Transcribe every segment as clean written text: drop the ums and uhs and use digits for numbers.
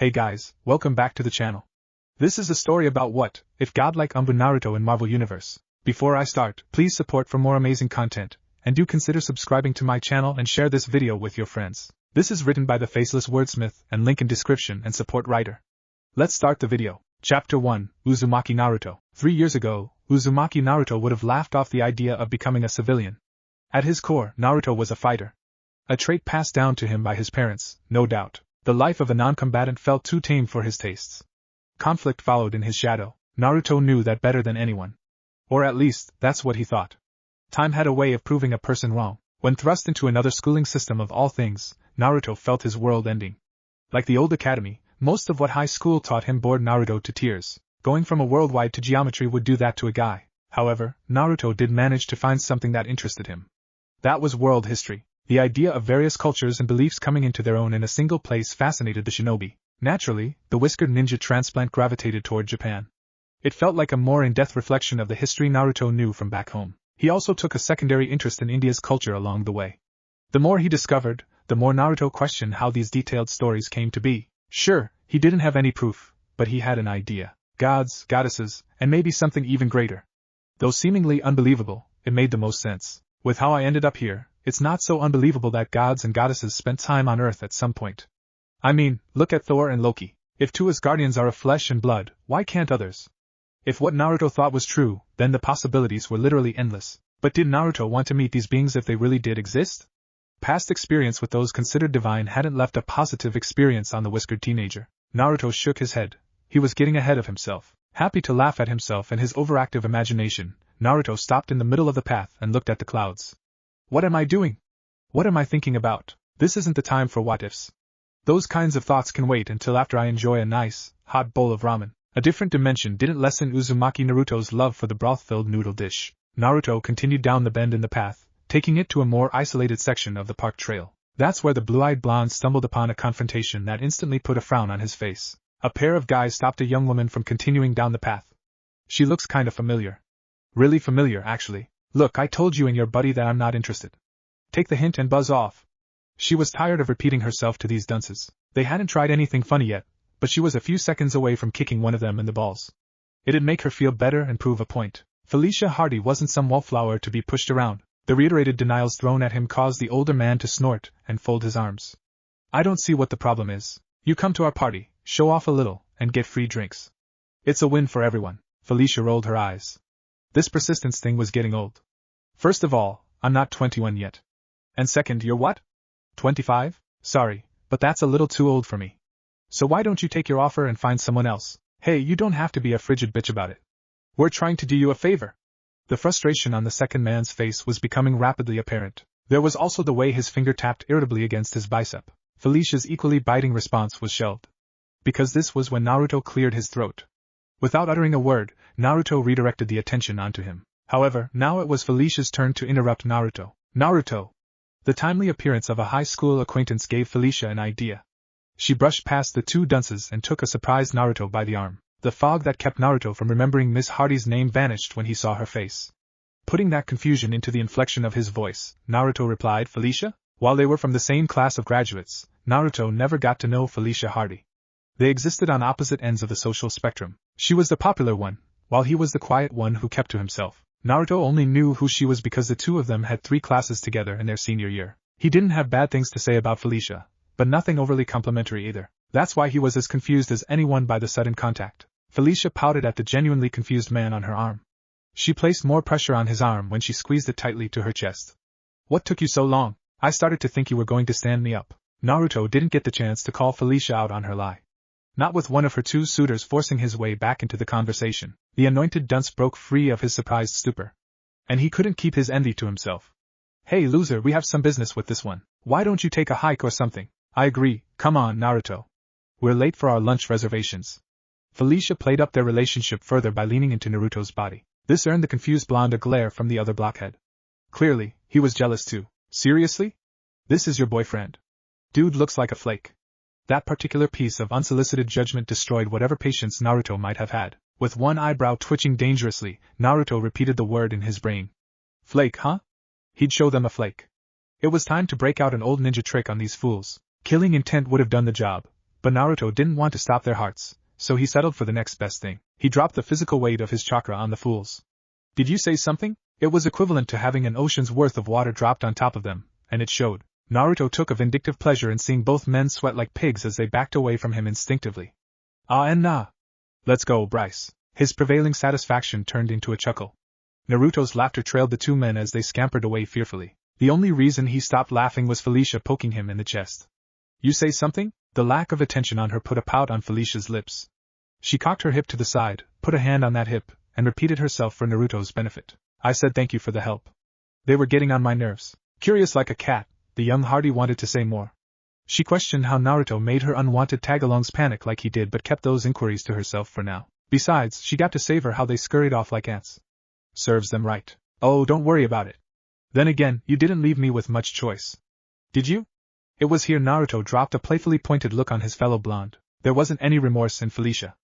Hey guys, welcome back to the channel. This is a story about what if Godlike anbu Naruto in Marvel Universe. Before I start, please support for more amazing content, and do consider subscribing to my channel and share this video with your friends. This is written by the Faceless Wordsmith and link in description and support writer. Let's start the video. Chapter 1, Uzumaki Naruto. 3 years ago, Uzumaki Naruto would have laughed off the idea of becoming a civilian. At his core, Naruto was a fighter. A trait passed down to him by his parents, no doubt. The life of a non-combatant felt too tame for his tastes. Conflict followed in his shadow. Naruto knew that better than anyone. Or at least, that's what he thought. Time had a way of proving a person wrong. When thrust into another schooling system of all things, Naruto felt his world ending. Like the old academy, most of what high school taught him bored Naruto to tears. Going from a worldwide to geometry would do that to a guy. However, Naruto did manage to find something that interested him. That was world history. The idea of various cultures and beliefs coming into their own in a single place fascinated the shinobi. Naturally, the whiskered ninja transplant gravitated toward Japan. It felt like a more in-depth reflection of the history Naruto knew from back home. He also took a secondary interest in India's culture along the way. The more he discovered, the more Naruto questioned how these detailed stories came to be. Sure, he didn't have any proof, but he had an idea. Gods, goddesses, and maybe something even greater. Though seemingly unbelievable, it made the most sense. With how I ended up here, it's not so unbelievable that gods and goddesses spent time on Earth at some point. I mean, look at Thor and Loki. If two Asgardians are of flesh and blood, why can't others? If what Naruto thought was true, then the possibilities were literally endless. But did Naruto want to meet these beings if they really did exist? Past experience with those considered divine hadn't left a positive experience on the whiskered teenager. Naruto shook his head. He was getting ahead of himself. Happy to laugh at himself and his overactive imagination, Naruto stopped in the middle of the path and looked at the clouds. What am I doing? What am I thinking about? This isn't the time for what-ifs. Those kinds of thoughts can wait until after I enjoy a nice, hot bowl of ramen. A different dimension didn't lessen Uzumaki Naruto's love for the broth-filled noodle dish. Naruto continued down the bend in the path, taking it to a more isolated section of the park trail. That's where the blue-eyed blonde stumbled upon a confrontation that instantly put a frown on his face. A pair of guys stopped a young woman from continuing down the path. She looks kinda familiar. Really familiar, actually. Look, I told you and your buddy that I'm not interested. Take the hint and buzz off. She was tired of repeating herself to these dunces. They hadn't tried anything funny yet, but she was a few seconds away from kicking one of them in the balls. It'd make her feel better and prove a point. Felicia Hardy wasn't some wallflower to be pushed around. The reiterated denials thrown at him caused the older man to snort and fold his arms. I don't see what the problem is. You come to our party, show off a little, and get free drinks. It's a win for everyone. Felicia rolled her eyes. This persistence thing was getting old. First of all, I'm not 21 yet. And second, you're what? 25? Sorry, but that's a little too old for me. So why don't you take your offer and find someone else? Hey, you don't have to be a frigid bitch about it. We're trying to do you a favor. The frustration on the second man's face was becoming rapidly apparent. There was also the way his finger tapped irritably against his bicep. Felicia's equally biting response was shelved. Because this was when Naruto cleared his throat. Without uttering a word, Naruto redirected the attention onto him. However, now it was Felicia's turn to interrupt Naruto. Naruto! The timely appearance of a high school acquaintance gave Felicia an idea. She brushed past the two dunces and took a surprised Naruto by the arm. The fog that kept Naruto from remembering Miss Hardy's name vanished when he saw her face. Putting that confusion into the inflection of his voice, Naruto replied, Felicia? While they were from the same class of graduates, Naruto never got to know Felicia Hardy. They existed on opposite ends of the social spectrum. She was the popular one, while he was the quiet one who kept to himself. Naruto only knew who she was because the two of them had 3 classes together in their senior year. He didn't have bad things to say about Felicia, but nothing overly complimentary either. That's why he was as confused as anyone by the sudden contact. Felicia pouted at the genuinely confused man on her arm. She placed more pressure on his arm when she squeezed it tightly to her chest. What took you so long? I started to think you were going to stand me up. Naruto didn't get the chance to call Felicia out on her lie. Not with one of her 2 suitors forcing his way back into the conversation. The anointed dunce broke free of his surprised stupor. And he couldn't keep his envy to himself. Hey loser, we have some business with this one. Why don't you take a hike or something? I agree, come on Naruto. We're late for our lunch reservations. Felicia played up their relationship further by leaning into Naruto's body. This earned the confused blonde a glare from the other blockhead. Clearly, he was jealous too. Seriously? This is your boyfriend. Dude looks like a flake. That particular piece of unsolicited judgment destroyed whatever patience Naruto might have had. With one eyebrow twitching dangerously, Naruto repeated the word in his brain. Flake, huh? He'd show them a flake. It was time to break out an old ninja trick on these fools. Killing intent would have done the job, But Naruto didn't want to stop their hearts, so he settled for the next best thing. He dropped the physical weight of his chakra on the fools. Did you say something? It was equivalent to having an ocean's worth of water dropped on top of them, and it showed. Naruto took a vindictive pleasure in seeing both men sweat like pigs as they backed away from him instinctively. Ah and nah. Let's go, Bryce. His prevailing satisfaction turned into a chuckle. Naruto's laughter trailed the two men as they scampered away fearfully. The only reason he stopped laughing was Felicia poking him in the chest. You say something? The lack of attention on her put a pout on Felicia's lips. She cocked her hip to the side, put a hand on that hip, and repeated herself for Naruto's benefit. I said thank you for the help. They were getting on my nerves. Curious like a cat, the young hardy wanted to say more. She questioned how Naruto made her unwanted tagalongs panic like he did but kept those inquiries to herself for now. Besides, she got to savor how they scurried off like ants. Serves them right. Oh, don't worry about it. Then again, you didn't leave me with much choice. Did you? It was here Naruto dropped a playfully pointed look on his fellow blonde. There wasn't any remorse in Felicia.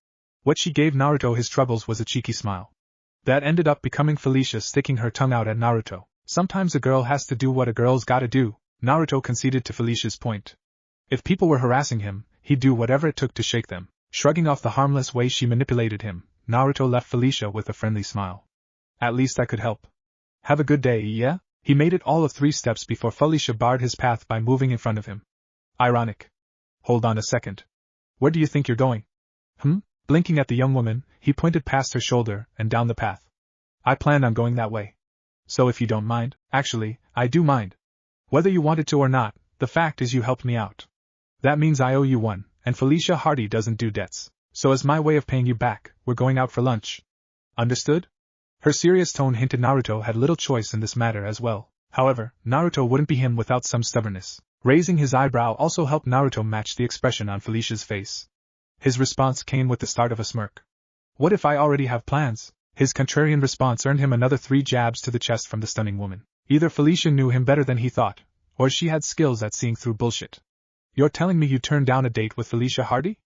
What she gave Naruto his troubles was a cheeky smile. That ended up becoming Felicia sticking her tongue out at Naruto. Sometimes a girl has to do what a girl's gotta do, Naruto conceded to Felicia's point. If people were harassing him, he'd do whatever it took to shake them. Shrugging off the harmless way she manipulated him, Naruto left Felicia with a friendly smile. At least I could help. Have a good day, yeah? He made it all of 3 steps before Felicia barred his path by moving in front of him. Ironic. Hold on a second. Where do you think you're going? Blinking at the young woman, he pointed past her shoulder and down the path. I planned on going that way. So if you don't mind, actually, I do mind. Whether you wanted to or not, the fact is you helped me out. That means I owe you one, and Felicia Hardy doesn't do debts. So as my way of paying you back, we're going out for lunch. Understood? Her serious tone hinted Naruto had little choice in this matter as well. However, Naruto wouldn't be him without some stubbornness. Raising his eyebrow also helped Naruto match the expression on Felicia's face. His response came with the start of a smirk. What if I already have plans? His contrarian response earned him another 3 jabs to the chest from the stunning woman. Either Felicia knew him better than he thought, or she had skills at seeing through bullshit. You're telling me you turned down a date with Felicia Hardy?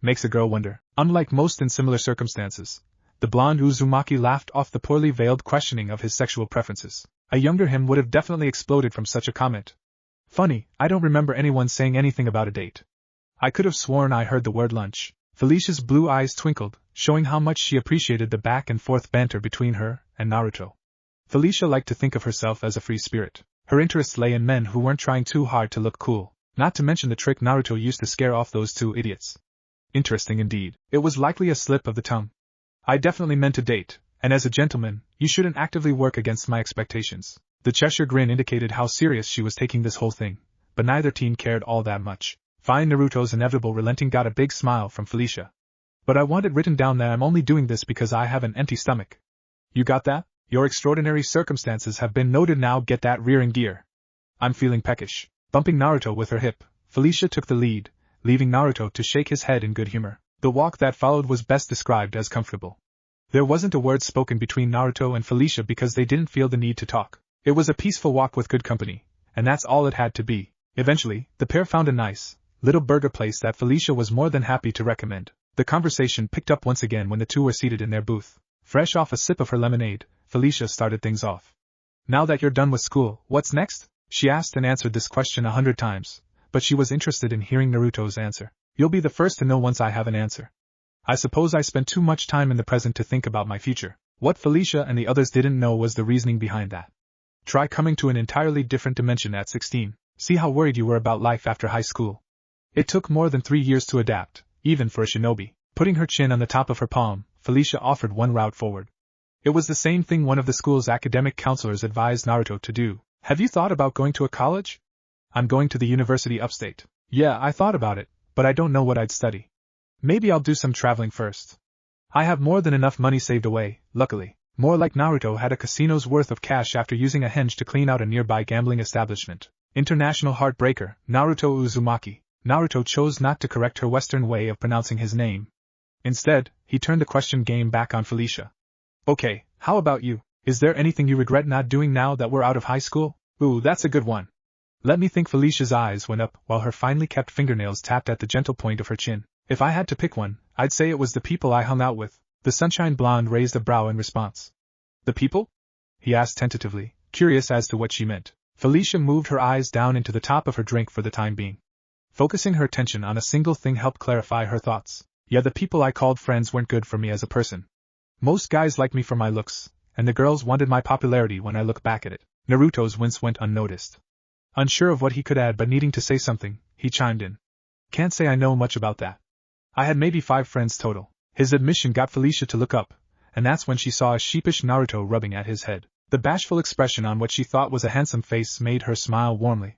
Makes a girl wonder. Unlike most in similar circumstances, the blonde Uzumaki laughed off the poorly veiled questioning of his sexual preferences. A younger him would have definitely exploded from such a comment. Funny, I don't remember anyone saying anything about a date. I could have sworn I heard the word lunch. Felicia's blue eyes twinkled, showing how much she appreciated the back and forth banter between her and Naruto. Felicia liked to think of herself as a free spirit. Her interests lay in men who weren't trying too hard to look cool, not to mention the trick Naruto used to scare off those 2 idiots. Interesting indeed. It was likely a slip of the tongue. I definitely meant a date, and as a gentleman, you shouldn't actively work against my expectations. The Cheshire grin indicated how serious she was taking this whole thing, but neither teen cared all that much. Fine, Naruto's inevitable relenting got a big smile from Felicia. But I want it written down that I'm only doing this because I have an empty stomach. You got that? Your extraordinary circumstances have been noted, now get that rear in gear. I'm feeling peckish. Bumping Naruto with her hip, Felicia took the lead, leaving Naruto to shake his head in good humor. The walk that followed was best described as comfortable. There wasn't a word spoken between Naruto and Felicia because they didn't feel the need to talk. It was a peaceful walk with good company, and that's all it had to be. Eventually, the pair found a nice, little burger place that Felicia was more than happy to recommend. The conversation picked up once again when the two were seated in their booth. Fresh off a sip of her lemonade, Felicia started things off. Now that you're done with school, what's next? She asked and answered this question 100 times, but she was interested in hearing Naruto's answer. You'll be the first to know once I have an answer. I suppose I spent too much time in the present to think about my future. What Felicia and the others didn't know was the reasoning behind that. Try coming to an entirely different dimension at 16. See how worried you were about life after high school. It took more than 3 years to adapt, even for a shinobi. Putting her chin on the top of her palm, Felicia offered one route forward. It was the same thing one of the school's academic counselors advised Naruto to do. Have you thought about going to a college? I'm going to the university upstate. Yeah, I thought about it, but I don't know what I'd study. Maybe I'll do some traveling first. I have more than enough money saved away, luckily. More like Naruto had a casino's worth of cash after using a henge to clean out a nearby gambling establishment. International heartbreaker, Naruto Uzumaki. Naruto chose not to correct her Western way of pronouncing his name. Instead, he turned the question game back on Felicia. Okay, how about you? Is there anything you regret not doing now that we're out of high school? Ooh, that's a good one. Let me think. Felicia's eyes went up while her finely kept fingernails tapped at the gentle point of her chin. If I had to pick one, I'd say it was the people I hung out with. The sunshine blonde raised a brow in response. The people? He asked tentatively, curious as to what she meant. Felicia moved her eyes down into the top of her drink for the time being. Focusing her attention on a single thing helped clarify her thoughts. Yeah, the people I called friends weren't good for me as a person. Most guys liked me for my looks, and the girls wanted my popularity when I look back at it. Naruto's wince went unnoticed. Unsure of what he could add but needing to say something, he chimed in. Can't say I know much about that. I had maybe 5 friends total. His admission got Felicia to look up, and that's when she saw a sheepish Naruto rubbing at his head. The bashful expression on what she thought was a handsome face made her smile warmly.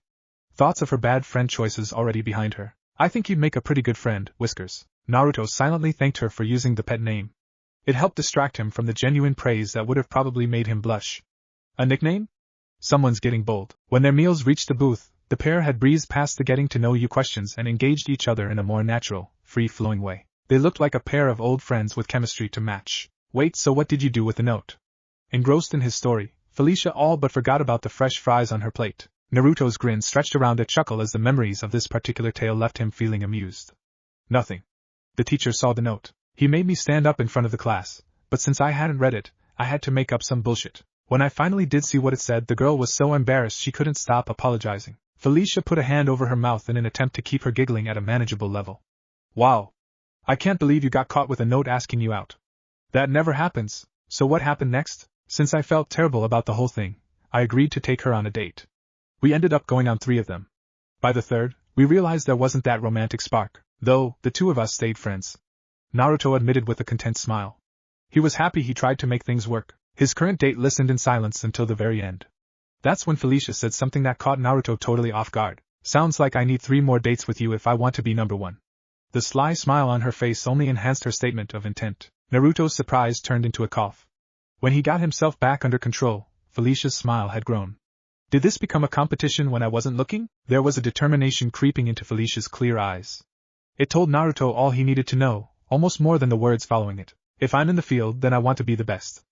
Thoughts of her bad friend choices already behind her. I think you'd make a pretty good friend, Whiskers. Naruto silently thanked her for using the pet name. It helped distract him from the genuine praise that would have probably made him blush. A nickname? Someone's getting bold. When their meals reached the booth, the pair had breezed past the getting-to-know-you questions and engaged each other in a more natural, free-flowing way. They looked like a pair of old friends with chemistry to match. Wait, so what did you do with the note? Engrossed in his story, Felicia all but forgot about the fresh fries on her plate. Naruto's grin stretched around a chuckle as the memories of this particular tale left him feeling amused. Nothing. The teacher saw the note. He made me stand up in front of the class, but since I hadn't read it, I had to make up some bullshit. When I finally did see what it said, the girl was so embarrassed she couldn't stop apologizing. Felicia put a hand over her mouth in an attempt to keep her giggling at a manageable level. Wow. I can't believe you got caught with a note asking you out. That never happens. So what happened next? Since I felt terrible about the whole thing, I agreed to take her on a date. We ended up going on 3 of them. By the 3rd, we realized there wasn't that romantic spark, though the 2 of us stayed friends. Naruto admitted with a content smile. He was happy he tried to make things work. His current date listened in silence until the very end. That's when Felicia said something that caught Naruto totally off guard. Sounds like I need 3 more dates with you if I want to be number 1. The sly smile on her face only enhanced her statement of intent. Naruto's surprise turned into a cough. When he got himself back under control, Felicia's smile had grown. Did this become a competition when I wasn't looking? There was a determination creeping into Felicia's clear eyes. It told Naruto all he needed to know, almost more than the words following it. If I'm in the field, then I want to be the best.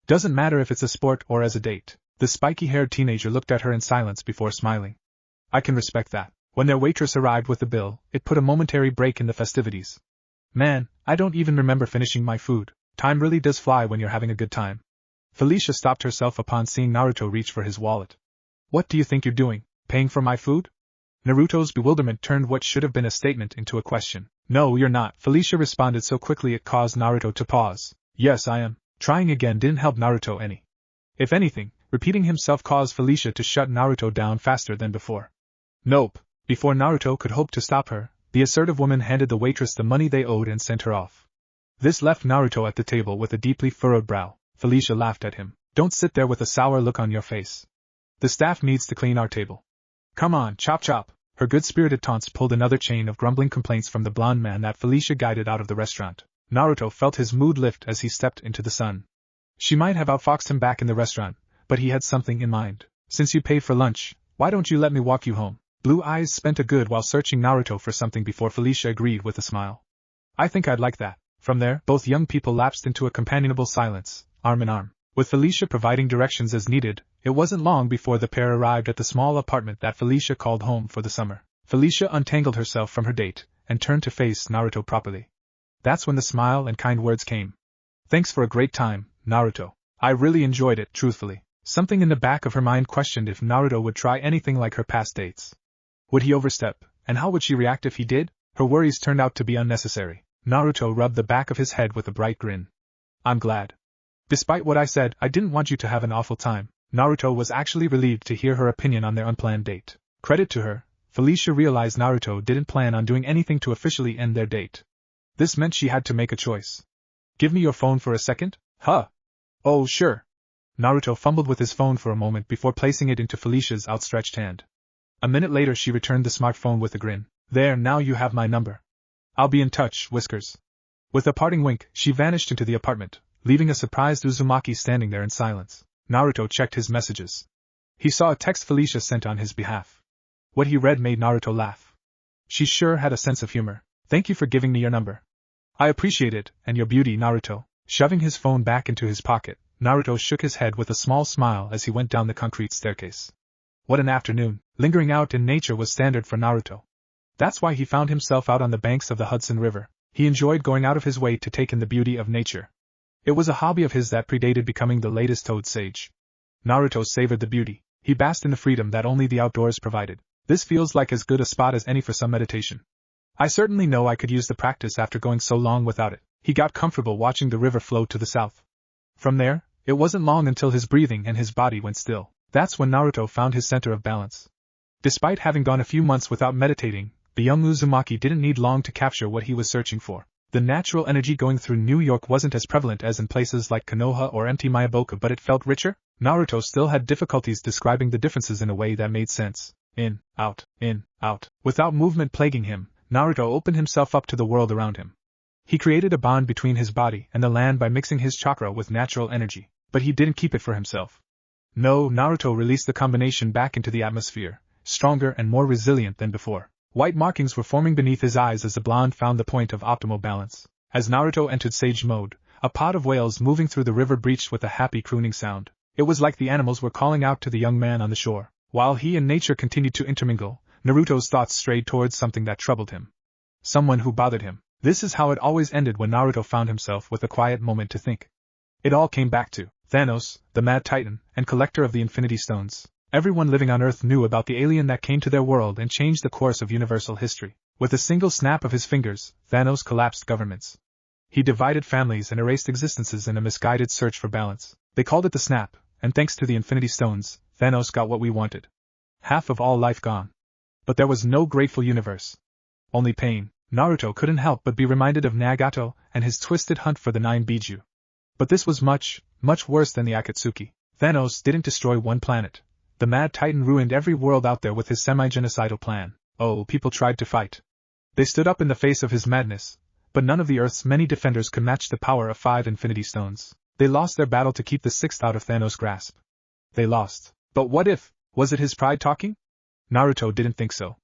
Doesn't matter if it's a sport or as a date. The spiky-haired teenager looked at her in silence before smiling. I can respect that. When their waitress arrived with the bill, it put a momentary break in the festivities. Man, I don't even remember finishing my food. Time really does fly when you're having a good time. Felicia stopped herself upon seeing Naruto reach for his wallet. What do you think you're doing, paying for my food? Naruto's bewilderment turned what should have been a statement into a question. No, you're not, Felicia responded so quickly it caused Naruto to pause. Yes, I am. Trying again didn't help Naruto any. If anything, repeating himself caused Felicia to shut Naruto down faster than before. Nope. Before Naruto could hope to stop her, the assertive woman handed the waitress the money they owed and sent her off. This left Naruto at the table with a deeply furrowed brow. Felicia laughed at him. Don't sit there with a sour look on your face. The staff needs to clean our table. Come on, chop chop. Her good-spirited taunts pulled another chain of grumbling complaints from the blonde man that Felicia guided out of the restaurant. Naruto felt his mood lift as he stepped into the sun. She might have outfoxed him back in the restaurant, but he had something in mind. Since you paid for lunch, why don't you let me walk you home? Blue Eyes spent a good while searching Naruto for something before Felicia agreed with a smile. I think I'd like that. From there, both young people lapsed into a companionable silence, arm in arm. With Felicia providing directions as needed, it wasn't long before the pair arrived at the small apartment that Felicia called home for the summer. Felicia untangled herself from her date, and turned to face Naruto properly. That's when the smile and kind words came. Thanks for a great time, Naruto. I really enjoyed it, truthfully. Something in the back of her mind questioned if Naruto would try anything like her past dates. Would he overstep, and how would she react if he did? Her worries turned out to be unnecessary. Naruto rubbed the back of his head with a bright grin. I'm glad. Despite what I said, I didn't want you to have an awful time. Naruto was actually relieved to hear her opinion on their unplanned date. Credit to her, Felicia realized Naruto didn't plan on doing anything to officially end their date. This meant she had to make a choice. Give me your phone for a second? Huh? Oh, sure. Naruto fumbled with his phone for a moment before placing it into Felicia's outstretched hand. A minute later she returned the smartphone with a grin. There, now you have my number. I'll be in touch, Whiskers. With a parting wink, she vanished into the apartment, leaving a surprised Uzumaki standing there in silence. Naruto checked his messages. He saw a text Felicia sent on his behalf. What he read made Naruto laugh. She sure had a sense of humor. Thank you for giving me your number. I appreciate it, and your beauty, Naruto. Shoving his phone back into his pocket, Naruto shook his head with a small smile as he went down the concrete staircase. What an afternoon. Lingering out in nature was standard for Naruto. That's why he found himself out on the banks of the Hudson River. He enjoyed going out of his way to take in the beauty of nature. It was a hobby of his that predated becoming the latest Toad Sage. Naruto savored the beauty. He basked in the freedom that only the outdoors provided. This feels like as good a spot as any for some meditation. I certainly know I could use the practice after going so long without it. He got comfortable watching the river flow to the south. From there, it wasn't long until his breathing and his body went still. That's when Naruto found his center of balance. Despite having gone a few months without meditating, the young Uzumaki didn't need long to capture what he was searching for. The natural energy going through New York wasn't as prevalent as in places like Konoha or empty Mayaboka, but it felt richer. Naruto still had difficulties describing the differences in a way that made sense. In, out, in, out. Without movement plaguing him, Naruto opened himself up to the world around him. He created a bond between his body and the land by mixing his chakra with natural energy, but he didn't keep it for himself. No, Naruto released the combination back into the atmosphere, stronger and more resilient than before. White markings were forming beneath his eyes as the blonde found the point of optimal balance. As Naruto entered sage mode, a pod of whales moving through the river breached with a happy crooning sound. It was like the animals were calling out to the young man on the shore. While he and nature continued to intermingle, Naruto's thoughts strayed towards something that troubled him. Someone who bothered him. This is how it always ended when Naruto found himself with a quiet moment to think. It all came back to Thanos, the Mad Titan, and collector of the Infinity Stones. Everyone living on Earth knew about the alien that came to their world and changed the course of universal history. With a single snap of his fingers, Thanos collapsed governments. He divided families and erased existences in a misguided search for balance. They called it the snap, and thanks to the Infinity Stones, Thanos got what we wanted. Half of all life gone. But there was no grateful universe. Only pain. Naruto couldn't help but be reminded of Nagato and his twisted hunt for the 9 Biju. But this was much, much worse than the Akatsuki. Thanos didn't destroy one planet. The Mad Titan ruined every world out there with his semi-genocidal plan. Oh, people tried to fight. They stood up in the face of his madness, but none of the Earth's many defenders could match the power of 5 Infinity Stones. They lost their battle to keep the 6th out of Thanos' grasp. They lost. But what if? Was it his pride talking? Naruto didn't think so.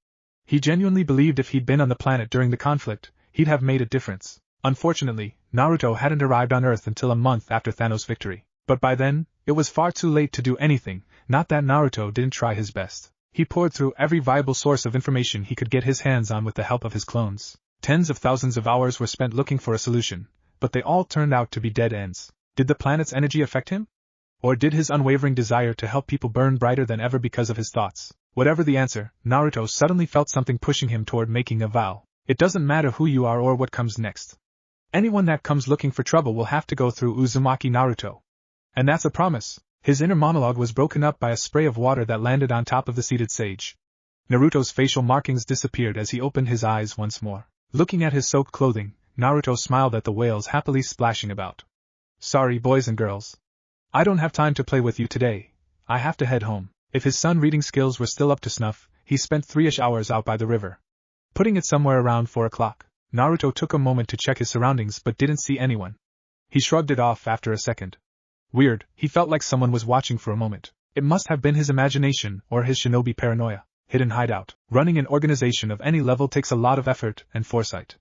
He genuinely believed if he'd been on the planet during the conflict, he'd have made a difference. Unfortunately, Naruto hadn't arrived on Earth until a month after Thanos' victory. But by then, it was far too late to do anything. Not that Naruto didn't try his best. He poured through every viable source of information he could get his hands on with the help of his clones. Tens of thousands of hours were spent looking for a solution, but they all turned out to be dead ends. Did the planet's energy affect him? Or did his unwavering desire to help people burn brighter than ever because of his thoughts? Whatever the answer, Naruto suddenly felt something pushing him toward making a vow. It doesn't matter who you are or what comes next. Anyone that comes looking for trouble will have to go through Uzumaki Naruto. And that's a promise. His inner monologue was broken up by a spray of water that landed on top of the seated sage. Naruto's facial markings disappeared as he opened his eyes once more. Looking at his soaked clothing, Naruto smiled at the whales happily splashing about. Sorry, boys and girls. I don't have time to play with you today. I have to head home. If his sun reading skills were still up to snuff, he spent 3-ish hours out by the river. Putting it somewhere around 4 o'clock, Naruto took a moment to check his surroundings but didn't see anyone. He shrugged it off after a second. Weird, he felt like someone was watching for a moment. It must have been his imagination or his shinobi paranoia. Hidden hideout. Running an organization of any level takes a lot of effort and foresight.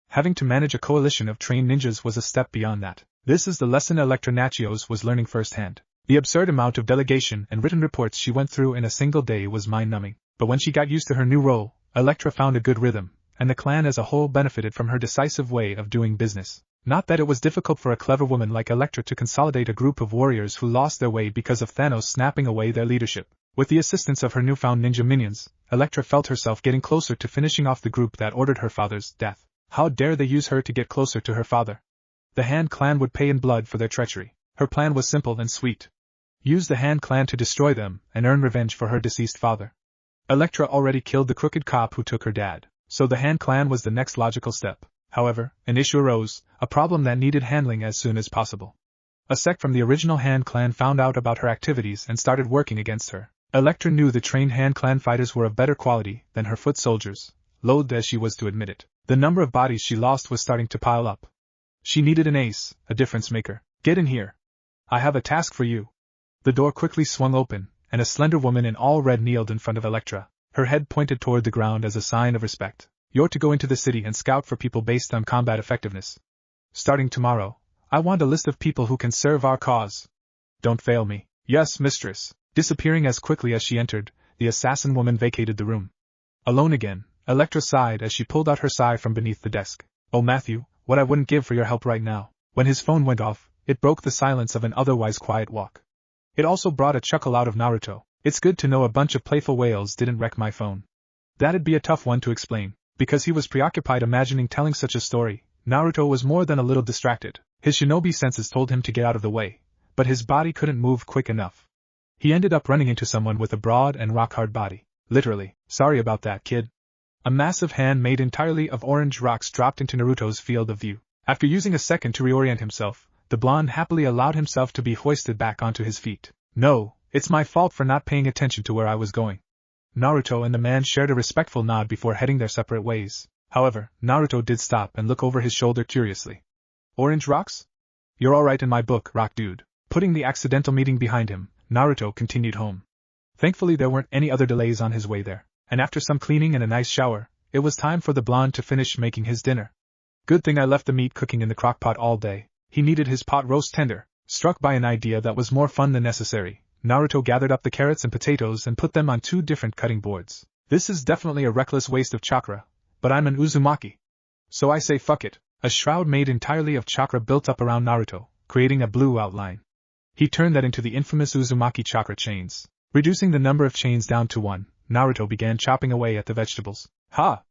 Having to manage a coalition of trained ninjas was a step beyond that. This is the lesson Electra Nachios was learning firsthand. The absurd amount of delegation and written reports she went through in a single day was mind-numbing. But when she got used to her new role, Electra found a good rhythm, and the clan as a whole benefited from her decisive way of doing business. Not that it was difficult for a clever woman like Electra to consolidate a group of warriors who lost their way because of Thanos snapping away their leadership. With the assistance of her newfound ninja minions, Electra felt herself getting closer to finishing off the group that ordered her father's death. How dare they use her to get closer to her father? The Hand Clan would pay in blood for their treachery. Her plan was simple and sweet. Use the Hand Clan to destroy them and earn revenge for her deceased father. Electra already killed the crooked cop who took her dad, so the Hand Clan was the next logical step. However, an issue arose, a problem that needed handling as soon as possible. A sect from the original Hand Clan found out about her activities and started working against her. Electra knew the trained Hand Clan fighters were of better quality than her foot soldiers, loathed as she was to admit it. The number of bodies she lost was starting to pile up. She needed an ace, a difference maker. Get in here. I have a task for you. The door quickly swung open, and a slender woman in all red kneeled in front of Electra, her head pointed toward the ground as a sign of respect. You're to go into the city and scout for people based on combat effectiveness. Starting tomorrow, I want a list of people who can serve our cause. Don't fail me. Yes, mistress. Disappearing as quickly as she entered, the assassin woman vacated the room. Alone again, Electra sighed as she pulled out her sai from beneath the desk. Oh Matthew, what I wouldn't give for your help right now. When his phone went off, it broke the silence of an otherwise quiet walk. It also brought a chuckle out of Naruto. It's good to know a bunch of playful whales didn't wreck my phone. That'd be a tough one to explain. Because he was preoccupied imagining telling such a story, Naruto was more than a little distracted. His shinobi senses told him to get out of the way, but his body couldn't move quick enough. He ended up running into someone with a broad and rock-hard body. Literally. Sorry about that, kid. A massive hand made entirely of orange rocks dropped into Naruto's field of view. After using a second to reorient himself, the blonde happily allowed himself to be hoisted back onto his feet. No, it's my fault for not paying attention to where I was going. Naruto and the man shared a respectful nod before heading their separate ways. However, Naruto did stop and look over his shoulder curiously. Orange rocks? You're alright in my book, rock dude. Putting the accidental meeting behind him, Naruto continued home. Thankfully there weren't any other delays on his way there, and after some cleaning and a nice shower, it was time for the blonde to finish making his dinner. Good thing I left the meat cooking in the crock-pot all day. He needed his pot roast tender. Struck by an idea that was more fun than necessary, Naruto gathered up the carrots and potatoes and put them on 2 different cutting boards. This is definitely a reckless waste of chakra, but I'm an Uzumaki. So I say fuck it. A shroud made entirely of chakra built up around Naruto, creating a blue outline. He turned that into the infamous Uzumaki chakra chains. Reducing the number of chains down to 1, Naruto began chopping away at the vegetables. Ha!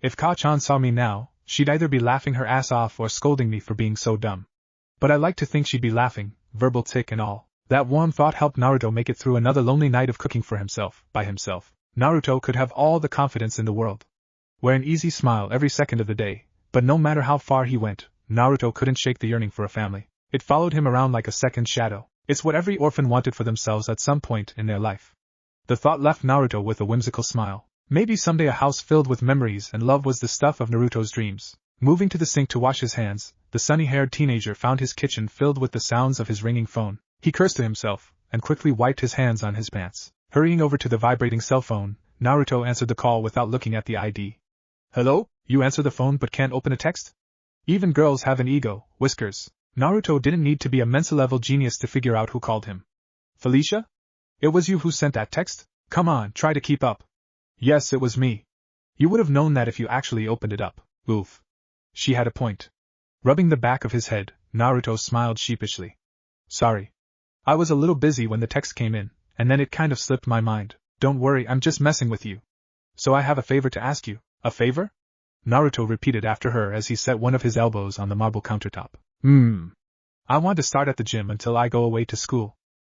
If Ka-chan saw me now, she'd either be laughing her ass off or scolding me for being so dumb. But I like to think she'd be laughing, verbal tick and all. That warm thought helped Naruto make it through another lonely night of cooking for himself, by himself. Naruto could have all the confidence in the world. Wear an easy smile every second of the day, but no matter how far he went, Naruto couldn't shake the yearning for a family. It followed him around like a second shadow. It's what every orphan wanted for themselves at some point in their life. The thought left Naruto with a whimsical smile. Maybe someday a house filled with memories and love was the stuff of Naruto's dreams. Moving to the sink to wash his hands, the sunny-haired teenager found his kitchen filled with the sounds of his ringing phone. He cursed to himself, and quickly wiped his hands on his pants. Hurrying over to the vibrating cell phone, Naruto answered the call without looking at the ID. Hello? You answer the phone but can't open a text? Even girls have an ego, Whiskers. Naruto didn't need to be a Mensa-level genius to figure out who called him. Felicia? It was you who sent that text? Come on, try to keep up. Yes, it was me. You would have known that if you actually opened it up. Oof. She had a point. Rubbing the back of his head, Naruto smiled sheepishly. Sorry. I was a little busy when the text came in, and then it kind of slipped my mind. Don't worry, I'm just messing with you. So I have a favor to ask you. A favor? Naruto repeated after her as he set one of his elbows on the marble countertop. I want to start at the gym until I go away to school.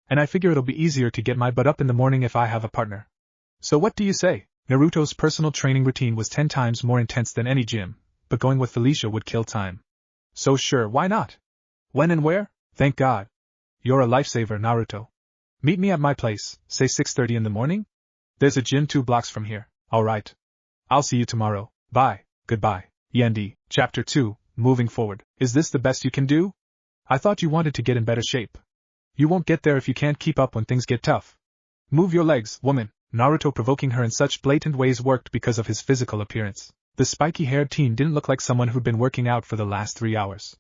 And I figure it'll be easier to get my butt up in the morning if I have a partner. So what do you say? Naruto's personal training routine was 10 times more intense than any gym, but going with Felicia would kill time. So sure, why not? When and where? Thank God. You're a lifesaver, Naruto. Meet me at my place, say 6:30 in the morning? There's a gym 2 blocks from here. Alright. I'll see you tomorrow. Bye. Goodbye. Yendi. Chapter 2, Moving Forward. Is this the best you can do? I thought you wanted to get in better shape. You won't get there if you can't keep up when things get tough. Move your legs, woman. Naruto provoking her in such blatant ways worked because of his physical appearance. The spiky-haired teen didn't look like someone who'd been working out for the last 3 hours.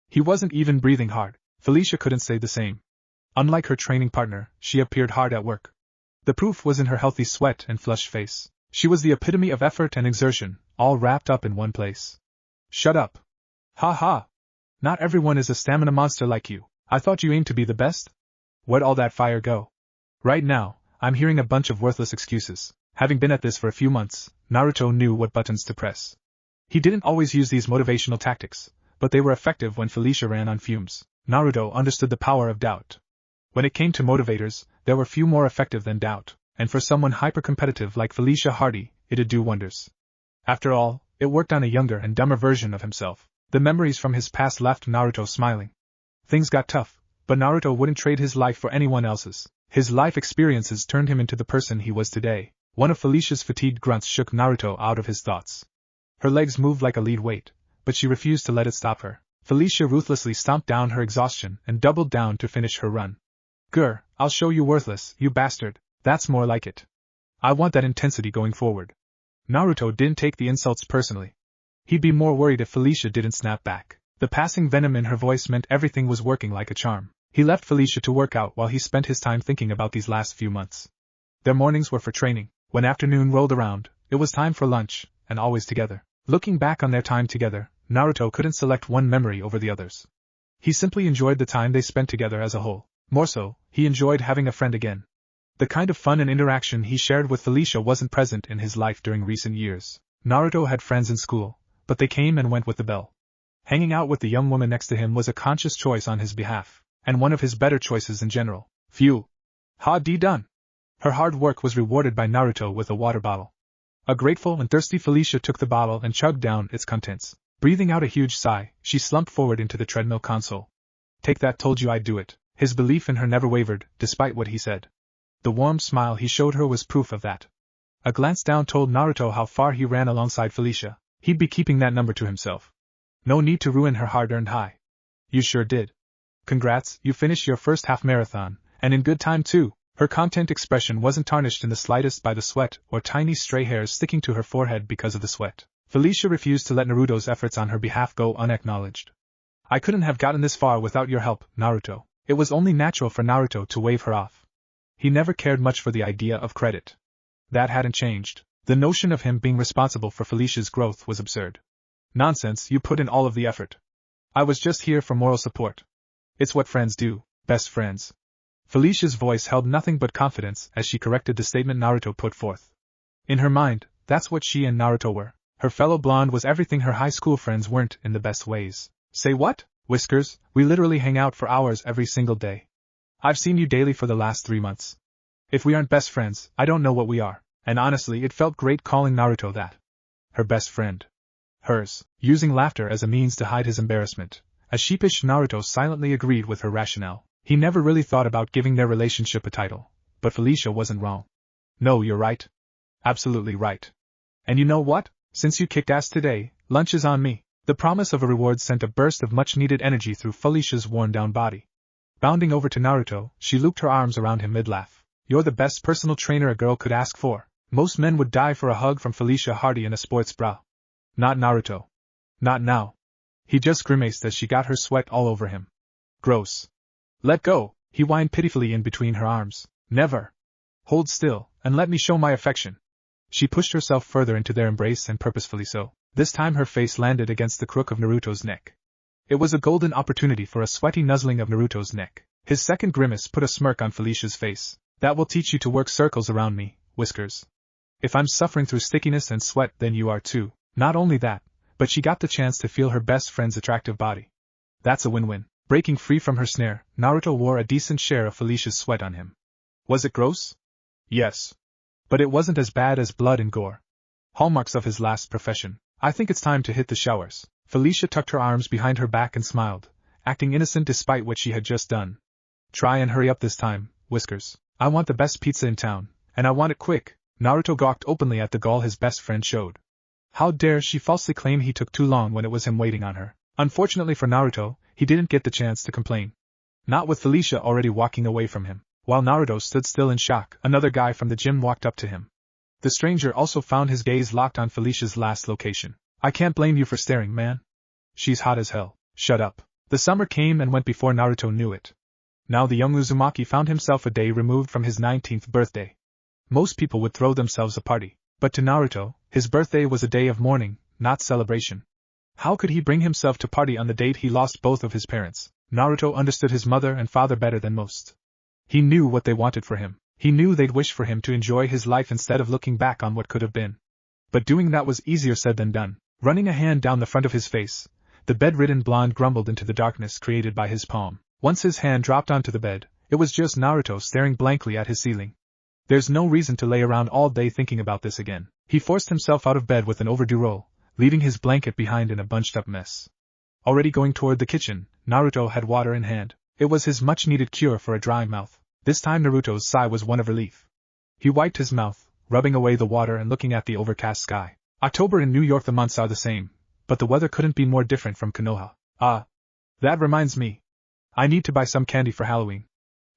He wasn't even breathing hard. Felicia couldn't say the same. Unlike her training partner, she appeared hard at work. The proof was in her healthy sweat and flushed face. She was the epitome of effort and exertion, all wrapped up in one place. Shut up. Ha ha. Not everyone is a stamina monster like you. I thought you aimed to be the best? Where'd all that fire go? Right now, I'm hearing a bunch of worthless excuses. Having been at this for a few months, Naruto knew what buttons to press. He didn't always use these motivational tactics, but they were effective when Felicia ran on fumes. Naruto understood the power of doubt. When it came to motivators, there were few more effective than doubt, and for someone hyper-competitive like Felicia Hardy, it'd do wonders. After all, it worked on a younger and dumber version of himself. The memories from his past left Naruto smiling. Things got tough, but Naruto wouldn't trade his life for anyone else's. His life experiences turned him into the person he was today. One of Felicia's fatigued grunts shook Naruto out of his thoughts. Her legs moved like a lead weight, but she refused to let it stop her. Felicia ruthlessly stomped down her exhaustion and doubled down to finish her run. Grr, I'll show you worthless, you bastard. That's more like it. I want that intensity going forward. Naruto didn't take the insults personally. He'd be more worried if Felicia didn't snap back. The passing venom in her voice meant everything was working like a charm. He left Felicia to work out while he spent his time thinking about these last few months. Their mornings were for training. When afternoon rolled around, it was time for lunch, and always together. Looking back on their time together, Naruto couldn't select one memory over the others. He simply enjoyed the time they spent together as a whole. More so, he enjoyed having a friend again. The kind of fun and interaction he shared with Felicia wasn't present in his life during recent years. Naruto had friends in school, but they came and went with the bell. Hanging out with the young woman next to him was a conscious choice on his behalf, and one of his better choices in general. Phew. Ha-dee done. Her hard work was rewarded by Naruto with a water bottle. A grateful and thirsty Felicia took the bottle and chugged down its contents. Breathing out a huge sigh, she slumped forward into the treadmill console. Take that, told you I'd do it. His belief in her never wavered, despite what he said. The warm smile he showed her was proof of that. A glance down told Naruto how far he ran alongside Felicia. He'd be keeping that number to himself. No need to ruin her hard-earned high. You sure did. Congrats, you finished your first half marathon, and in good time too. Her content expression wasn't tarnished in the slightest by the sweat or tiny stray hairs sticking to her forehead because of the sweat. Felicia refused to let Naruto's efforts on her behalf go unacknowledged. I couldn't have gotten this far without your help, Naruto. It was only natural for Naruto to wave her off. He never cared much for the idea of credit. That hadn't changed. The notion of him being responsible for Felicia's growth was absurd. Nonsense, you put in all of the effort. I was just here for moral support. It's what friends do, best friends. Felicia's voice held nothing but confidence as she corrected the statement Naruto put forth. In her mind, that's what she and Naruto were. Her fellow blonde was everything her high school friends weren't in the best ways. Say what? Whiskers, we literally hang out for hours every single day. I've seen you daily for the last 3 months. If we aren't best friends, I don't know what we are, and honestly it felt great calling Naruto that. Her best friend. Hers, using laughter as a means to hide his embarrassment. A sheepish Naruto silently agreed with her rationale. He never really thought about giving their relationship a title, but Felicia wasn't wrong. No, you're right. Absolutely right. And you know what? Since you kicked ass today, lunch is on me. The promise of a reward sent a burst of much-needed energy through Felicia's worn-down body. Bounding over to Naruto, she looped her arms around him mid-laugh. You're the best personal trainer a girl could ask for. Most men would die for a hug from Felicia Hardy and a sports bra. Not Naruto. Not now. He just grimaced as she got her sweat all over him. Gross. Let go, he whined pitifully in between her arms. Never. Hold still, and let me show my affection. She pushed herself further into their embrace and purposefully so. This time her face landed against the crook of Naruto's neck. It was a golden opportunity for a sweaty nuzzling of Naruto's neck. His second grimace put a smirk on Felicia's face. That will teach you to work circles around me, Whiskers. If I'm suffering through stickiness and sweat, then you are too. Not only that, but she got the chance to feel her best friend's attractive body. That's a win-win. Breaking free from her snare, Naruto wore a decent share of Felicia's sweat on him. Was it gross? Yes. But it wasn't as bad as blood and gore. Hallmarks of his last profession. I think it's time to hit the showers. Felicia tucked her arms behind her back and smiled, acting innocent despite what she had just done. Try and hurry up this time, Whiskers. I want the best pizza in town, and I want it quick. Naruto gawked openly at the gall his best friend showed. How dare she falsely claim he took too long when it was him waiting on her. Unfortunately for Naruto, he didn't get the chance to complain. Not with Felicia already walking away from him. While Naruto stood still in shock, another guy from the gym walked up to him. The stranger also found his gaze locked on Felicia's last location. I can't blame you for staring, man. She's hot as hell. Shut up. The summer came and went before Naruto knew it. Now the young Uzumaki found himself a day removed from his 19th birthday. Most people would throw themselves a party, but to Naruto, his birthday was a day of mourning, not celebration. How could he bring himself to party on the date he lost both of his parents? Naruto understood his mother and father better than most. He knew what they wanted for him. He knew they'd wish for him to enjoy his life instead of looking back on what could have been. But doing that was easier said than done. Running a hand down the front of his face, the bedridden blonde grumbled into the darkness created by his palm. Once his hand dropped onto the bed, it was just Naruto staring blankly at his ceiling. There's no reason to lay around all day thinking about this again. He forced himself out of bed with an overdue roll, leaving his blanket behind in a bunched-up mess. Already going toward the kitchen, Naruto had water in hand. It was his much-needed cure for a dry mouth. This time Naruto's sigh was one of relief. He wiped his mouth, rubbing away the water and looking at the overcast sky. October in New York, the months are the same, but the weather couldn't be more different from Konoha. Ah. That reminds me. I need to buy some candy for Halloween.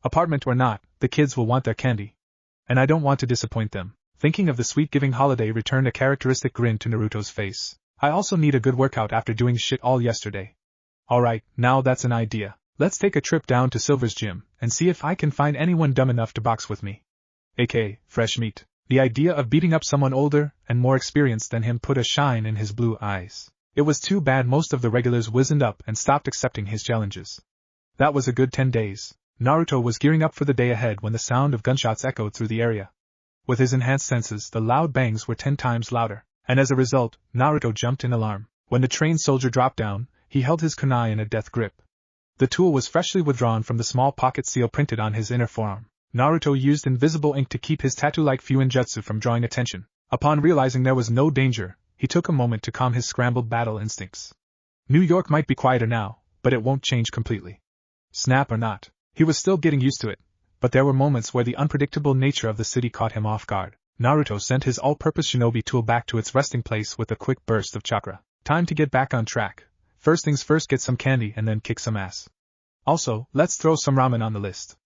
Apartment or not, the kids will want their candy. And I don't want to disappoint them. Thinking of the sweet-giving holiday returned a characteristic grin to Naruto's face. I also need a good workout after doing shit all yesterday. Alright, now that's an idea. Let's take a trip down to Silver's gym, and see if I can find anyone dumb enough to box with me. A.k.a. fresh meat. The idea of beating up someone older and more experienced than him put a shine in his blue eyes. It was too bad most of the regulars wizened up and stopped accepting his challenges. That was a good 10 days. Naruto was gearing up for the day ahead when the sound of gunshots echoed through the area. With his enhanced senses, the loud bangs were 10 times louder, and as a result, Naruto jumped in alarm. When the trained soldier dropped down, he held his kunai in a death grip. The tool was freshly withdrawn from the small pocket seal printed on his inner forearm. Naruto used invisible ink to keep his tattoo-like Fuinjutsu from drawing attention. Upon realizing there was no danger, he took a moment to calm his scrambled battle instincts. New York might be quieter now, but it won't change completely. Snap or not, he was still getting used to it, but there were moments where the unpredictable nature of the city caught him off guard. Naruto sent his all-purpose shinobi tool back to its resting place with a quick burst of chakra. Time to get back on track. First things first, get some candy and then kick some ass. Also, let's throw some ramen on the list.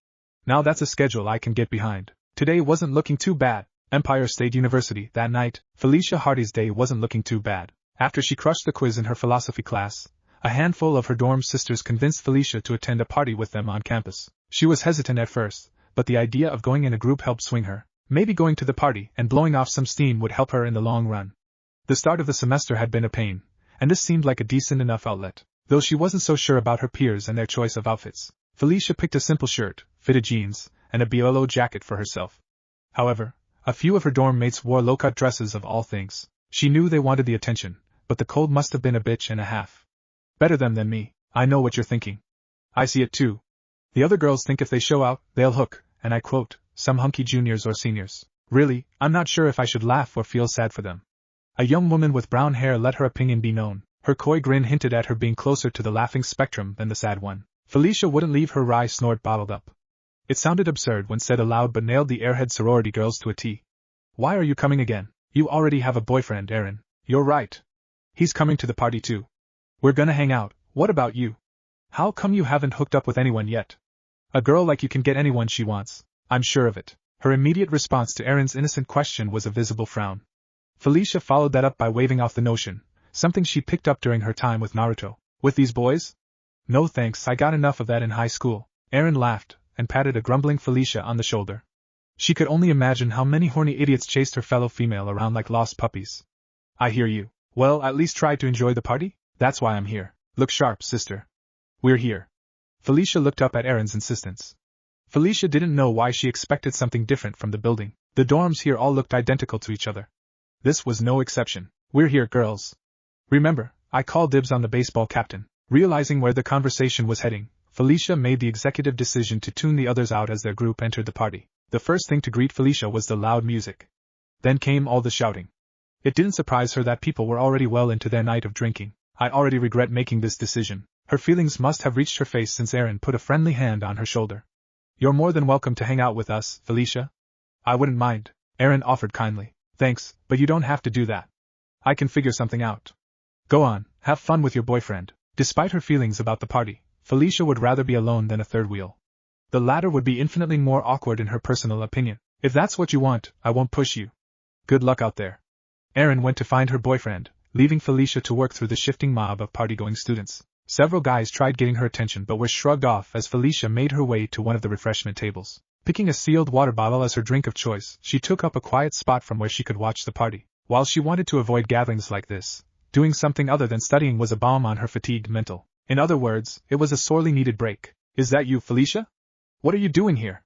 Now that's a schedule I can get behind. Today wasn't looking too bad. Empire State University. That night, Felicia Hardy's day wasn't looking too bad. After she crushed the quiz in her philosophy class, a handful of her dorm sisters convinced Felicia to attend a party with them on campus. She was hesitant at first, but the idea of going in a group helped swing her. Maybe going to the party and blowing off some steam would help her in the long run. The start of the semester had been a pain, and this seemed like a decent enough outlet, though she wasn't so sure about her peers and their choice of outfits. Felicia picked a simple shirt, fitted jeans, and a BLO jacket for herself. However, a few of her dorm mates wore low-cut dresses of all things. She knew they wanted the attention, but the cold must have been a bitch and a half. Better them than me, I know what you're thinking. I see it too. The other girls think if they show out, they'll hook, and I quote, some hunky juniors or seniors. Really, I'm not sure if I should laugh or feel sad for them. A young woman with brown hair let her opinion be known. Her coy grin hinted at her being closer to the laughing spectrum than the sad one. Felicia wouldn't leave her wry snort bottled up. It sounded absurd when said aloud but nailed the airhead sorority girls to a T. Why are you coming again? You already have a boyfriend, Aaron. You're right. He's coming to the party too. We're gonna hang out. What about you? How come you haven't hooked up with anyone yet? A girl like you can get anyone she wants. I'm sure of it. Her immediate response to Aaron's innocent question was a visible frown. Felicia followed that up by waving off the notion, something she picked up during her time with Naruto. With these boys? No thanks, I got enough of that in high school. Aaron laughed, and patted a grumbling Felicia on the shoulder. She could only imagine how many horny idiots chased her fellow female around like lost puppies. I hear you. Well, at least try to enjoy the party? That's why I'm here. Look sharp, sister. We're here. Felicia looked up at Aaron's insistence. Felicia didn't know why she expected something different from the building. The dorms here all looked identical to each other. This was no exception. We're here, girls. Remember, I call dibs on the baseball captain. Realizing where the conversation was heading, Felicia made the executive decision to tune the others out as their group entered the party. The first thing to greet Felicia was the loud music. Then came all the shouting. It didn't surprise her that people were already well into their night of drinking. I already regret making this decision. Her feelings must have reached her face since Aaron put a friendly hand on her shoulder. You're more than welcome to hang out with us, Felicia. I wouldn't mind, Aaron offered kindly. Thanks, but you don't have to do that. I can figure something out. Go on, have fun with your boyfriend. Despite her feelings about the party, Felicia would rather be alone than a third wheel. The latter would be infinitely more awkward in her personal opinion. If that's what you want, I won't push you. Good luck out there. Aaron went to find her boyfriend, leaving Felicia to work through the shifting mob of party-going students. Several guys tried getting her attention but were shrugged off as Felicia made her way to one of the refreshment tables. Picking a sealed water bottle as her drink of choice, she took up a quiet spot from where she could watch the party. While she wanted to avoid gatherings like this, doing something other than studying was a balm on her fatigued mental. In other words, it was a sorely needed break. Is that you, Felicia? What are you doing here?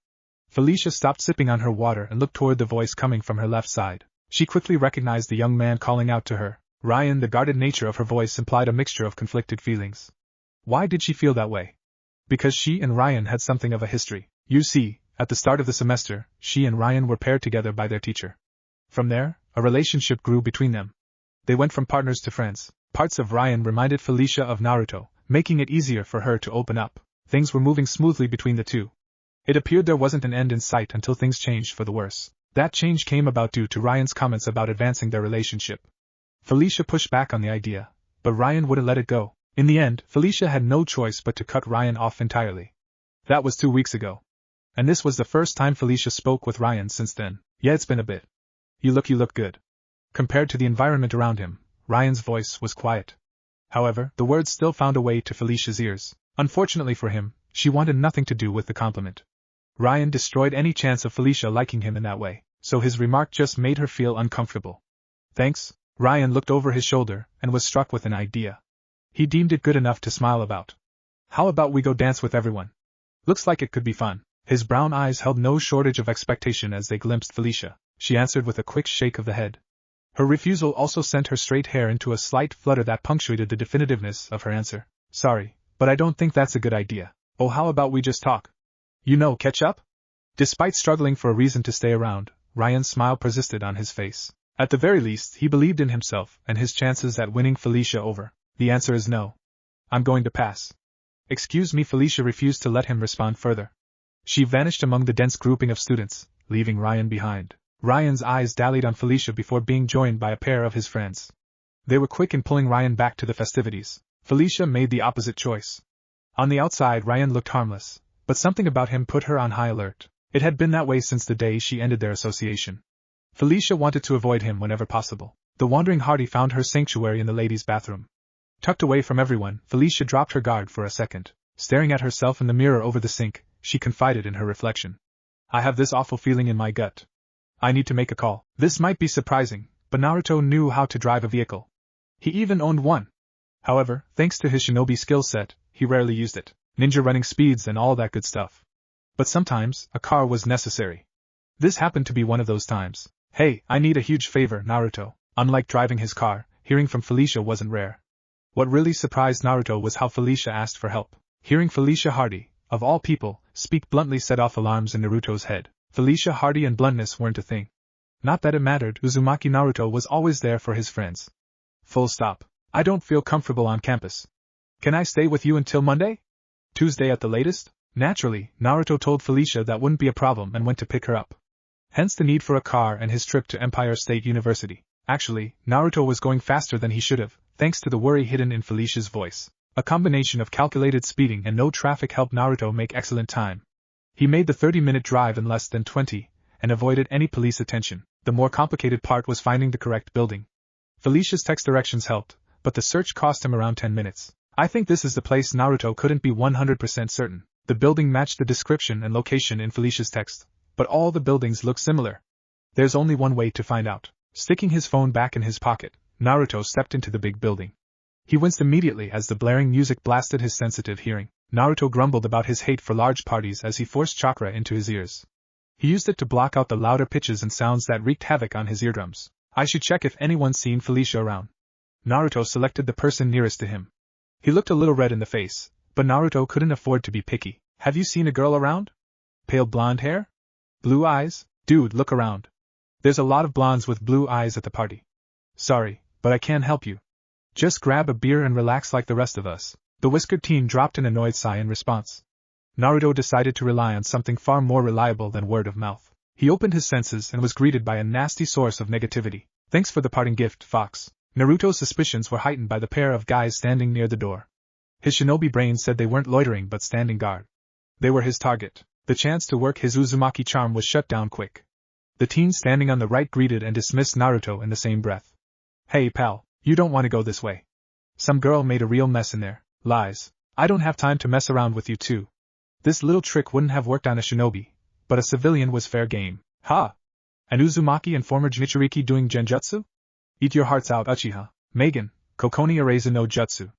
Felicia stopped sipping on her water and looked toward the voice coming from her left side. She quickly recognized the young man calling out to her. Ryan, the guarded nature of her voice implied a mixture of conflicted feelings. Why did she feel that way? Because she and Ryan had something of a history. You see, at the start of the semester, she and Ryan were paired together by their teacher. From there, a relationship grew between them. They went from partners to friends. Parts of Ryan reminded Felicia of Naruto, making it easier for her to open up. Things were moving smoothly between the two. It appeared there wasn't an end in sight until things changed for the worse. That change came about due to Ryan's comments about advancing their relationship. Felicia pushed back on the idea, but Ryan wouldn't let it go. In the end, Felicia had no choice but to cut Ryan off entirely. That was 2 weeks ago. And this was the first time Felicia spoke with Ryan since then. Yeah, it's been a bit. You look good. Compared to the environment around him, Ryan's voice was quiet. However, the words still found a way to Felicia's ears. Unfortunately for him, she wanted nothing to do with the compliment. Ryan destroyed any chance of Felicia liking him in that way, so his remark just made her feel uncomfortable. Thanks. Ryan looked over his shoulder and was struck with an idea. He deemed it good enough to smile about. How about we go dance with everyone? Looks like it could be fun. His brown eyes held no shortage of expectation as they glimpsed Felicia. She answered with a quick shake of the head. Her refusal also sent her straight hair into a slight flutter that punctuated the definitiveness of her answer. Sorry, but I don't think that's a good idea. Oh, how about we just talk? You know, catch up? Despite struggling for a reason to stay around, Ryan's smile persisted on his face. At the very least, he believed in himself and his chances at winning Felicia over. The answer is no. I'm going to pass. Excuse me, Felicia refused to let him respond further. She vanished among the dense grouping of students, leaving Ryan behind. Ryan's eyes dallied on Felicia before being joined by a pair of his friends. They were quick in pulling Ryan back to the festivities. Felicia made the opposite choice. On the outside, Ryan looked harmless, but something about him put her on high alert. It had been that way since the day she ended their association. Felicia wanted to avoid him whenever possible. The wandering Hardy found her sanctuary in the ladies' bathroom. Tucked away from everyone, Felicia dropped her guard for a second. Staring at herself in the mirror over the sink, she confided in her reflection. I have this awful feeling in my gut. I need to make a call. This might be surprising, but Naruto knew how to drive a vehicle. He even owned one. However, thanks to his shinobi skill set, he rarely used it. Ninja running speeds and all that good stuff. But sometimes, a car was necessary. This happened to be one of those times. Hey, I need a huge favor, Naruto. Unlike driving his car, hearing from Felicia wasn't rare. What really surprised Naruto was how Felicia asked for help. Hearing Felicia Hardy, of all people, speak bluntly set off alarms in Naruto's head. Felicia Hardy and bluntness weren't a thing. Not that it mattered, Uzumaki Naruto was always there for his friends. Full stop. I don't feel comfortable on campus. Can I stay with you until Monday? Tuesday at the latest? Naturally, Naruto told Felicia that wouldn't be a problem and went to pick her up. Hence the need for a car and his trip to Empire State University. Actually, Naruto was going faster than he should have, thanks to the worry hidden in Felicia's voice. A combination of calculated speeding and no traffic helped Naruto make excellent time. He made the 30-minute drive in less than 20, and avoided any police attention. The more complicated part was finding the correct building. Felicia's text directions helped, but the search cost him around 10 minutes. I think this is the place. Naruto couldn't be 100% certain. The building matched the description and location in Felicia's text, but all the buildings look similar. There's only one way to find out. Sticking his phone back in his pocket, Naruto stepped into the big building. He winced immediately as the blaring music blasted his sensitive hearing. Naruto grumbled about his hate for large parties as he forced chakra into his ears. He used it to block out the louder pitches and sounds that wreaked havoc on his eardrums. I should check if anyone's seen Felicia around. Naruto selected the person nearest to him. He looked a little red in the face, but Naruto couldn't afford to be picky. Have you seen a girl around? Pale blonde hair? Blue eyes? Dude, look around. There's a lot of blondes with blue eyes at the party. Sorry, but I can't help you. Just grab a beer and relax like the rest of us. The whiskered teen dropped an annoyed sigh in response. Naruto decided to rely on something far more reliable than word of mouth. He opened his senses and was greeted by a nasty source of negativity. Thanks for the parting gift, Fox. Naruto's suspicions were heightened by the pair of guys standing near the door. His shinobi brain said they weren't loitering but standing guard. They were his target. The chance to work his Uzumaki charm was shut down quick. The teen standing on the right greeted and dismissed Naruto in the same breath. Hey pal, you don't want to go this way. Some girl made a real mess in there. Lies. I don't have time to mess around with you too. This little trick wouldn't have worked on a shinobi, but a civilian was fair game. Ha! An Uzumaki and former Jinchuriki doing genjutsu? Eat your hearts out, Uchiha. Megan, Kokoni Areza no Jutsu.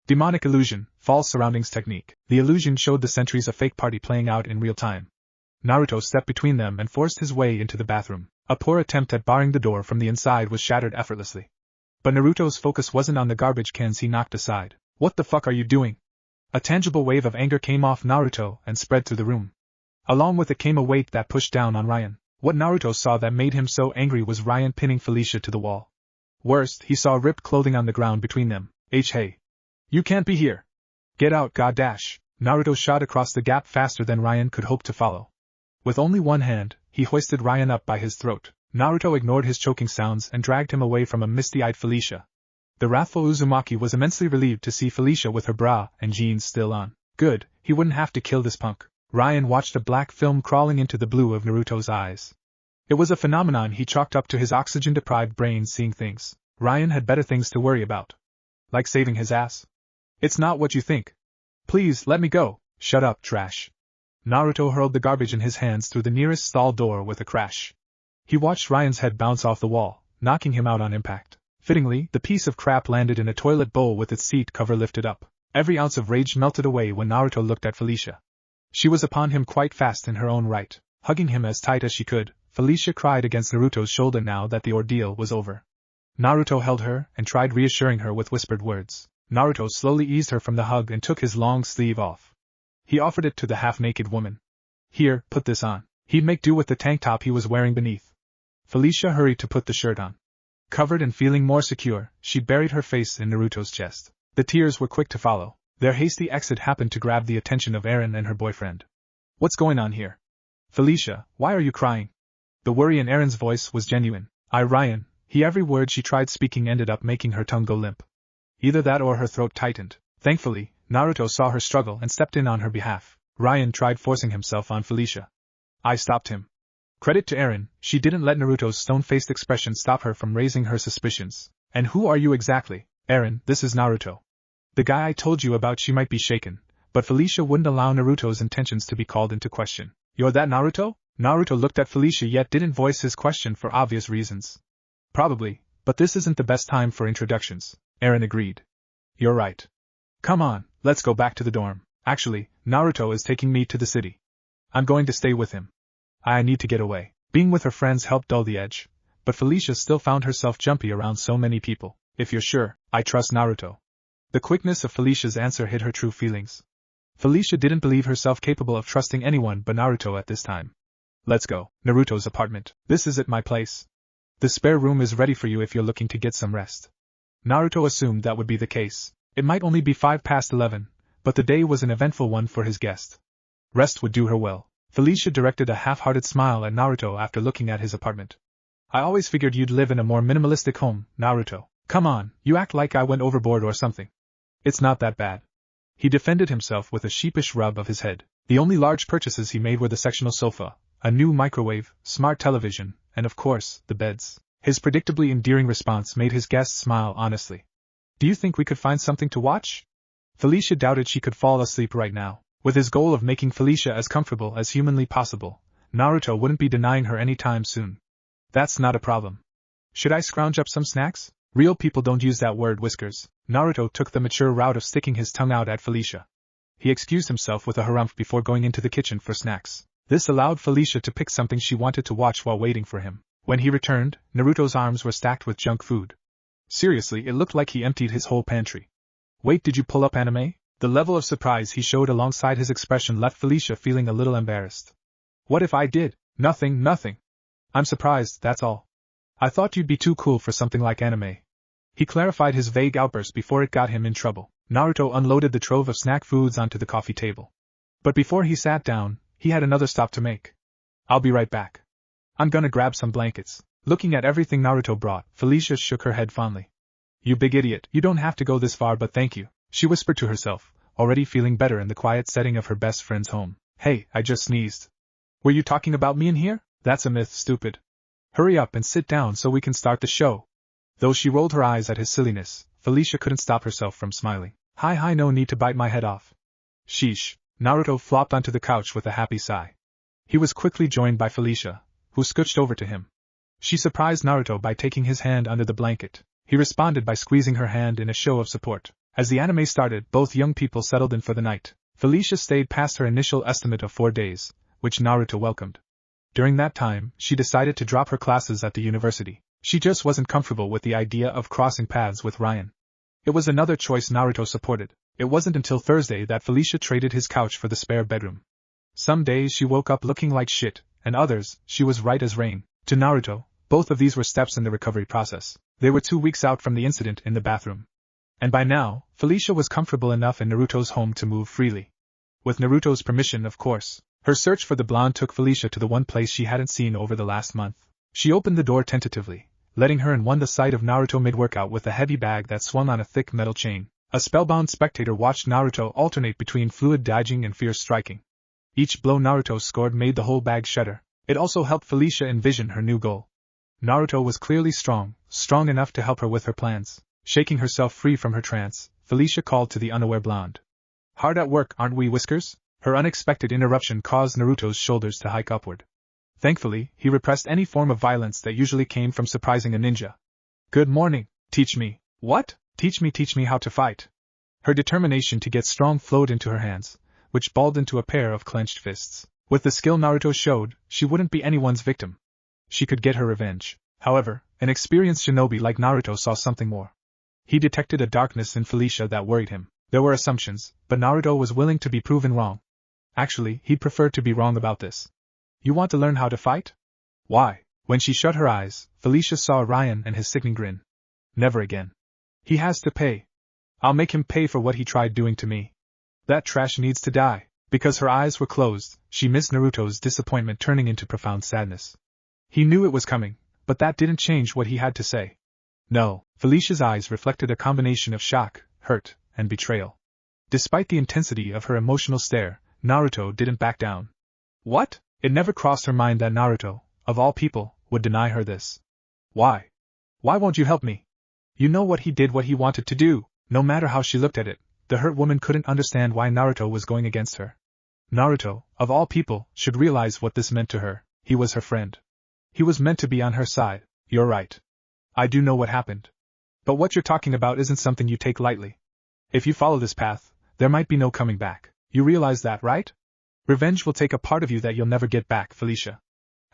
Demonic illusion, false surroundings technique. The illusion showed the sentries a fake party playing out in real time. Naruto stepped between them and forced his way into the bathroom. A poor attempt at barring the door from the inside was shattered effortlessly. But Naruto's focus wasn't on the garbage cans he knocked aside. What the fuck are you doing? A tangible wave of anger came off Naruto and spread through the room. Along with it came a weight that pushed down on Ryan. What Naruto saw that made him so angry was Ryan pinning Felicia to the wall. Worst, he saw ripped clothing on the ground between them. Hey. You can't be here. Get out, goddash. Naruto shot across the gap faster than Ryan could hope to follow. With only one hand, he hoisted Ryan up by his throat. Naruto ignored his choking sounds and dragged him away from a misty-eyed Felicia. The wrathful Uzumaki was immensely relieved to see Felicia with her bra and jeans still on. Good, he wouldn't have to kill this punk. Ryan watched a black film crawling into the blue of Naruto's eyes. It was a phenomenon he chalked up to his oxygen-deprived brain seeing things. Ryan had better things to worry about. Like saving his ass. It's not what you think. Please, let me go. Shut up, trash. Naruto hurled the garbage in his hands through the nearest stall door with a crash. He watched Ryan's head bounce off the wall, knocking him out on impact. Fittingly, the piece of crap landed in a toilet bowl with its seat cover lifted up. Every ounce of rage melted away when Naruto looked at Felicia. She was upon him quite fast in her own right, hugging him as tight as she could. Felicia cried against Naruto's shoulder now that the ordeal was over. Naruto held her and tried reassuring her with whispered words. Naruto slowly eased her from the hug and took his long sleeve off. He offered it to the half-naked woman. Here, put this on. He'd make do with the tank top he was wearing beneath. Felicia hurried to put the shirt on. Covered and feeling more secure, she buried her face in Naruto's chest. The tears were quick to follow. Their hasty exit happened to grab the attention of Eren and her boyfriend. What's going on here? Felicia, why are you crying? The worry in Eren's voice was genuine. Ryan, every word she tried speaking ended up making her tongue go limp. Either that or her throat tightened. Thankfully, Naruto saw her struggle and stepped in on her behalf. Ryan tried forcing himself on Felicia. I stopped him. Credit to Eren, she didn't let Naruto's stone-faced expression stop her from raising her suspicions. And who are you exactly? Eren, this is Naruto. The guy I told you about. She might be shaken, but Felicia wouldn't allow Naruto's intentions to be called into question. You're that Naruto? Naruto looked at Felicia yet didn't voice his question for obvious reasons. Probably, but this isn't the best time for introductions, Eren agreed. You're right. Come on, let's go back to the dorm. Actually, Naruto is taking me to the city. I'm going to stay with him. I need to get away. Being with her friends helped dull the edge, but Felicia still found herself jumpy around so many people. If you're sure, I trust Naruto. The quickness of Felicia's answer hid her true feelings. Felicia didn't believe herself capable of trusting anyone but Naruto at this time. Let's go. Naruto's apartment. This is at my place. The spare room is ready for you if you're looking to get some rest. Naruto assumed that would be the case. It might only be 11:05, but the day was an eventful one for his guest. Rest would do her well. Felicia directed a half-hearted smile at Naruto after looking at his apartment. I always figured you'd live in a more minimalistic home, Naruto. Come on, you act like I went overboard or something. It's not that bad. He defended himself with a sheepish rub of his head. The only large purchases he made were the sectional sofa, a new microwave, smart television, and of course, the beds. His predictably endearing response made his guest smile honestly. Do you think we could find something to watch? Felicia doubted she could fall asleep right now. With his goal of making Felicia as comfortable as humanly possible, Naruto wouldn't be denying her any time soon. That's not a problem. Should I scrounge up some snacks? Real people don't use that word, Whiskers. Naruto took the mature route of sticking his tongue out at Felicia. He excused himself with a harumph before going into the kitchen for snacks. This allowed Felicia to pick something she wanted to watch while waiting for him. When he returned, Naruto's arms were stacked with junk food. Seriously, it looked like he emptied his whole pantry. Wait, did you pull up anime? The level of surprise he showed alongside his expression left Felicia feeling a little embarrassed. What if I did? Nothing. I'm surprised, that's all. I thought you'd be too cool for something like anime. He clarified his vague outburst before it got him in trouble. Naruto unloaded the trove of snack foods onto the coffee table. But before he sat down, he had another stop to make. I'll be right back. I'm gonna grab some blankets. Looking at everything Naruto brought, Felicia shook her head fondly. You big idiot, you don't have to go this far, but thank you, she whispered to herself, already feeling better in the quiet setting of her best friend's home. Hey, I just sneezed. Were you talking about me in here? That's a myth, stupid. Hurry up and sit down so we can start the show. Though she rolled her eyes at his silliness, Felicia couldn't stop herself from smiling. Hi, no need to bite my head off. Sheesh. Naruto flopped onto the couch with a happy sigh. He was quickly joined by Felicia, who scooched over to him. She surprised Naruto by taking his hand under the blanket. He responded by squeezing her hand in a show of support. As the anime started, both young people settled in for the night. Felicia stayed past her initial estimate of 4 days, which Naruto welcomed. During that time, she decided to drop her classes at the university. She just wasn't comfortable with the idea of crossing paths with Ryan. It was another choice Naruto supported. It wasn't until Thursday that Felicia traded his couch for the spare bedroom. Some days she woke up looking like shit, and others, she was right as rain. To Naruto, both of these were steps in the recovery process. They were 2 weeks out from the incident in the bathroom. And by now, Felicia was comfortable enough in Naruto's home to move freely. With Naruto's permission, of course. Her search for the blonde took Felicia to the one place she hadn't seen over the last month. She opened the door tentatively, letting her in the sight of Naruto mid-workout with a heavy bag that swung on a thick metal chain. A spellbound spectator watched Naruto alternate between fluid dodging and fierce striking. Each blow Naruto scored made the whole bag shudder. It also helped Felicia envision her new goal. Naruto was clearly strong enough to help her with her plans. Shaking herself free from her trance, Felicia called to the unaware blonde. Hard at work, aren't we, Whiskers? Her unexpected interruption caused Naruto's shoulders to hike upward. Thankfully, he repressed any form of violence that usually came from surprising a ninja. Good morning. Teach me. What? Teach me how to fight. Her determination to get strong flowed into her hands, which balled into a pair of clenched fists. With the skill Naruto showed, she wouldn't be anyone's victim. She could get her revenge. However, an experienced shinobi like Naruto saw something more. He detected a darkness in Felicia that worried him. There were assumptions, but Naruto was willing to be proven wrong. Actually, he'd prefer to be wrong about this. You want to learn how to fight? Why? When she shut her eyes, Felicia saw Ryan and his sickening grin. Never again. He has to pay. I'll make him pay for what he tried doing to me. That trash needs to die. Because her eyes were closed, she missed Naruto's disappointment turning into profound sadness. He knew it was coming, but that didn't change what he had to say. No, Felicia's eyes reflected a combination of shock, hurt, and betrayal. Despite the intensity of her emotional stare, Naruto didn't back down. What? It never crossed her mind that Naruto, of all people, would deny her this. Why? Why won't you help me? You know what he wanted to do. No matter how she looked at it, the hurt woman couldn't understand why Naruto was going against her. Naruto, of all people, should realize what this meant to her. He was her friend. He was meant to be on her side. You're right. I do know what happened. But what you're talking about isn't something you take lightly. If you follow this path, there might be no coming back. You realize that, right? Revenge will take a part of you that you'll never get back, Felicia.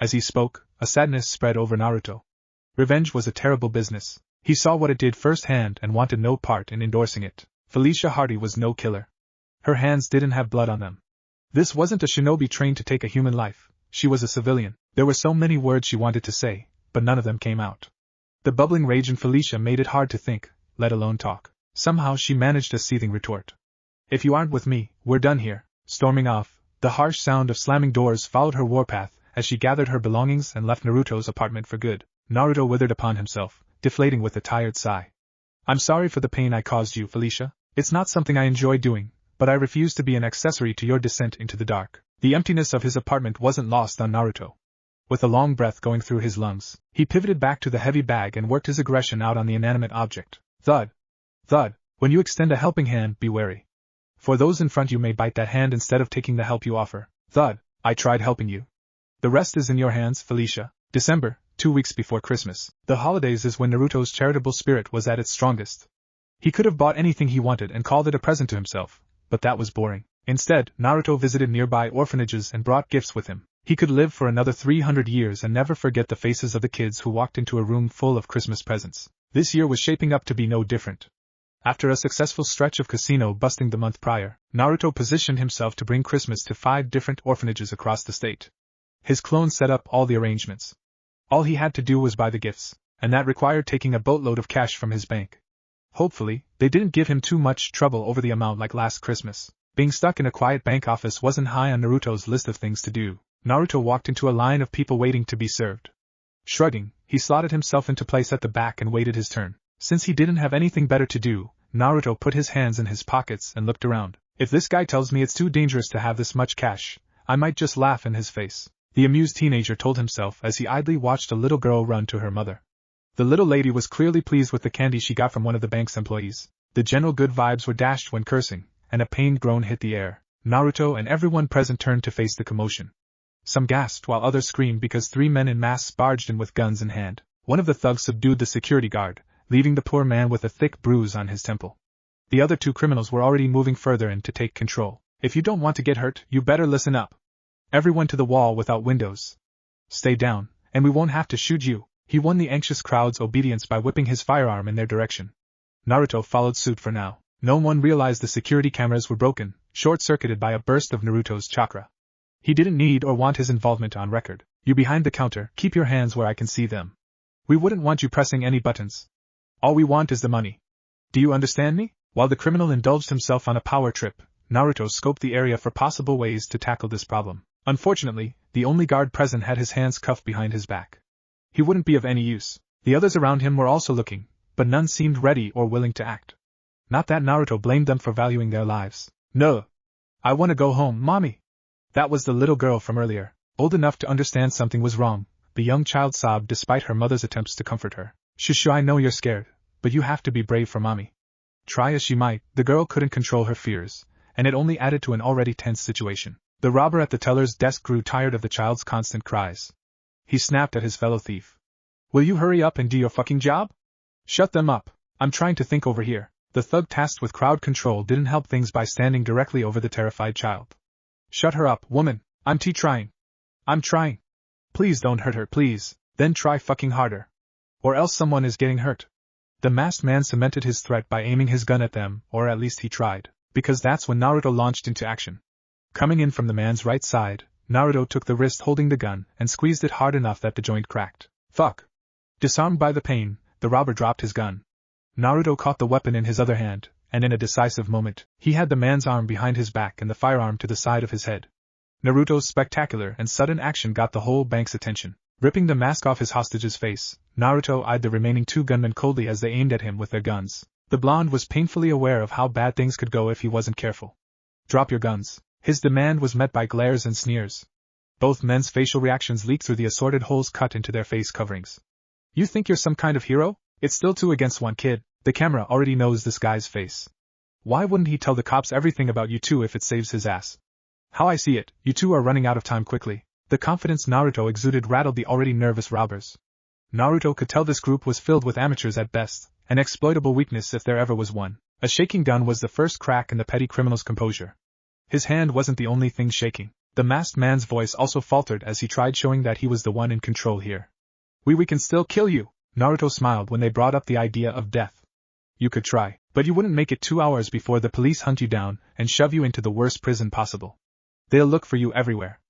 As he spoke, a sadness spread over Naruto. Revenge was a terrible business. He saw what it did firsthand and wanted no part in endorsing it. Felicia Hardy was no killer. Her hands didn't have blood on them. This wasn't a shinobi trained to take a human life. She was a civilian. There were so many words she wanted to say, but none of them came out. The bubbling rage in Felicia made it hard to think, let alone talk. Somehow she managed a seething retort. If you aren't with me, we're done here. Storming off, the harsh sound of slamming doors followed her warpath as she gathered her belongings and left Naruto's apartment for good. Naruto withered upon himself, deflating with a tired sigh. I'm sorry for the pain I caused you, Felicia. It's not something I enjoy doing, but I refuse to be an accessory to your descent into the dark. The emptiness of his apartment wasn't lost on Naruto. With a long breath going through his lungs, he pivoted back to the heavy bag and worked his aggression out on the inanimate object. Thud. Thud. When you extend a helping hand, be wary. For those in front you may bite that hand instead of taking the help you offer. Thud. I tried helping you. The rest is in your hands, Felicia. December, 2 weeks before Christmas. The holidays is when Naruto's charitable spirit was at its strongest. He could have bought anything he wanted and called it a present to himself, but that was boring. Instead, Naruto visited nearby orphanages and brought gifts with him. He could live for another 300 years and never forget the faces of the kids who walked into a room full of Christmas presents. This year was shaping up to be no different. After a successful stretch of casino busting the month prior, Naruto positioned himself to bring Christmas to 5 different orphanages across the state. His clones set up all the arrangements. All he had to do was buy the gifts, and that required taking a boatload of cash from his bank. Hopefully, they didn't give him too much trouble over the amount like last Christmas. Being stuck in a quiet bank office wasn't high on Naruto's list of things to do. Naruto walked into a line of people waiting to be served. Shrugging, he slotted himself into place at the back and waited his turn. Since he didn't have anything better to do, Naruto put his hands in his pockets and looked around. If this guy tells me it's too dangerous to have this much cash, I might just laugh in his face, the amused teenager told himself as he idly watched a little girl run to her mother. The little lady was clearly pleased with the candy she got from one of the bank's employees. The general good vibes were dashed when cursing, and a pained groan hit the air. Naruto and everyone present turned to face the commotion. Some gasped while others screamed because 3 men in masks barged in with guns in hand. One of the thugs subdued the security guard, leaving the poor man with a thick bruise on his temple. The other 2 criminals were already moving further in to take control. If you don't want to get hurt, you better listen up. Everyone to the wall without windows. Stay down, and we won't have to shoot you. He won the anxious crowd's obedience by whipping his firearm in their direction. Naruto followed suit for now. No one realized the security cameras were broken, short-circuited by a burst of Naruto's chakra. He didn't need or want his involvement on record. You behind the counter, keep your hands where I can see them. We wouldn't want you pressing any buttons. All we want is the money. Do you understand me? While the criminal indulged himself on a power trip, Naruto scoped the area for possible ways to tackle this problem. Unfortunately, the only guard present had his hands cuffed behind his back. He wouldn't be of any use. The others around him were also looking, but none seemed ready or willing to act. Not that Naruto blamed them for valuing their lives. No. I want to go home, mommy. That was the little girl from earlier. Old enough to understand something was wrong, the young child sobbed despite her mother's attempts to comfort her. Shushu, I know you're scared, but you have to be brave for mommy. Try as she might, the girl couldn't control her fears, and it only added to an already tense situation. The robber at the teller's desk grew tired of the child's constant cries. He snapped at his fellow thief. Will you hurry up and do your fucking job? Shut them up. I'm trying to think over here. The thug tasked with crowd control didn't help things by standing directly over the terrified child. "Shut her up, woman. I'm trying. I'm trying. Please don't hurt her, please, then try fucking harder. Or else someone is getting hurt." The masked man cemented his threat by aiming his gun at them, or at least he tried, because that's when Naruto launched into action. Coming in from the man's right side, Naruto took the wrist holding the gun and squeezed it hard enough that the joint cracked. Fuck! Disarmed by the pain, the robber dropped his gun. Naruto caught the weapon in his other hand, and in a decisive moment, he had the man's arm behind his back and the firearm to the side of his head. Naruto's spectacular and sudden action got the whole bank's attention. Ripping the mask off his hostage's face, Naruto eyed the remaining two gunmen coldly as they aimed at him with their guns. The blonde was painfully aware of how bad things could go if he wasn't careful. "Drop your guns." His demand was met by glares and sneers. Both men's facial reactions leaked through the assorted holes cut into their face coverings. "You think you're some kind of hero? It's still 2 against 1, kid. The camera already knows this guy's face. Why wouldn't he tell the cops everything about you two if it saves his ass? How I see it, you two are running out of time quickly." The confidence Naruto exuded rattled the already nervous robbers. Naruto could tell this group was filled with amateurs at best, an exploitable weakness if there ever was one. A shaking gun was the first crack in the petty criminal's composure. His hand wasn't the only thing shaking. The masked man's voice also faltered as he tried showing that he was the one in control here. We can still kill you," Naruto smiled when they brought up the idea of death. "You could try, but you wouldn't make it 2 hours before the police hunt you down and shove you into the worst prison possible. They'll look for you everywhere.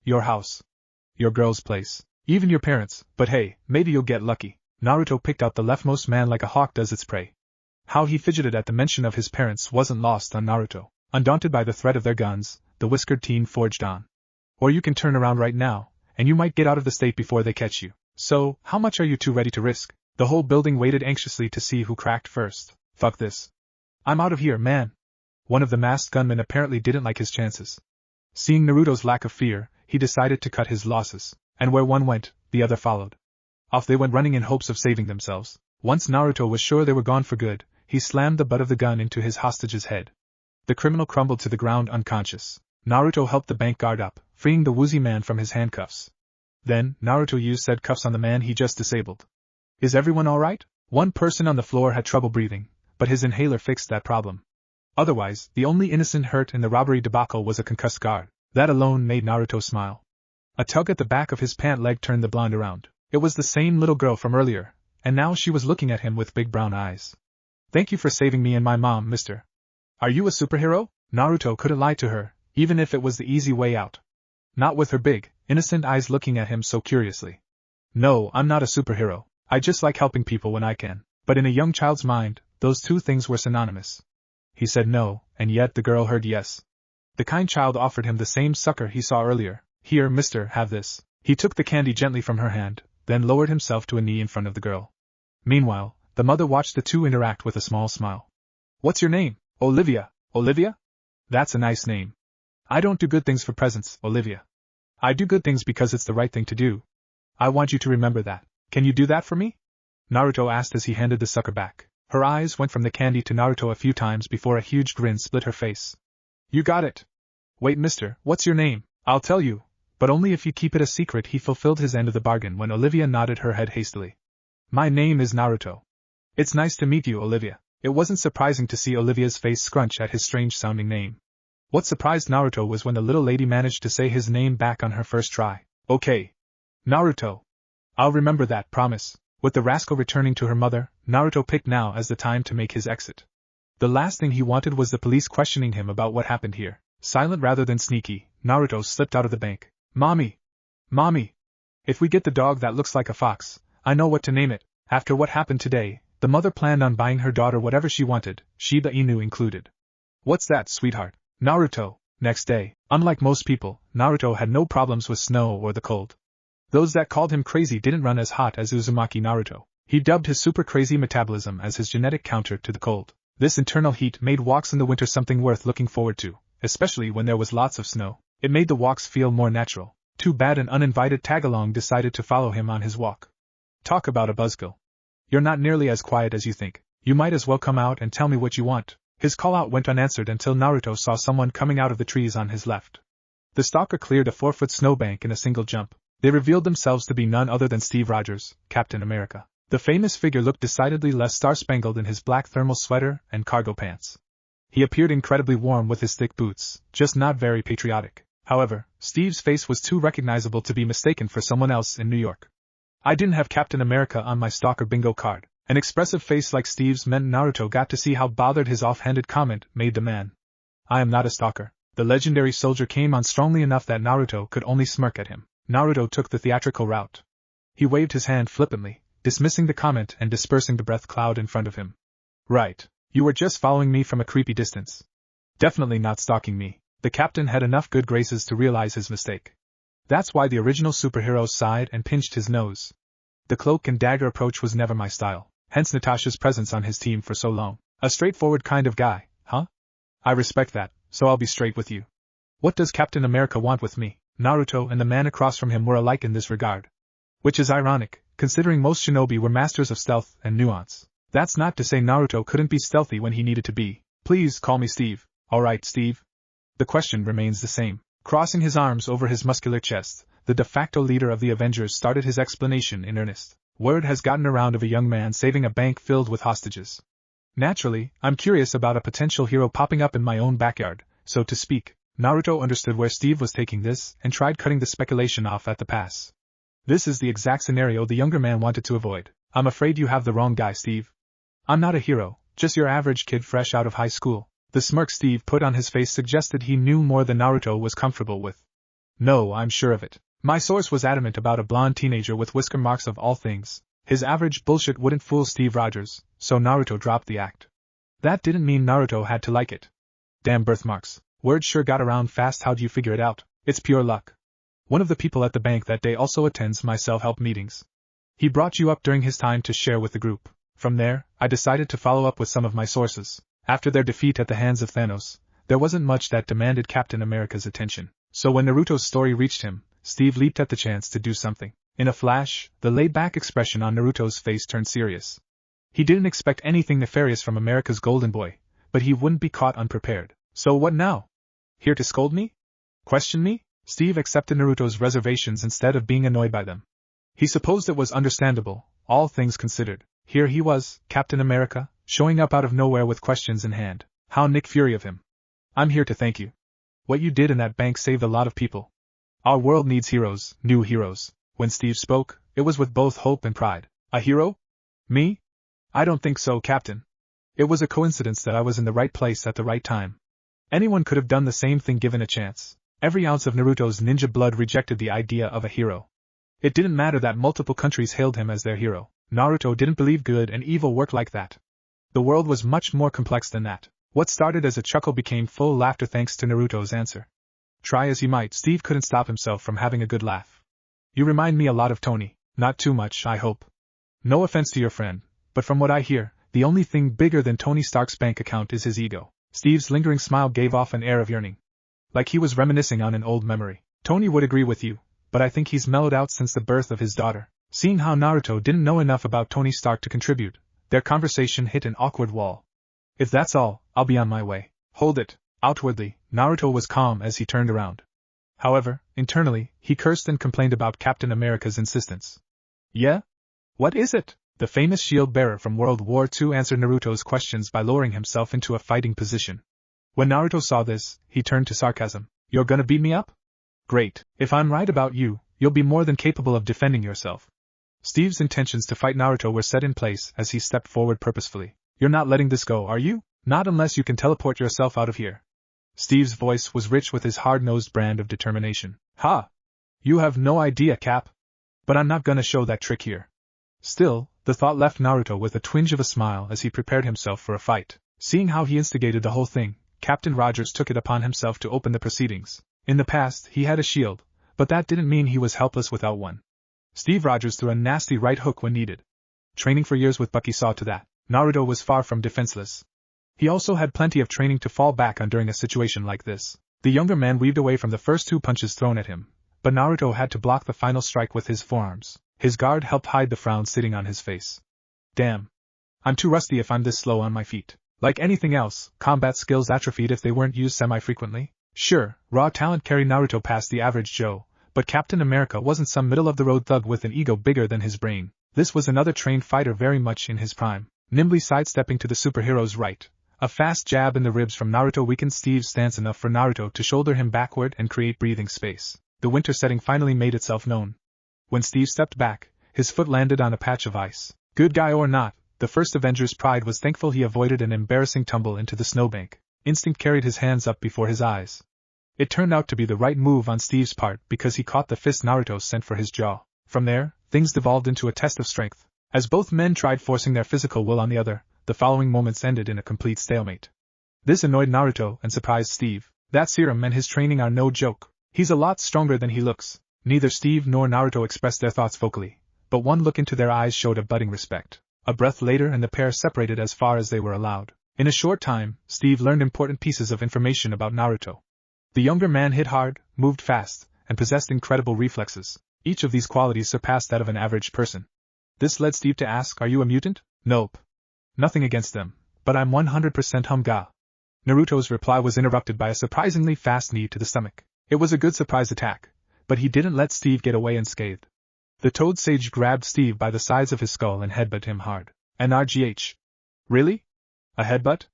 Your house. Your girl's place. Even your parents, but hey, maybe you'll get lucky." Naruto picked out the leftmost man like a hawk does its prey. How he fidgeted at the mention of his parents wasn't lost on Naruto. Undaunted by the threat of their guns, the whiskered teen forged on. "Or you can turn around right now, and you might get out of the state before they catch you. So, how much are you two ready to risk?" The whole building waited anxiously to see who cracked first. "Fuck this. I'm out of here, man." One of the masked gunmen apparently didn't like his chances. Seeing Naruto's lack of fear, he decided to cut his losses, and where one went, the other followed. Off they went running in hopes of saving themselves. Once Naruto was sure they were gone for good, he slammed the butt of the gun into his hostage's head. The criminal crumbled to the ground unconscious. Naruto helped the bank guard up, freeing the woozy man from his handcuffs. Then, Naruto used said cuffs on the man he just disabled. "Is everyone alright?" One person on the floor had trouble breathing, but his inhaler fixed that problem. Otherwise, the only innocent hurt in the robbery debacle was a concussed guard. That alone made Naruto smile. A tug at the back of his pant leg turned the blonde around. It was the same little girl from earlier, and now she was looking at him with big brown eyes. "Thank you for saving me and my mom, mister. Are you a superhero?" Naruto couldn't lie to her, even if it was the easy way out. Not with her big, innocent eyes looking at him so curiously. "No, I'm not a superhero. I just like helping people when I can." But in a young child's mind, those two things were synonymous. He said no, and yet the girl heard yes. The kind child offered him the same sucker he saw earlier. "Here, mister, have this." He took the candy gently from her hand, then lowered himself to a knee in front of the girl. Meanwhile, the mother watched the two interact with a small smile. "What's your name?" "Olivia." "Olivia? That's a nice name." "I don't do good things for presents, Olivia. I do good things because it's the right thing to do. I want you to remember that. Can you do that for me?" Naruto asked as he handed the sucker back. Her eyes went from the candy to Naruto a few times before a huge grin split her face. "You got it." "Wait, mister, what's your name?" "I'll tell you, but only if you keep it a secret." He fulfilled his end of the bargain when Olivia nodded her head hastily. "My name is Naruto." "It's nice to meet you, Olivia." It wasn't surprising to see Olivia's face scrunch at his strange-sounding name. What surprised Naruto was when the little lady managed to say his name back on her first try. "Okay. Naruto. I'll remember that, promise." With the rascal returning to her mother, Naruto picked now as the time to make his exit. The last thing he wanted was the police questioning him about what happened here. Silent rather than sneaky, Naruto slipped out of the bank. "Mommy! Mommy! If we get the dog that looks like a fox, I know what to name it." After what happened today, the mother planned on buying her daughter whatever she wanted, Shiba Inu included. "What's that, sweetheart?" "Naruto." Next day, unlike most people, Naruto had no problems with snow or the cold. Those that called him crazy didn't run as hot as Uzumaki Naruto. He dubbed his super crazy metabolism as his genetic counter to the cold. This internal heat made walks in the winter something worth looking forward to, especially when there was lots of snow. It made the walks feel more natural. Too bad an uninvited tagalong decided to follow him on his walk. Talk about a buzzkill. "You're not nearly as quiet as you think. You might as well come out and tell me what you want." His call-out went unanswered until Naruto saw someone coming out of the trees on his left. The stalker cleared a 4-foot snowbank in a single jump. They revealed themselves to be none other than Steve Rogers, Captain America. The famous figure looked decidedly less star-spangled in his black thermal sweater and cargo pants. He appeared incredibly warm with his thick boots, just not very patriotic. However, Steve's face was too recognizable to be mistaken for someone else in New York. I didn't have Captain America on my stalker bingo card. An expressive face like Steve's meant Naruto got to see how bothered his offhanded comment made the man. I am not a stalker. The legendary soldier came on strongly enough that Naruto could only smirk at him. Naruto took the theatrical route. He waved his hand flippantly, dismissing the comment and dispersing the breath cloud in front of him. Right. You were just following me from a creepy distance. Definitely not stalking me. The captain had enough good graces to realize his mistake. That's why the original superhero sighed and pinched his nose. The cloak and dagger approach was never my style, hence Natasha's presence on his team for so long. A straightforward kind of guy, huh? I respect that, so I'll be straight with you. What does Captain America want with me? Naruto and the man across from him were alike in this regard. Which is ironic, considering most shinobi were masters of stealth and nuance. That's not to say Naruto couldn't be stealthy when he needed to be. Please call me Steve. Alright, Steve. The question remains the same. Crossing his arms over his muscular chest, the de facto leader of the Avengers started his explanation in earnest. Word has gotten around of a young man saving a bank filled with hostages. Naturally, I'm curious about a potential hero popping up in my own backyard, so to speak. Naruto understood where Steve was taking this and tried cutting the speculation off at the pass. This is the exact scenario the younger man wanted to avoid. I'm afraid you have the wrong guy, Steve. I'm not a hero, just your average kid fresh out of high school. The smirk Steve put on his face suggested he knew more than Naruto was comfortable with. No, I'm sure of it. My source was adamant about a blonde teenager with whisker marks of all things. His average bullshit wouldn't fool Steve Rogers, so Naruto dropped the act. That didn't mean Naruto had to like it. Damn birthmarks. Word sure got around fast. How'd you figure it out? It's pure luck. One of the people at the bank that day also attends my self-help meetings. He brought you up during his time to share with the group. From there, I decided to follow up with some of my sources. After their defeat at the hands of Thanos, there wasn't much that demanded Captain America's attention. So when Naruto's story reached him, Steve leaped at the chance to do something. In a flash, the laid-back expression on Naruto's face turned serious. He didn't expect anything nefarious from America's golden boy, but he wouldn't be caught unprepared. So what now? Here to scold me? Question me? Steve accepted Naruto's reservations instead of being annoyed by them. He supposed it was understandable, all things considered. Here he was, Captain America, showing up out of nowhere with questions in hand. How Nick Fury of him. I'm here to thank you. What you did in that bank saved a lot of people. Our world needs heroes, new heroes. When Steve spoke, it was with both hope and pride. A hero? Me? I don't think so, Captain. It was a coincidence that I was in the right place at the right time. Anyone could have done the same thing given a chance. Every ounce of Naruto's ninja blood rejected the idea of a hero. It didn't matter that multiple countries hailed him as their hero. Naruto didn't believe good and evil worked like that. The world was much more complex than that. What started as a chuckle became full laughter thanks to Naruto's answer. Try as he might, Steve couldn't stop himself from having a good laugh. You remind me a lot of Tony. Not too much, I hope. No offense to your friend, but from what I hear, the only thing bigger than Tony Stark's bank account is his ego. Steve's lingering smile gave off an air of yearning. Like he was reminiscing on an old memory. Tony would agree with you, but I think he's mellowed out since the birth of his daughter. Seeing how Naruto didn't know enough about Tony Stark to contribute, their conversation hit an awkward wall. If that's all, I'll be on my way. Hold it. Outwardly, Naruto was calm as he turned around. However, internally, he cursed and complained about Captain America's insistence. Yeah? What is it? The famous shield bearer from World War II answered Naruto's questions by lowering himself into a fighting position. When Naruto saw this, he turned to sarcasm. You're gonna beat me up? Great. If I'm right about you, you'll be more than capable of defending yourself. Steve's intentions to fight Naruto were set in place as he stepped forward purposefully. You're not letting this go, are you? Not unless you can teleport yourself out of here. Steve's voice was rich with his hard-nosed brand of determination. Ha! You have no idea, Cap. But I'm not gonna show that trick here. Still, the thought left Naruto with a twinge of a smile as he prepared himself for a fight. Seeing how he instigated the whole thing, Captain Rogers took it upon himself to open the proceedings. In the past, he had a shield, but that didn't mean he was helpless without one. Steve Rogers threw a nasty right hook when needed. Training for years with Bucky saw to that. Naruto was far from defenseless. He also had plenty of training to fall back on during a situation like this. The younger man weaved away from the first two punches thrown at him, but Naruto had to block the final strike with his forearms. His guard helped hide the frown sitting on his face. Damn. I'm too rusty if I'm this slow on my feet. Like anything else, combat skills atrophied if they weren't used semi-frequently. Sure, raw talent carried Naruto past the average Joe, but Captain America wasn't some middle-of-the-road thug with an ego bigger than his brain. This was another trained fighter very much in his prime, nimbly sidestepping to the superhero's right. A fast jab in the ribs from Naruto weakened Steve's stance enough for Naruto to shoulder him backward and create breathing space. The winter setting finally made itself known. When Steve stepped back, his foot landed on a patch of ice. Good guy or not, the first Avenger's pride was thankful he avoided an embarrassing tumble into the snowbank. Instinct carried his hands up before his eyes. It turned out to be the right move on Steve's part because he caught the fist Naruto sent for his jaw. From there, things devolved into a test of strength. As both men tried forcing their physical will on the other, the following moments ended in a complete stalemate. This annoyed Naruto and surprised Steve. That serum and his training are no joke. He's a lot stronger than he looks. Neither Steve nor Naruto expressed their thoughts vocally, but one look into their eyes showed a budding respect. A breath later and the pair separated as far as they were allowed. In a short time, Steve learned important pieces of information about Naruto. The younger man hit hard, moved fast, and possessed incredible reflexes. Each of these qualities surpassed that of an average person. This led Steve to ask, "Are you a mutant?" "Nope. Nothing against them, but I'm 100% Humga." Naruto's reply was interrupted by a surprisingly fast knee to the stomach. It was a good surprise attack, but he didn't let Steve get away unscathed. The Toad Sage grabbed Steve by the sides of his skull and headbutted him hard. "NRGH. Really? A headbutt?"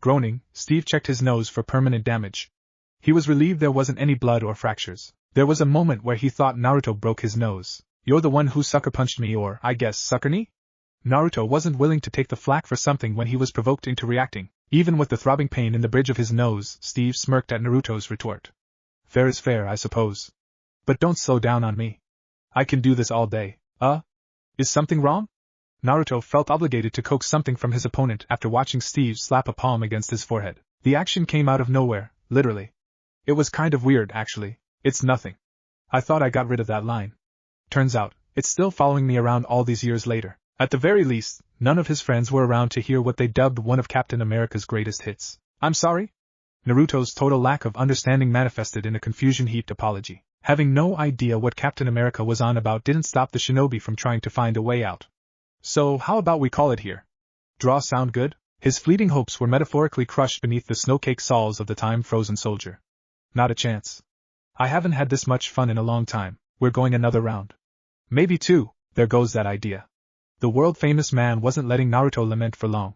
Groaning, Steve checked his nose for permanent damage. He was relieved there wasn't any blood or fractures. There was a moment where he thought Naruto broke his nose. "You're the one who sucker punched me, or, I guess, sucker knee?" Naruto wasn't willing to take the flak for something when he was provoked into reacting. Even with the throbbing pain in the bridge of his nose, Steve smirked at Naruto's retort. "Fair is fair, I suppose. But don't slow down on me. I can do this all day." Is something wrong?" Naruto felt obligated to coax something from his opponent after watching Steve slap a palm against his forehead. The action came out of nowhere, literally. It was kind of weird, actually. "It's nothing. I thought I got rid of that line. Turns out, it's still following me around all these years later." At the very least, none of his friends were around to hear what they dubbed one of Captain America's greatest hits. "I'm sorry?" Naruto's total lack of understanding manifested in a confusion-heaped apology. Having no idea what Captain America was on about didn't stop the shinobi from trying to find a way out. "So how about we call it here? Draw sound good?" His fleeting hopes were metaphorically crushed beneath the snow-caked soles of the time-frozen soldier. "Not a chance. I haven't had this much fun in a long time. We're going another round." "Maybe two. There goes that idea." The world-famous man wasn't letting Naruto lament for long.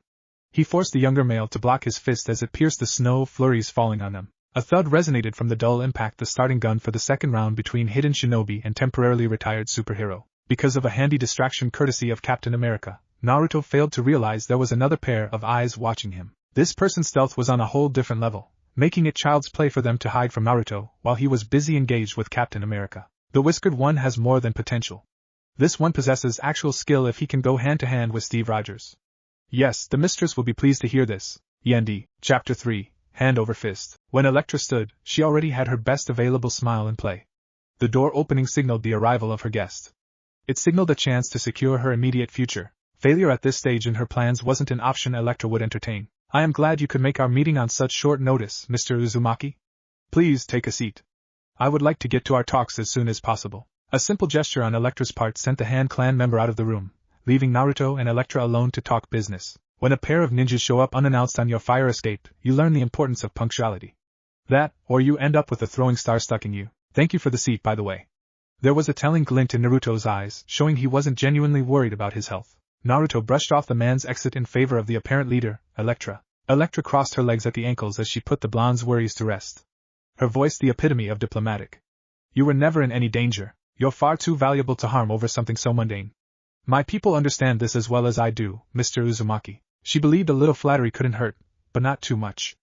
He forced the younger male to block his fist as it pierced the snow flurries falling on them. A thud resonated from the dull impact, the starting gun for the second round between hidden shinobi and temporarily retired superhero. Because of a handy distraction courtesy of Captain America, Naruto failed to realize there was another pair of eyes watching him. This person's stealth was on a whole different level, making it child's play for them to hide from Naruto while he was busy engaged with Captain America. The whiskered one has more than potential. This one possesses actual skill if he can go hand-to-hand with Steve Rogers. Yes, the mistress will be pleased to hear this. Yendi, Chapter 3, Hand Over Fist. When Elektra stood, she already had her best available smile in play. The door opening signaled the arrival of her guest. It signaled a chance to secure her immediate future. Failure at this stage in her plans wasn't an option Elektra would entertain. "I am glad you could make our meeting on such short notice, Mr. Uzumaki. Please take a seat. I would like to get to our talks as soon as possible." A simple gesture on Elektra's part sent the Han clan member out of the room, leaving Naruto and Elektra alone to talk business. When a pair of ninjas show up unannounced on your fire escape, you learn the importance of punctuality. That, or you end up with a throwing star stuck in you. "Thank you for the seat, by the way." There was a telling glint in Naruto's eyes, showing he wasn't genuinely worried about his health. Naruto brushed off the man's exit in favor of the apparent leader, Elektra. Elektra crossed her legs at the ankles as she put the blonde's worries to rest. Her voice the epitome of diplomatic. "You were never in any danger. You're far too valuable to harm over something so mundane. My people understand this as well as I do, Mr. Uzumaki." She believed a little flattery couldn't hurt, but not too much.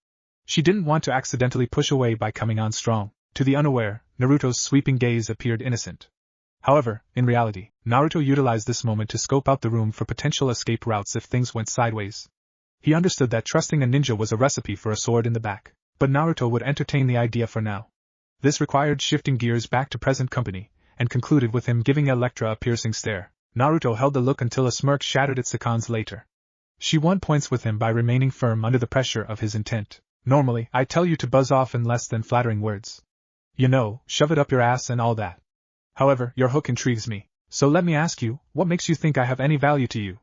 She didn't want to accidentally push away by coming on strong. To the unaware, Naruto's sweeping gaze appeared innocent. However, in reality, Naruto utilized this moment to scope out the room for potential escape routes if things went sideways. He understood that trusting a ninja was a recipe for a sword in the back, but Naruto would entertain the idea for now. This required shifting gears back to present company, and concluded with him giving Elektra a piercing stare. Naruto held the look until a smirk shattered it seconds later. She won points with him by remaining firm under the pressure of his intent. "Normally, I tell you to buzz off in less than flattering words. You know, shove it up your ass and all that. However, your hook intrigues me. So let me ask you, what makes you think I have any value to you?"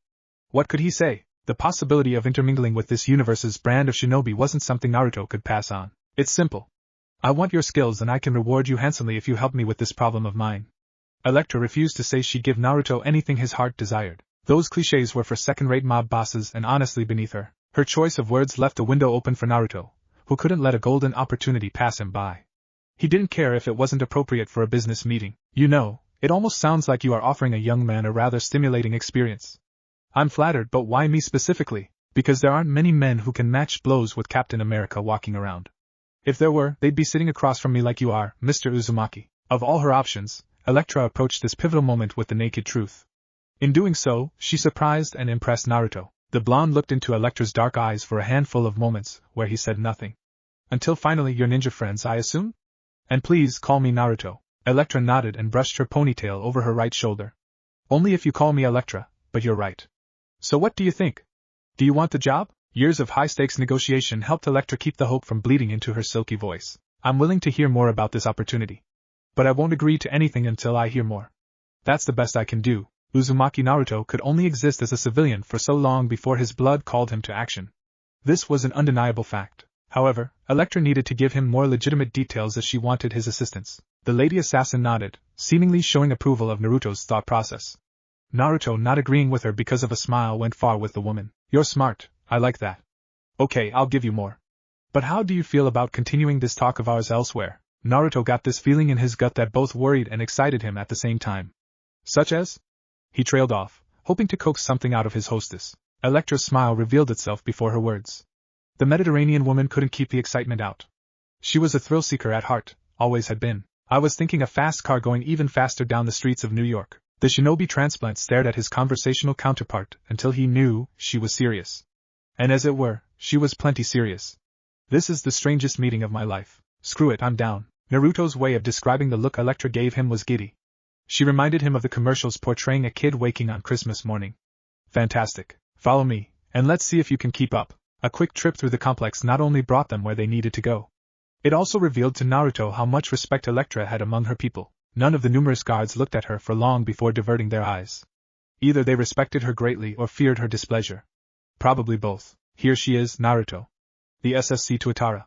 What could he say? The possibility of intermingling with this universe's brand of shinobi wasn't something Naruto could pass on. "It's simple. I want your skills and I can reward you handsomely if you help me with this problem of mine." Electra refused to say she'd give Naruto anything his heart desired. Those clichés were for second-rate mob bosses and honestly beneath her. Her choice of words left a window open for Naruto, who couldn't let a golden opportunity pass him by. He didn't care if it wasn't appropriate for a business meeting. You know, it almost sounds like you are offering a young man a rather stimulating experience. I'm flattered, but why me specifically? Because there aren't many men who can match blows with Captain America walking around. If there were, they'd be sitting across from me like you are, Mr. Uzumaki. Of all her options, Electra approached this pivotal moment with the naked truth. In doing so, she surprised and impressed Naruto. The blonde looked into Electra's dark eyes for a handful of moments, where he said nothing. Until finally, your ninja friends, I assume? And please call me Naruto. Electra nodded and brushed her ponytail over her right shoulder. Only if you call me Electra, but you're right. So what do you think? Do you want the job? Years of high-stakes negotiation helped Electra keep the hope from bleeding into her silky voice. I'm willing to hear more about this opportunity. But I won't agree to anything until I hear more. That's the best I can do. Uzumaki Naruto could only exist as a civilian for so long before his blood called him to action. This was an undeniable fact. However, Electra needed to give him more legitimate details as she wanted his assistance. The lady assassin nodded, seemingly showing approval of Naruto's thought process. Naruto, not agreeing with her because of a smile, went far with the woman. You're smart, I like that. Okay, I'll give you more. But how do you feel about continuing this talk of ours elsewhere? Naruto got this feeling in his gut that both worried and excited him at the same time. Such as? He trailed off, hoping to coax something out of his hostess. Electra's smile revealed itself before her words. The Mediterranean woman couldn't keep the excitement out. She was a thrill-seeker at heart, always had been. I was thinking a fast car going even faster down the streets of New York. The shinobi transplant stared at his conversational counterpart until he knew she was serious. And as it were, she was plenty serious. This is the strangest meeting of my life. Screw it, I'm down. Naruto's way of describing the look Electra gave him was giddy. She reminded him of the commercials portraying a kid waking on Christmas morning. Fantastic. Follow me, and let's see if you can keep up. A quick trip through the complex not only brought them where they needed to go. It also revealed to Naruto how much respect Electra had among her people. None of the numerous guards looked at her for long before diverting their eyes. Either they respected her greatly or feared her displeasure. Probably both. Here she is, Naruto. The SSC Tuatara.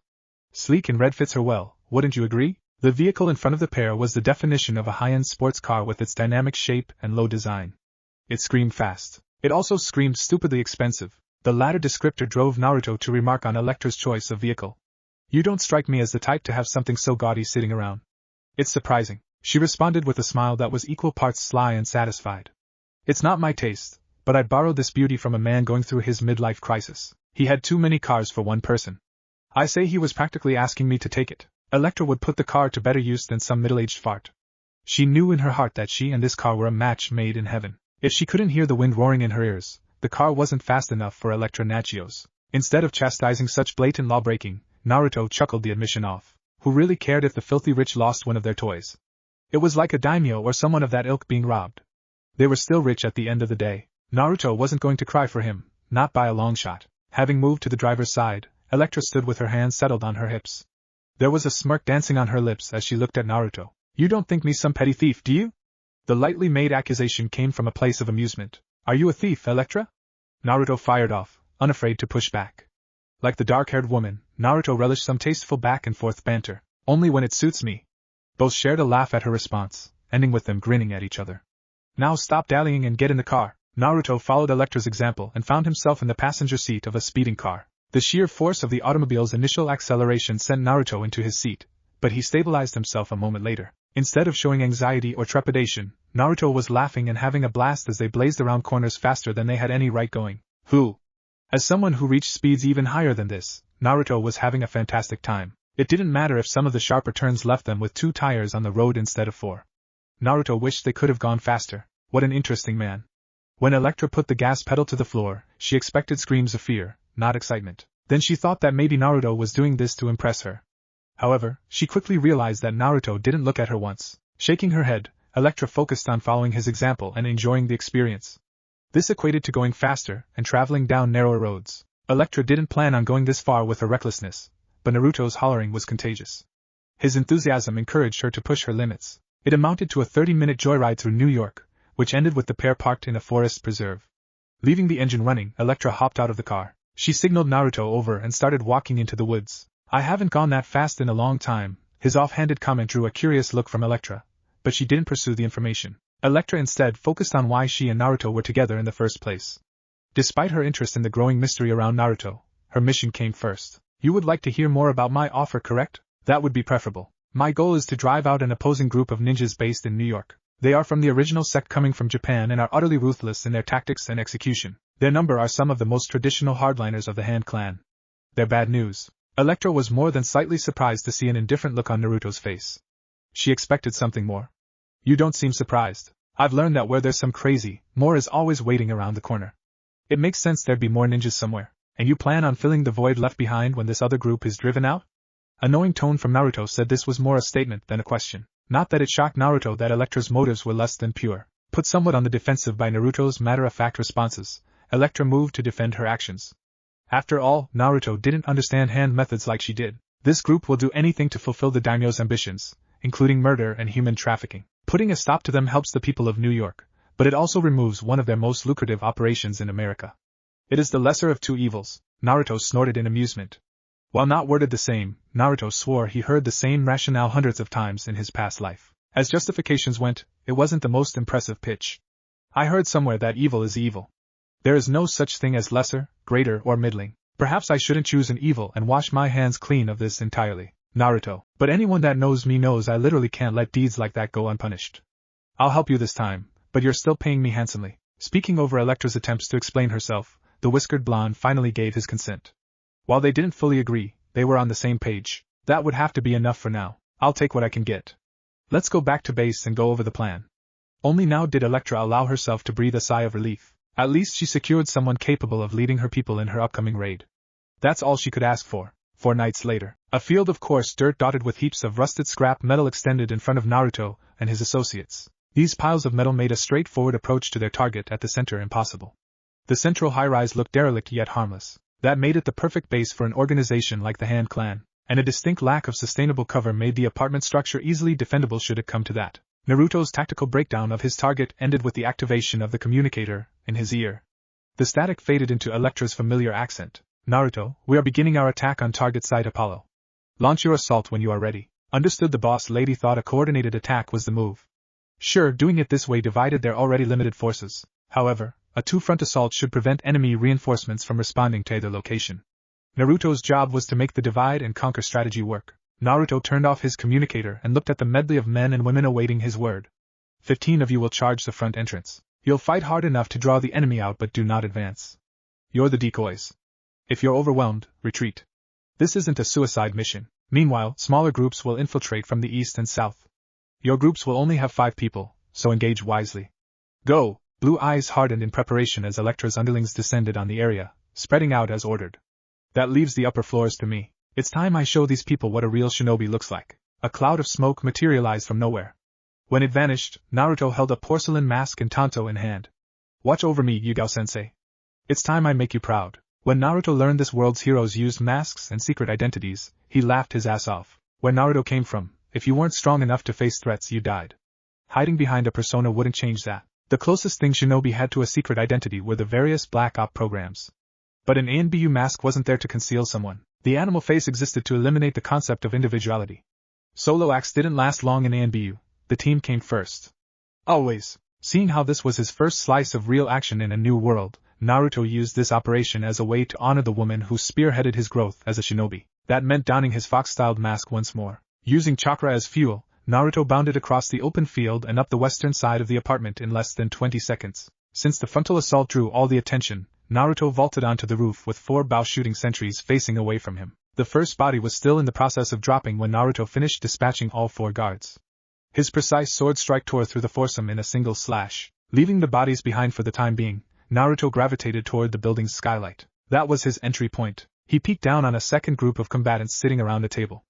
Sleek and red fits her well, wouldn't you agree? The vehicle in front of the pair was the definition of a high-end sports car with its dynamic shape and low design. It screamed fast. It also screamed stupidly expensive. The latter descriptor drove Naruto to remark on Electra's choice of vehicle. You don't strike me as the type to have something so gaudy sitting around. It's surprising, she responded with a smile that was equal parts sly and satisfied. It's not my taste, but I borrowed this beauty from a man going through his midlife crisis. He had too many cars for one person. I say he was practically asking me to take it. Electra would put the car to better use than some middle-aged fart. She knew in her heart that she and this car were a match made in heaven. If she couldn't hear the wind roaring in her ears, the car wasn't fast enough for Electra Nachios. Instead of chastising such blatant law-breaking, Naruto chuckled the admission off. Who really cared if the filthy rich lost one of their toys? It was like a daimyo or someone of that ilk being robbed. They were still rich at the end of the day. Naruto wasn't going to cry for him, not by a long shot. Having moved to the driver's side, Electra stood with her hands settled on her hips. There was a smirk dancing on her lips as she looked at Naruto. You don't think me some petty thief, do you? The lightly made accusation came from a place of amusement. Are you a thief, Electra? Naruto fired off, unafraid to push back. Like the dark-haired woman, Naruto relished some tasteful back-and-forth banter. Only when it suits me. Both shared a laugh at her response, ending with them grinning at each other. Now stop dallying and get in the car. Naruto followed Electra's example and found himself in the passenger seat of a speeding car. The sheer force of the automobile's initial acceleration sent Naruto into his seat, but he stabilized himself a moment later. Instead of showing anxiety or trepidation, Naruto was laughing and having a blast as they blazed around corners faster than they had any right going. As someone who reached speeds even higher than this, Naruto was having a fantastic time. It didn't matter if some of the sharper turns left them with 2 tires on the road instead of 4. Naruto wished they could have gone faster. What an interesting man. When Electra put the gas pedal to the floor, she expected screams of fear, not excitement. Then she thought that maybe Naruto was doing this to impress her. However, she quickly realized that Naruto didn't look at her once. Shaking her head, Electra focused on following his example and enjoying the experience. This equated to going faster and traveling down narrower roads. Electra didn't plan on going this far with her recklessness, but Naruto's hollering was contagious. His enthusiasm encouraged her to push her limits. It amounted to a 30-minute joyride through New York, which ended with the pair parked in a forest preserve. Leaving the engine running, Electra hopped out of the car. She signaled Naruto over and started walking into the woods. I haven't gone that fast in a long time. His offhanded comment drew a curious look from Electra, but she didn't pursue the information. Electra instead focused on why she and Naruto were together in the first place. Despite her interest in the growing mystery around Naruto, her mission came first. You would like to hear more about my offer, correct? That would be preferable. My goal is to drive out an opposing group of ninjas based in New York. They are from the original sect coming from Japan and are utterly ruthless in their tactics and execution. Their number are some of the most traditional hardliners of the Hand clan. They're bad news. Electra was more than slightly surprised to see an indifferent look on Naruto's face. She expected something more. You don't seem surprised. I've learned that where there's some crazy, more is always waiting around the corner. It makes sense there'd be more ninjas somewhere, and you plan on filling the void left behind when this other group is driven out? A knowing tone from Naruto said this was more a statement than a question. Not that it shocked Naruto that Electra's motives were less than pure. Put somewhat on the defensive by Naruto's matter-of-fact responses, Electra moved to defend her actions. After all, Naruto didn't understand hand methods like she did. This group will do anything to fulfill the daimyo's ambitions, including murder and human trafficking. Putting a stop to them helps the people of New York, but it also removes one of their most lucrative operations in America. It is the lesser of two evils, Naruto snorted in amusement. While not worded the same, Naruto swore he heard the same rationale hundreds of times in his past life. As justifications went, it wasn't the most impressive pitch. I heard somewhere that evil is evil. There is no such thing as lesser, greater, or middling. Perhaps I shouldn't choose an evil and wash my hands clean of this entirely, Naruto. But anyone that knows me knows I literally can't let deeds like that go unpunished. I'll help you this time, but you're still paying me handsomely. Speaking over Electra's attempts to explain herself, the whiskered blonde finally gave his consent. While they didn't fully agree, they were on the same page. That would have to be enough for now. I'll take what I can get. Let's go back to base and go over the plan. Only now did Electra allow herself to breathe a sigh of relief. At least she secured someone capable of leading her people in her upcoming raid. That's all she could ask for. 4 nights later, a field of coarse dirt dotted with heaps of rusted scrap metal extended in front of Naruto and his associates. These piles of metal made a straightforward approach to their target at the center impossible. The central high-rise looked derelict yet harmless. That made it the perfect base for an organization like the Hand clan, and a distinct lack of sustainable cover made the apartment structure easily defendable should it come to that. Naruto's tactical breakdown of his target ended with the activation of the communicator in his ear. The static faded into Electra's familiar accent. Naruto, we are beginning our attack on target site Apollo. Launch your assault when you are ready. Understood. The boss lady thought a coordinated attack was the move. Sure, doing it this way divided their already limited forces. However, a two-front assault should prevent enemy reinforcements from responding to either location. Naruto's job was to make the divide-and-conquer strategy work. Naruto turned off his communicator and looked at the medley of men and women awaiting his word. 15 of you will charge the front entrance. You'll fight hard enough to draw the enemy out but do not advance. You're the decoys. If you're overwhelmed, retreat. This isn't a suicide mission. Meanwhile, smaller groups will infiltrate from the east and south. Your groups will only have 5 people, so engage wisely. Go! Blue eyes hardened in preparation as Electra's underlings descended on the area, spreading out as ordered. That leaves the upper floors to me. It's time I show these people what a real shinobi looks like. A cloud of smoke materialized from nowhere. When it vanished, Naruto held a porcelain mask and tanto in hand. Watch over me, Yugao-sensei. It's time I make you proud. When Naruto learned this world's heroes used masks and secret identities, he laughed his ass off. Where Naruto came from, if you weren't strong enough to face threats, you died. Hiding behind a persona wouldn't change that. The closest thing shinobi had to a secret identity were the various black op programs. But an anbu mask wasn't there to conceal someone. The animal face existed to eliminate the concept of individuality. Solo acts didn't last long in anbu. The team came first. Always. Seeing how this was his first slice of real action in a new world, Naruto used this operation as a way to honor the woman who spearheaded his growth as a shinobi. That meant donning his fox-styled mask once more. Using chakra as fuel, Naruto bounded across the open field and up the western side of the apartment in less than 20 seconds. Since the frontal assault drew all the attention, Naruto vaulted onto the roof with 4 bow shooting sentries facing away from him. The first body was still in the process of dropping when Naruto finished dispatching all 4 guards. His precise sword strike tore through the foursome in a single slash. Leaving the bodies behind for the time being, Naruto gravitated toward the building's skylight. That was his entry point. He peeked down on a second group of combatants sitting around a table.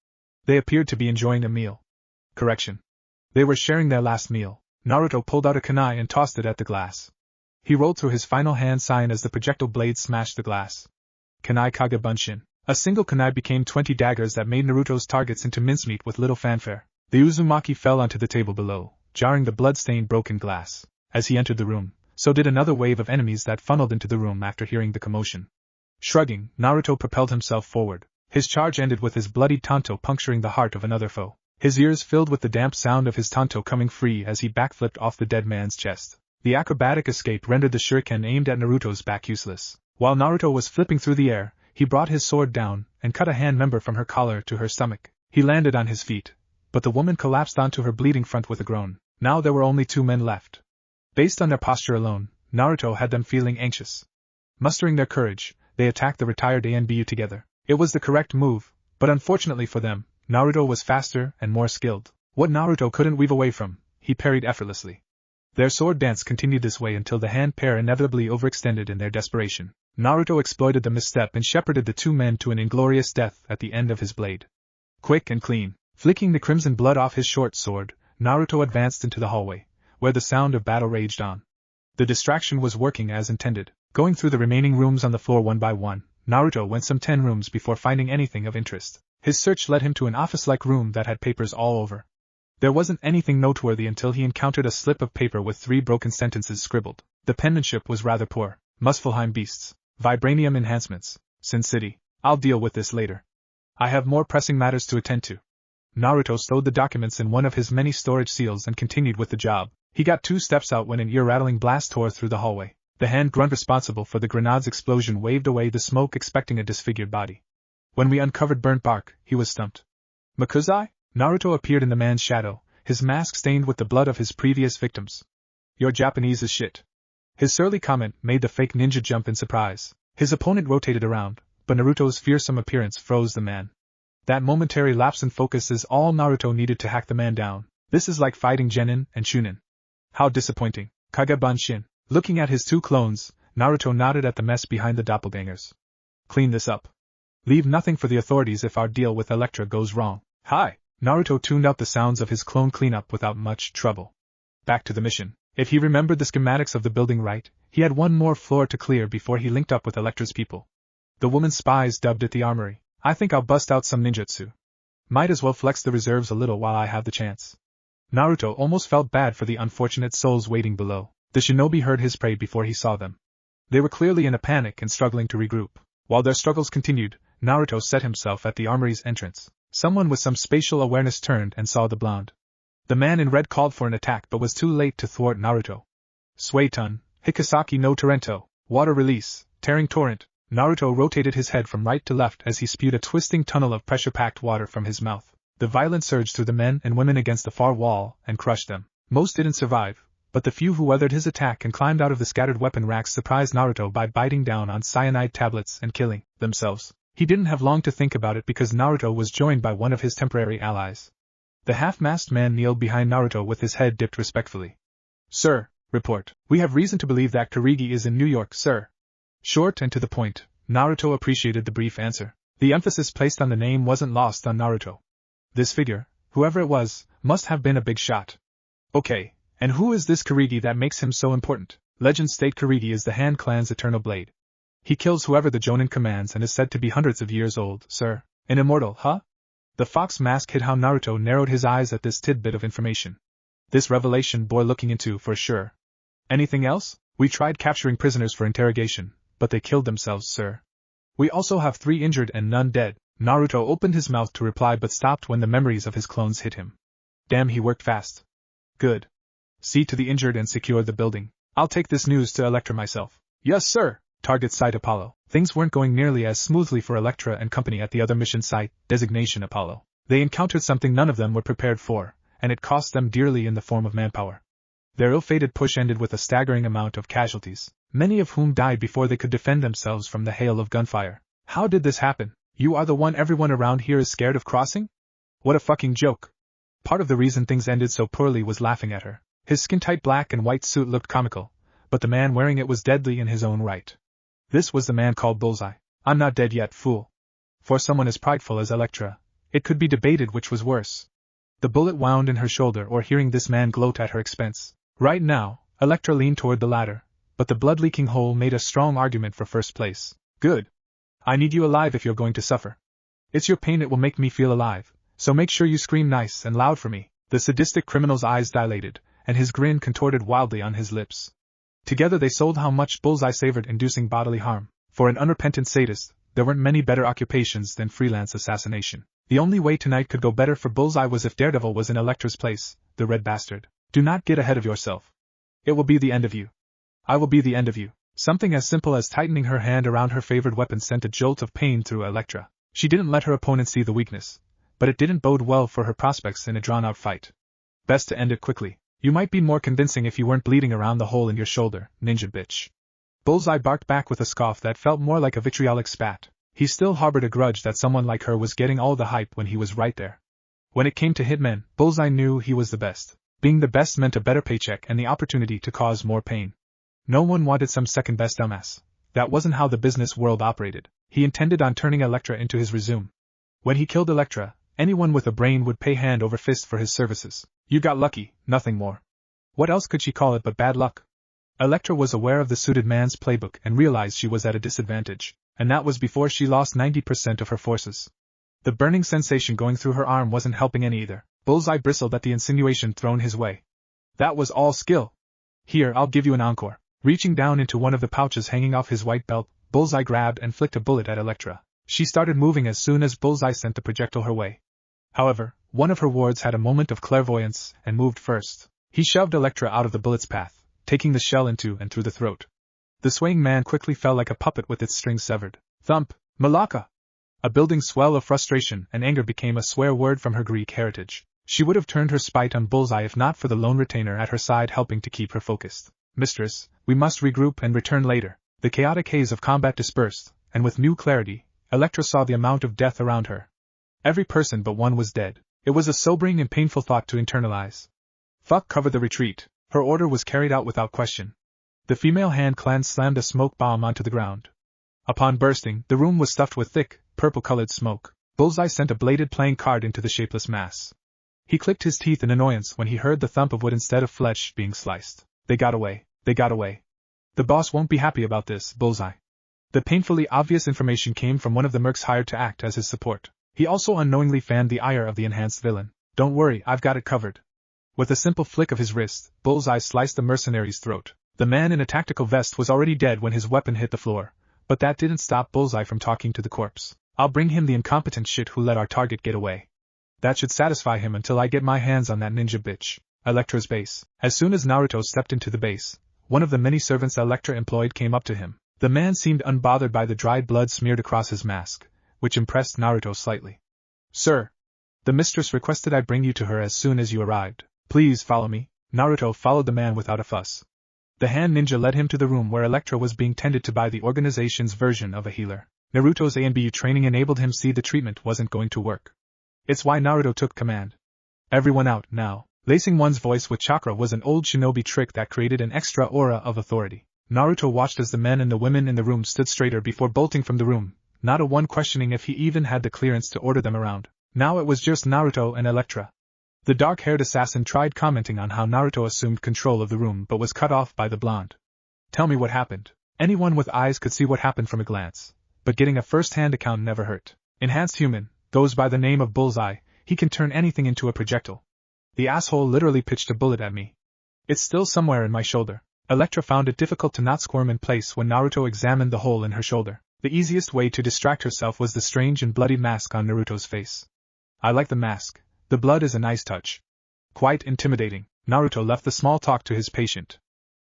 They appeared to be enjoying a meal. Correction. They were sharing their last meal. Naruto pulled out a kunai and tossed it at the glass. He rolled through his final hand sign as the projectile blade smashed the glass. Kunai Kage Bunshin. A single kunai became 20 daggers that made Naruto's targets into mincemeat with little fanfare. The Uzumaki fell onto the table below, jarring the blood-stained broken glass. As he entered the room, so did another wave of enemies that funneled into the room after hearing the commotion. Shrugging, Naruto propelled himself forward. His charge ended with his bloodied tanto puncturing the heart of another foe. his ears filled with the damp sound of his tanto coming free as he backflipped off the dead man's chest. The acrobatic escape rendered the shuriken aimed at Naruto's back useless. While Naruto was flipping through the air, he brought his sword down and cut a hand member from her collar to her stomach. He landed on his feet, but the woman collapsed onto her bleeding front with a groan. Now there were only 2 men left. Based on their posture alone, Naruto had them feeling anxious. Mustering their courage, they attacked the retired anbu together. It was the correct move, but unfortunately for them, Naruto was faster and more skilled. What Naruto couldn't weave away from, he parried effortlessly. Their sword dance continued this way until the hand pair inevitably overextended in their desperation. Naruto exploited the misstep and shepherded the 2 men to an inglorious death at the end of his blade. Quick and clean, flicking the crimson blood off his short sword, Naruto advanced into the hallway, where the sound of battle raged on. The distraction was working as intended. Going through the remaining rooms on the floor one by one, Naruto went some 10 rooms before finding anything of interest. His search led him to an office-like room that had papers all over. There wasn't anything noteworthy until he encountered a slip of paper with 3 broken sentences scribbled. The penmanship was rather poor. Muspelheim beasts. Vibranium enhancements. Sin City. I'll deal with this later. I have more pressing matters to attend to. Naruto stowed the documents in one of his many storage seals and continued with the job. He got 2 steps out when an ear-rattling blast tore through the hallway. The hand grunt responsible for the grenade's explosion waved away the smoke expecting a disfigured body. When we uncovered burnt bark, he was stumped. Makuzai? Naruto appeared in the man's shadow, his mask stained with the blood of his previous victims. Your Japanese is shit. His surly comment made the fake ninja jump in surprise. His opponent rotated around, but Naruto's fearsome appearance froze the man. That momentary lapse in focus is all Naruto needed to hack the man down. This is like fighting Genin and Chunin. How disappointing. Kage-Bunshin. Looking at his 2 clones, Naruto nodded at the mess behind the doppelgangers. Clean this up. Leave nothing for the authorities if our deal with Electra goes wrong. Hi! Naruto tuned out the sounds of his clone cleanup without much trouble. Back to the mission. If he remembered the schematics of the building right, he had 1 more floor to clear before he linked up with Electra's people. The woman's spies dubbed it the armory. I think I'll bust out some ninjutsu. Might as well flex the reserves a little while I have the chance. Naruto almost felt bad for the unfortunate souls waiting below. The shinobi heard his prey before he saw them. They were clearly in a panic and struggling to regroup. While their struggles continued, Naruto set himself at the armory's entrance. Someone with some spatial awareness turned and saw the blonde. The man in red called for an attack but was too late to thwart Naruto. Suetun, Hikasaki no Torrento, water release, tearing torrent. Naruto rotated his head from right to left as he spewed a twisting tunnel of pressure-packed water from his mouth. The violence surged through the men and women against the far wall and crushed them. Most didn't survive, but the few who weathered his attack and climbed out of the scattered weapon racks surprised Naruto by biting down on cyanide tablets and killing themselves. He didn't have long to think about it because Naruto was joined by one of his temporary allies. The half-masked man kneeled behind Naruto with his head dipped respectfully. Sir, report. We have reason to believe that Kurigi is in New York, sir. Short and to the point, Naruto appreciated the brief answer. The emphasis placed on the name wasn't lost on Naruto. This figure, whoever it was, must have been a big shot. Okay, and who is this Kurigi that makes him so important? Legends state Kurigi is the Han clan's eternal blade. He kills whoever the Jonin commands and is said to be hundreds of years old, sir. An immortal, huh? The fox mask hid how Naruto narrowed his eyes at this tidbit of information. This revelation bore looking into for sure. Anything else? We tried capturing prisoners for interrogation, but they killed themselves, sir. We also have 3 injured and none dead. Naruto opened his mouth to reply but stopped when the memories of his clones hit him. Damn, he worked fast. Good. See to the injured and secure the building. I'll take this news to Electra myself. Yes, sir. Target site Apollo. Things weren't going nearly as smoothly for Electra and company at the other mission site, designation Apollo. They encountered something none of them were prepared for, and it cost them dearly in the form of manpower. Their ill-fated push ended with a staggering amount of casualties, many of whom died before they could defend themselves from the hail of gunfire. How did this happen? You are the one everyone around here is scared of crossing? What a fucking joke. Part of the reason things ended so poorly was laughing at her. His skin-tight black and white suit looked comical, but the man wearing it was deadly in his own right. This was the man called Bullseye. I'm not dead yet, fool. For someone as prideful as Electra, it could be debated which was worse. The bullet wound in her shoulder or hearing this man gloat at her expense. Right now, Electra leaned toward the latter, but the blood-leaking hole made a strong argument for first place. Good. I need you alive if you're going to suffer. It's your pain that will make me feel alive, so make sure you scream nice and loud for me. The sadistic criminal's eyes dilated, and his grin contorted wildly on his lips. Together they sold how much Bullseye savored inducing bodily harm. For an unrepentant sadist, there weren't many better occupations than freelance assassination. The only way tonight could go better for Bullseye was if Daredevil was in Elektra's place, the red bastard. Do not get ahead of yourself. It will be the end of you. I will be the end of you. Something as simple as tightening her hand around her favored weapon sent a jolt of pain through Elektra. She didn't let her opponent see the weakness, but it didn't bode well for her prospects in a drawn-out fight. Best to end it quickly. You might be more convincing if you weren't bleeding around the hole in your shoulder, ninja bitch. Bullseye barked back with a scoff that felt more like a vitriolic spat. He still harbored a grudge that someone like her was getting all the hype when he was right there. When it came to hitmen, Bullseye knew he was the best. Being the best meant a better paycheck and the opportunity to cause more pain. No one wanted some second-best dumbass. That wasn't how the business world operated. He intended on turning Elektra into his resume. When he killed Elektra, anyone with a brain would pay hand over fist for his services. You got lucky, nothing more. What else could she call it but bad luck? Elektra was aware of the suited man's playbook and realized she was at a disadvantage, and that was before she lost 90% of her forces. The burning sensation going through her arm wasn't helping any either. Bullseye bristled at the insinuation thrown his way. That was all skill. Here, I'll give you an encore. Reaching down into one of the pouches hanging off his white belt, Bullseye grabbed and flicked a bullet at Elektra. She started moving as soon as Bullseye sent the projectile her way. However, one of her wards had a moment of clairvoyance and moved first. He shoved Elektra out of the bullet's path, taking the shell into and through the throat. The swaying man quickly fell like a puppet with its strings severed. Thump! Malaka! A building swell of frustration and anger became a swear word from her Greek heritage. She would have turned her spite on Bullseye if not for the lone retainer at her side helping to keep her focused. Mistress, we must regroup and return later. The chaotic haze of combat dispersed, and with new clarity, Elektra saw the amount of death around her. Every person but one was dead. It was a sobering and painful thought to internalize. Fuck covered the retreat. Her order was carried out without question. The female hand clan slammed a smoke bomb onto the ground. Upon bursting, the room was stuffed with thick, purple-colored smoke. Bullseye sent a bladed playing card into the shapeless mass. He clicked his teeth in annoyance when he heard the thump of wood instead of flesh being sliced. They got away. They got away. The boss won't be happy about this, Bullseye. The painfully obvious information came from one of the mercs hired to act as his support. He also unknowingly fanned the ire of the enhanced villain. Don't worry, I've got it covered. With a simple flick of his wrist, Bullseye sliced the mercenary's throat. The man in a tactical vest was already dead when his weapon hit the floor, but that didn't stop Bullseye from talking to the corpse. I'll bring him the incompetent shit who let our target get away. That should satisfy him until I get my hands on that ninja bitch. Elektra's base. As soon as Naruto stepped into the base, one of the many servants Elektra employed came up to him. The man seemed unbothered by the dried blood smeared across his mask, which impressed Naruto slightly. Sir, the mistress requested I bring you to her as soon as you arrived. Please follow me. Naruto followed the man without a fuss. The hand ninja led him to the room where Elektra was being tended to by the organization's version of a healer. Naruto's anbu training enabled him see the treatment wasn't going to work. It's why Naruto took command. Everyone out, now. Lacing one's voice with chakra was an old shinobi trick that created an extra aura of authority. Naruto watched as the men and the women in the room stood straighter before bolting from the room, not a one questioning if he even had the clearance to order them around. Now it was just Naruto and Elektra. The dark-haired assassin tried commenting on how Naruto assumed control of the room but was cut off by the blonde. Tell me what happened. Anyone with eyes could see what happened from a glance, but getting a first-hand account never hurt. Enhanced human, goes by the name of Bullseye, he can turn anything into a projectile. The asshole literally pitched a bullet at me. It's still somewhere in my shoulder. Elektra found it difficult to not squirm in place when Naruto examined the hole in her shoulder. The easiest way to distract herself was the strange and bloody mask on Naruto's face. I like the mask. The blood is a nice touch. Quite intimidating. Naruto left the small talk to his patient.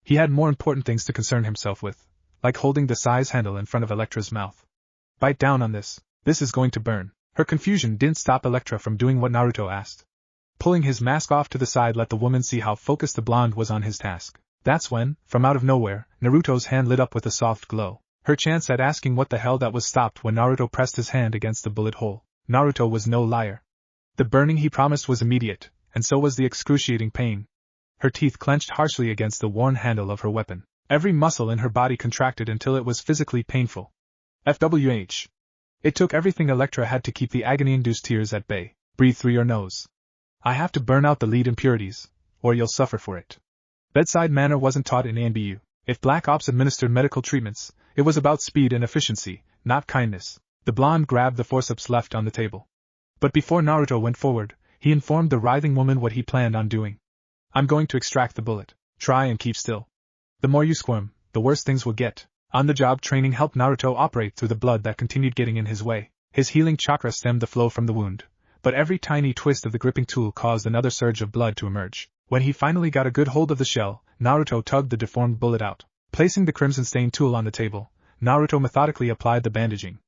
He had more important things to concern himself with, like holding the size handle in front of Elektra's mouth. Bite down on this. This is going to burn. Her confusion didn't stop Elektra from doing what Naruto asked. Pulling his mask off to the side let the woman see how focused the blonde was on his task. That's when, from out of nowhere, Naruto's hand lit up with a soft glow. Her chance at asking what the hell that was stopped when Naruto pressed his hand against the bullet hole. Naruto was no liar. The burning he promised was immediate, and so was the excruciating pain. Her teeth clenched harshly against the worn handle of her weapon. Every muscle in her body contracted until it was physically painful. FWH. It took everything Elektra had to keep the agony-induced tears at bay. Breathe through your nose. I have to burn out the lead impurities, or you'll suffer for it. Bedside manner wasn't taught in anbu. If Black Ops administered medical treatments, it was about speed and efficiency, not kindness. The blonde grabbed the forceps left on the table. But before Naruto went forward, he informed the writhing woman what he planned on doing. I'm going to extract the bullet. Try and keep still. The more you squirm, the worse things will get. On-the-job training helped Naruto operate through the blood that continued getting in his way. His healing chakra stemmed the flow from the wound, but every tiny twist of the gripping tool caused another surge of blood to emerge. When he finally got a good hold of the shell, Naruto tugged the deformed bullet out. Placing the crimson-stained tool on the table, Naruto methodically applied the bandaging.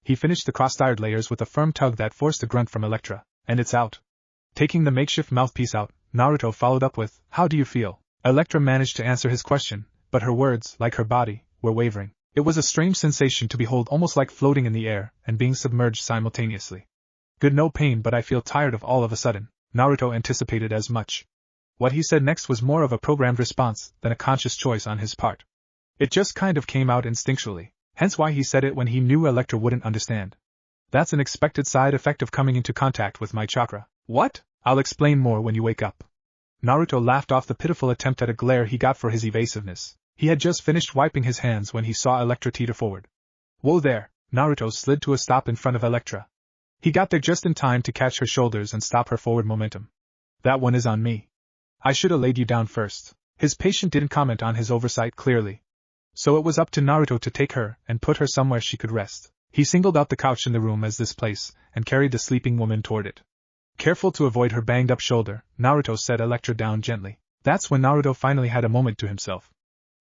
He finished the cross-tired layers with a firm tug that forced a grunt from Electra, and it's out. Taking the makeshift mouthpiece out, Naruto followed up with, "How do you feel?" Electra managed to answer his question, but her words, like her body, were wavering. It was a strange sensation to behold, almost like floating in the air and being submerged simultaneously. "Good, no pain, but I feel tired all of a sudden." Naruto anticipated as much. What he said next was more of a programmed response than a conscious choice on his part. It just kind of came out instinctually, hence why he said it when he knew Electra wouldn't understand. "That's an expected side effect of coming into contact with my chakra." "What?" "I'll explain more when you wake up." Naruto laughed off the pitiful attempt at a glare he got for his evasiveness. He had just finished wiping his hands when he saw Electra teeter forward. "Whoa there!" Naruto slid to a stop in front of Electra. He got there just in time to catch her shoulders and stop her forward momentum. "That one is on me. I should have laid you down first." His patient didn't comment on his oversight clearly. So it was up to Naruto to take her and put her somewhere she could rest. He singled out the couch in the room as this place, and carried the sleeping woman toward it. Careful to avoid her banged-up shoulder, Naruto set Electra down gently. That's when Naruto finally had a moment to himself.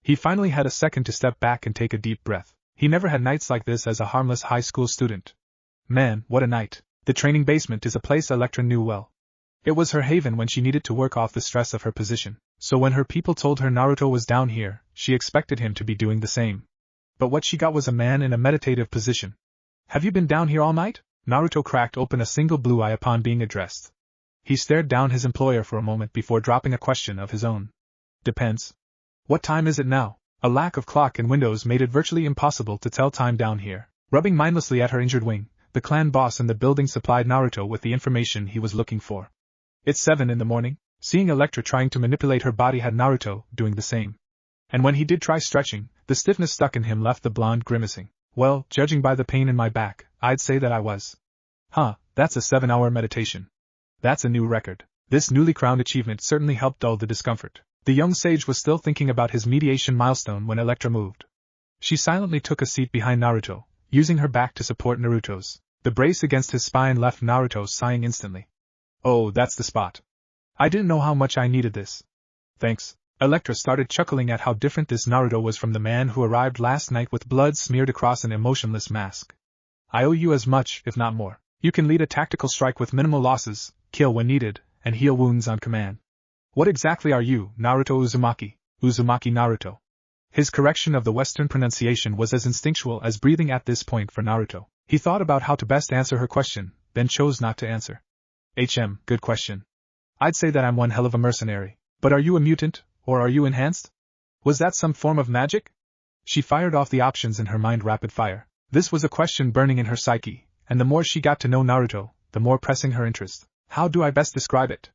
He finally had a second to step back and take a deep breath. He never had nights like this as a harmless high school student. Man, what a night. The training basement is a place Electra knew well. It was her haven when she needed to work off the stress of her position, so when her people told her Naruto was down here, she expected him to be doing the same. But what she got was a man in a meditative position. "Have you been down here all night?" Naruto cracked open a single blue eye upon being addressed. He stared down his employer for a moment before dropping a question of his own. "Depends. What time is it now?" A lack of clock and windows made it virtually impossible to tell time down here. Rubbing mindlessly at her injured wing, the clan boss in the building supplied Naruto with the information he was looking for. "It's 7 in the morning." Seeing Electra trying to manipulate her body had Naruto doing the same. And when he did try stretching, the stiffness stuck in him left the blonde grimacing. "Well, judging by the pain in my back, I'd say that I was." "Huh, that's a 7-hour meditation. That's a new record." This newly crowned achievement certainly helped dull the discomfort. The young sage was still thinking about his mediation milestone when Electra moved. She silently took a seat behind Naruto, using her back to support Naruto's. The brace against his spine left Naruto sighing instantly. "Oh, that's the spot. I didn't know how much I needed this." "Thanks." Electra started chuckling at how different this Naruto was from the man who arrived last night with blood smeared across an emotionless mask. "I owe you as much, if not more. You can lead a tactical strike with minimal losses, kill when needed, and heal wounds on command. What exactly are you, Naruto Uzumaki?" "Uzumaki Naruto." His correction of the Western pronunciation was as instinctual as breathing at this point for Naruto. He thought about how to best answer her question, then chose not to answer. Good question. I'd say that I'm one hell of a mercenary. But are you a mutant, or are you enhanced? Was that some form of magic?" She fired off the options in her mind rapid fire. This was a question burning in her psyche, and the more she got to know Naruto, the more pressing her interest. "How do I best describe it?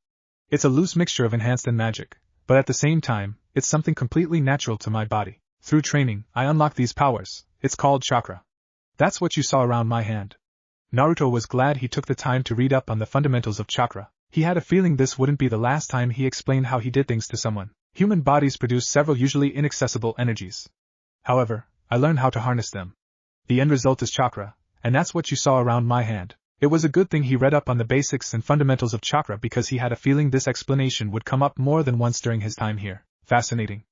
It's a loose mixture of enhanced and magic, but at the same time, it's something completely natural to my body. Through training, I unlock these powers. It's called chakra. That's what you saw around my hand." Naruto was glad he took the time to read up on the fundamentals of chakra. He had a feeling this wouldn't be the last time he explained how he did things to someone. Human bodies produce several usually inaccessible energies. However, I learned how to harness them. The end result is chakra, and that's what you saw around my hand. It was a good thing he read up on the basics and fundamentals of chakra because he had a feeling this explanation would come up more than once during his time here. "Fascinating.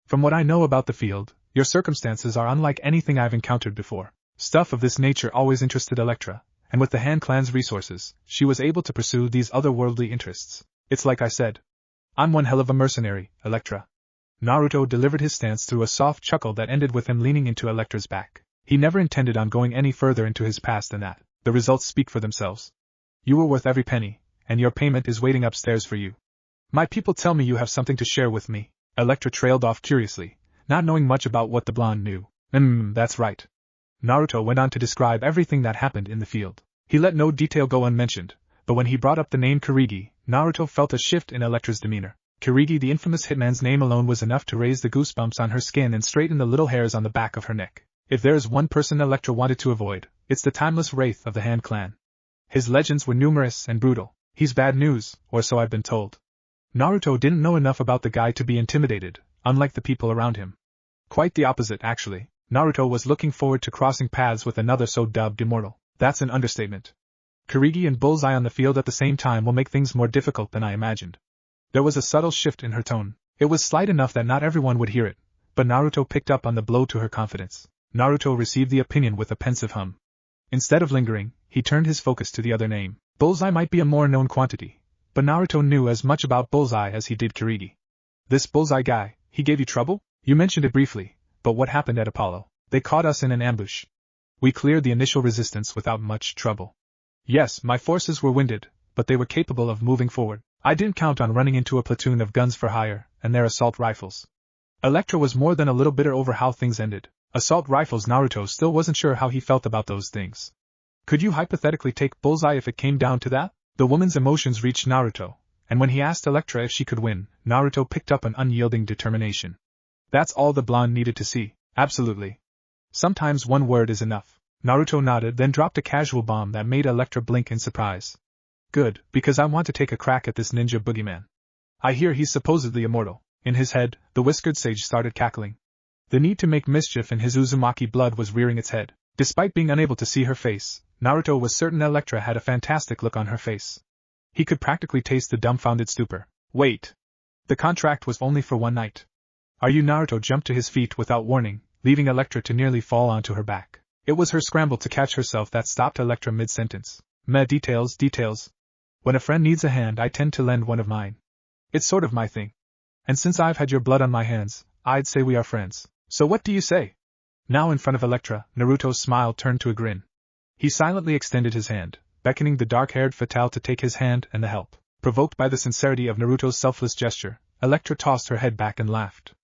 From what I know about the field, your circumstances are unlike anything I've encountered before." Stuff of this nature always interested Electra, and with the Han clan's resources, she was able to pursue these otherworldly interests. "It's like I said. I'm one hell of a mercenary, Electra." Naruto delivered his stance through a soft chuckle that ended with him leaning into Electra's back. He never intended on going any further into his past than that. The results speak for themselves. You were worth every penny, and your payment is waiting upstairs for you. My people tell me you have something to share with me. Electra trailed off curiously, not knowing much about what the blonde knew. That's right. Naruto went on to describe everything that happened in the field. He let no detail go unmentioned, but when he brought up the name Kirigi, Naruto felt a shift in Electra's demeanor. Kirigi, the infamous hitman's name alone was enough to raise the goosebumps on her skin and straighten the little hairs on the back of her neck. If there is one person Electra wanted to avoid, it's the timeless wraith of the Han clan. His legends were numerous and brutal. He's bad news, or so I've been told. Naruto didn't know enough about the guy to be intimidated, unlike the people around him. Quite the opposite, actually. Naruto was looking forward to crossing paths with another so-dubbed immortal. That's an understatement. Kirigi and Bullseye on the field at the same time will make things more difficult than I imagined. There was a subtle shift in her tone. It was slight enough that not everyone would hear it, but Naruto picked up on the blow to her confidence. Naruto received the opinion with a pensive hum. Instead of lingering, he turned his focus to the other name. Bullseye might be a more known quantity, but Naruto knew as much about Bullseye as he did Kirigi. This Bullseye guy, he gave you trouble? You mentioned it briefly, but what happened at Apollo? They caught us in an ambush. We cleared the initial resistance without much trouble. Yes, my forces were winded, but they were capable of moving forward. I didn't count on running into a platoon of guns for hire, and their assault rifles. Electra was more than a little bitter over how things ended. Assault rifles. Naruto still wasn't sure how he felt about those things. Could you hypothetically take Bullseye if it came down to that? The woman's emotions reached Naruto, and when he asked Electra if she could win, Naruto picked up an unyielding determination. That's all the blonde needed to see. Absolutely. Sometimes one word is enough. Naruto nodded, then dropped a casual bomb that made Electra blink in surprise. Good, because I want to take a crack at this ninja boogeyman. I hear he's supposedly immortal. In his head, the whiskered sage started cackling. The need to make mischief in his Uzumaki blood was rearing its head. Despite being unable to see her face, Naruto was certain Electra had a fantastic look on her face. He could practically taste the dumbfounded stupor. Wait. The contract was only for one night. Are you? Naruto jumped to his feet without warning, leaving Electra to nearly fall onto her back. It was her scramble to catch herself that stopped Electra mid-sentence. Details. When a friend needs a hand, I tend to lend one of mine. It's sort of my thing. And since I've had your blood on my hands, I'd say we are friends. So what do you say? Now in front of Electra, Naruto's smile turned to a grin. He silently extended his hand, beckoning the dark-haired Fatale to take his hand and the help. Provoked by the sincerity of Naruto's selfless gesture, Electra tossed her head back and laughed.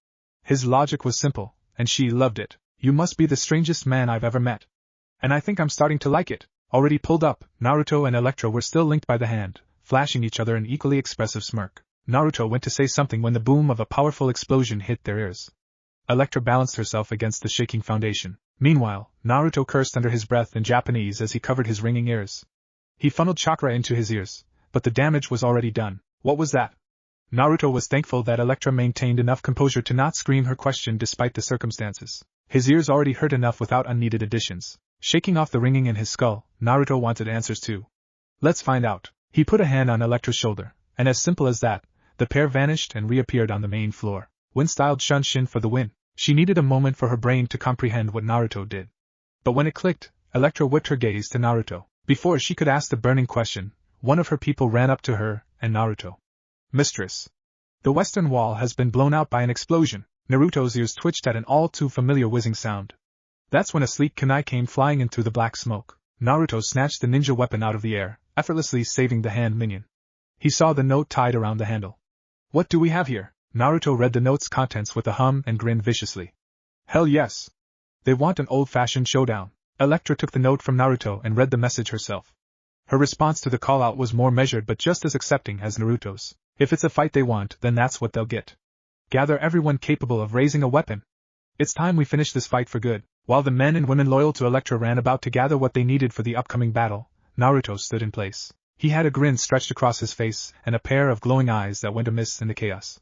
His logic was simple, and she loved it. You must be the strangest man I've ever met. And I think I'm starting to like it. Already pulled up, Naruto and Electra were still linked by the hand, flashing each other an equally expressive smirk. Naruto went to say something when the boom of a powerful explosion hit their ears. Electra balanced herself against the shaking foundation. Meanwhile, Naruto cursed under his breath in Japanese as he covered his ringing ears. He funneled chakra into his ears, but the damage was already done. What was that? Naruto was thankful that Electra maintained enough composure to not scream her question despite the circumstances. His ears already hurt enough without unneeded additions. Shaking off the ringing in his skull, Naruto wanted answers too. Let's find out. He put a hand on Electra's shoulder, and as simple as that, the pair vanished and reappeared on the main floor. Wind-styled Shunshin for the win. She needed a moment for her brain to comprehend what Naruto did. But when it clicked, Electra whipped her gaze to Naruto. Before she could ask the burning question, one of her people ran up to her and Naruto. Mistress. The western wall has been blown out by an explosion. Naruto's ears twitched at an all-too-familiar whizzing sound. That's when a sleek kunai came flying in through the black smoke. Naruto snatched the ninja weapon out of the air, effortlessly saving the hand minion. He saw the note tied around the handle. What do we have here? Naruto read the note's contents with a hum and grinned viciously. Hell yes. They want an old-fashioned showdown. Electra took the note from Naruto and read the message herself. Her response to the call-out was more measured but just as accepting as Naruto's. If it's a fight they want, then that's what they'll get. Gather everyone capable of raising a weapon. It's time we finish this fight for good. While the men and women loyal to Electra ran about to gather what they needed for the upcoming battle, Naruto stood in place. He had a grin stretched across his face and a pair of glowing eyes that went amiss in the chaos.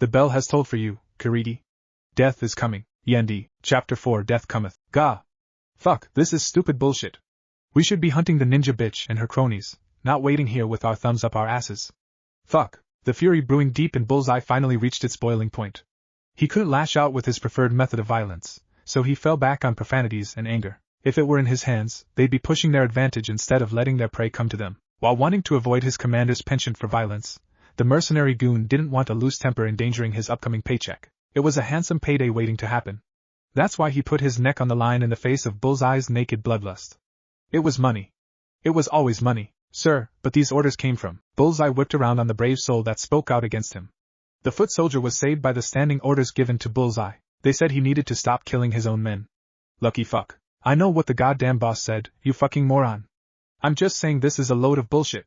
The bell has tolled for you, Kirigi. Death is coming. Yendi, Chapter 4. Death cometh. Gah! Fuck, this is stupid bullshit. We should be hunting the ninja bitch and her cronies, not waiting here with our thumbs up our asses. Fuck. The fury brewing deep in Bullseye finally reached its boiling point. He couldn't lash out with his preferred method of violence, so he fell back on profanities and anger. If it were in his hands, they'd be pushing their advantage instead of letting their prey come to them. While wanting to avoid his commander's penchant for violence, the mercenary goon didn't want a loose temper endangering his upcoming paycheck. It was a handsome payday waiting to happen. That's why he put his neck on the line in the face of Bullseye's naked bloodlust. It was money. It was always money. Sir, but these orders came from. Bullseye whipped around on the brave soul that spoke out against him. The foot soldier was saved by the standing orders given to Bullseye. They said he needed to stop killing his own men. Lucky fuck. I know what the goddamn boss said, you fucking moron. I'm just saying this is a load of bullshit.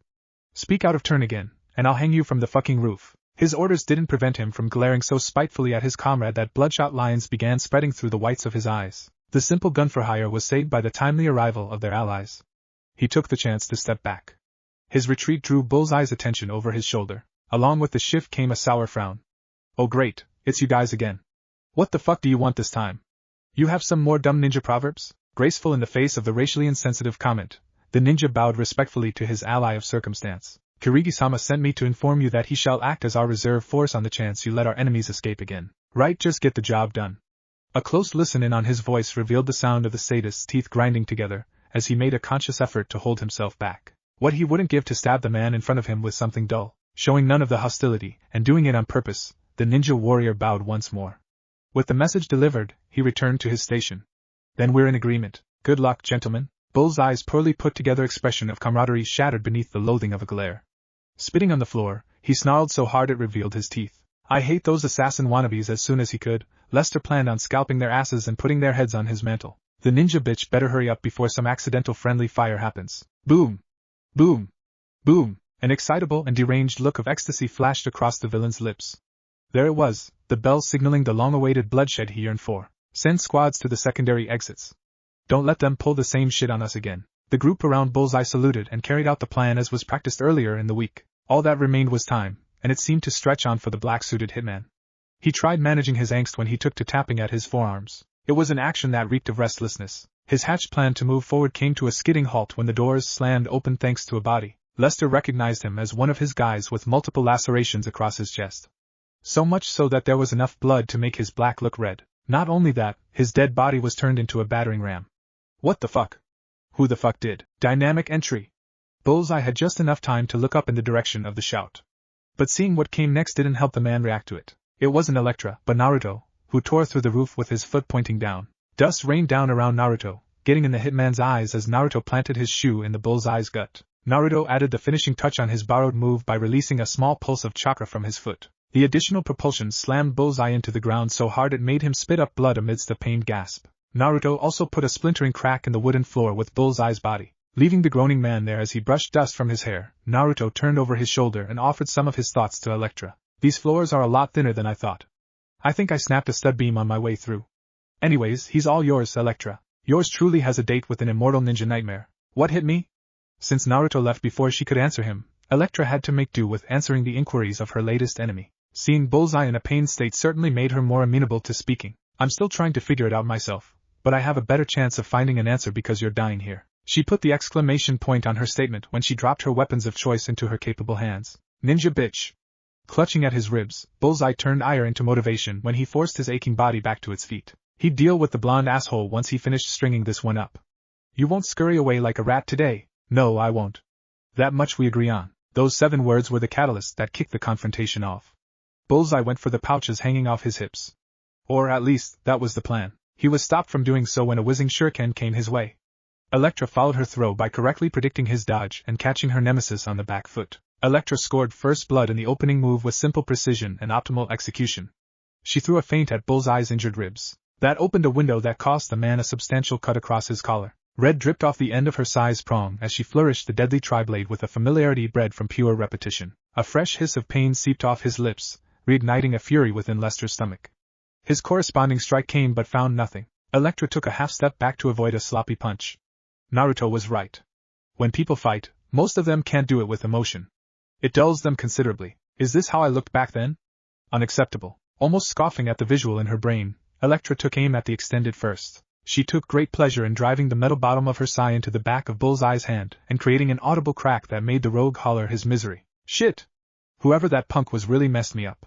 Speak out of turn again, and I'll hang you from the fucking roof. His orders didn't prevent him from glaring so spitefully at his comrade that bloodshot lines began spreading through the whites of his eyes. The simple gun for hire was saved by the timely arrival of their allies. He took the chance to step back. His retreat drew Bullseye's attention over his shoulder. Along with the shift came a sour frown. Oh great, it's you guys again. What the fuck do you want this time? You have some more dumb ninja proverbs? Graceful in the face of the racially insensitive comment, the ninja bowed respectfully to his ally of circumstance. Kirigi-sama sent me to inform you that he shall act as our reserve force on the chance you let our enemies escape again. Right, just get the job done. A close listen in on his voice revealed the sound of the sadist's teeth grinding together, as he made a conscious effort to hold himself back. What he wouldn't give to stab the man in front of him with something dull, showing none of the hostility, and doing it on purpose, the ninja warrior bowed once more. With the message delivered, he returned to his station. Then we're in agreement. Good luck, gentlemen. Bullseye's poorly put together expression of camaraderie shattered beneath the loathing of a glare. Spitting on the floor, he snarled so hard it revealed his teeth. I hate those assassin wannabes. As soon as he could, Lester planned on scalping their asses and putting their heads on his mantle. The ninja bitch better hurry up before some accidental friendly fire happens. Boom! Boom! Boom! An excitable and deranged look of ecstasy flashed across the villain's lips. There it was, the bell signaling the long-awaited bloodshed he yearned for. Send squads to the secondary exits. Don't let them pull the same shit on us again. The group around Bullseye saluted and carried out the plan as was practiced earlier in the week. All that remained was time, and it seemed to stretch on for the black-suited hitman. He tried managing his angst when he took to tapping at his forearms. It was an action that reeked of restlessness. His hatched plan to move forward came to a skidding halt when the doors slammed open thanks to a body. Lester recognized him as one of his guys with multiple lacerations across his chest. So much so that there was enough blood to make his black look red. Not only that, his dead body was turned into a battering ram. What the fuck? Who the fuck did? Dynamic entry. Bullseye had just enough time to look up in the direction of the shout. But seeing what came next didn't help the man react to it. It wasn't Electra, but Naruto, who tore through the roof with his foot pointing down. Dust rained down around Naruto, getting in the hitman's eyes as Naruto planted his shoe in the Bullseye's gut. Naruto added the finishing touch on his borrowed move by releasing a small pulse of chakra from his foot. The additional propulsion slammed Bullseye into the ground so hard it made him spit up blood amidst a pained gasp. Naruto also put a splintering crack in the wooden floor with Bullseye's body. Leaving the groaning man there as he brushed dust from his hair, Naruto turned over his shoulder and offered some of his thoughts to Electra. These floors are a lot thinner than I thought. I think I snapped a stud beam on my way through. Anyways, he's all yours, Electra. Yours truly has a date with an immortal ninja nightmare. What hit me? Since Naruto left before she could answer him, Electra had to make do with answering the inquiries of her latest enemy. Seeing Bullseye in a pained state certainly made her more amenable to speaking. I'm still trying to figure it out myself, but I have a better chance of finding an answer because you're dying here. She put the exclamation point on her statement when she dropped her weapons of choice into her capable hands. Ninja bitch. Clutching at his ribs, Bullseye turned ire into motivation when he forced his aching body back to its feet. He'd deal with the blonde asshole once he finished stringing this one up. You won't scurry away like a rat today. No, I won't. That much we agree on. Those 7 words were the catalyst that kicked the confrontation off. Bullseye went for the pouches hanging off his hips. Or at least, that was the plan. He was stopped from doing so when a whizzing shuriken came his way. Electra followed her throw by correctly predicting his dodge and catching her nemesis on the back foot. Electra scored first blood in the opening move with simple precision and optimal execution. She threw a feint at Bullseye's injured ribs. That opened a window that cost the man a substantial cut across his collar. Red dripped off the end of her size prong as she flourished the deadly tri-blade with a familiarity bred from pure repetition. A fresh hiss of pain seeped off his lips, reigniting a fury within Lester's stomach. His corresponding strike came but found nothing. Electra took a half step back to avoid a sloppy punch. Naruto was right. When people fight, most of them can't do it with emotion. It dulls them considerably. Is this how I looked back then? Unacceptable. Almost scoffing at the visual in her brain, Electra took aim at the extended first. She took great pleasure in driving the metal bottom of her sai into the back of Bullseye's hand and creating an audible crack that made the rogue holler his misery. Shit! Whoever that punk was really messed me up.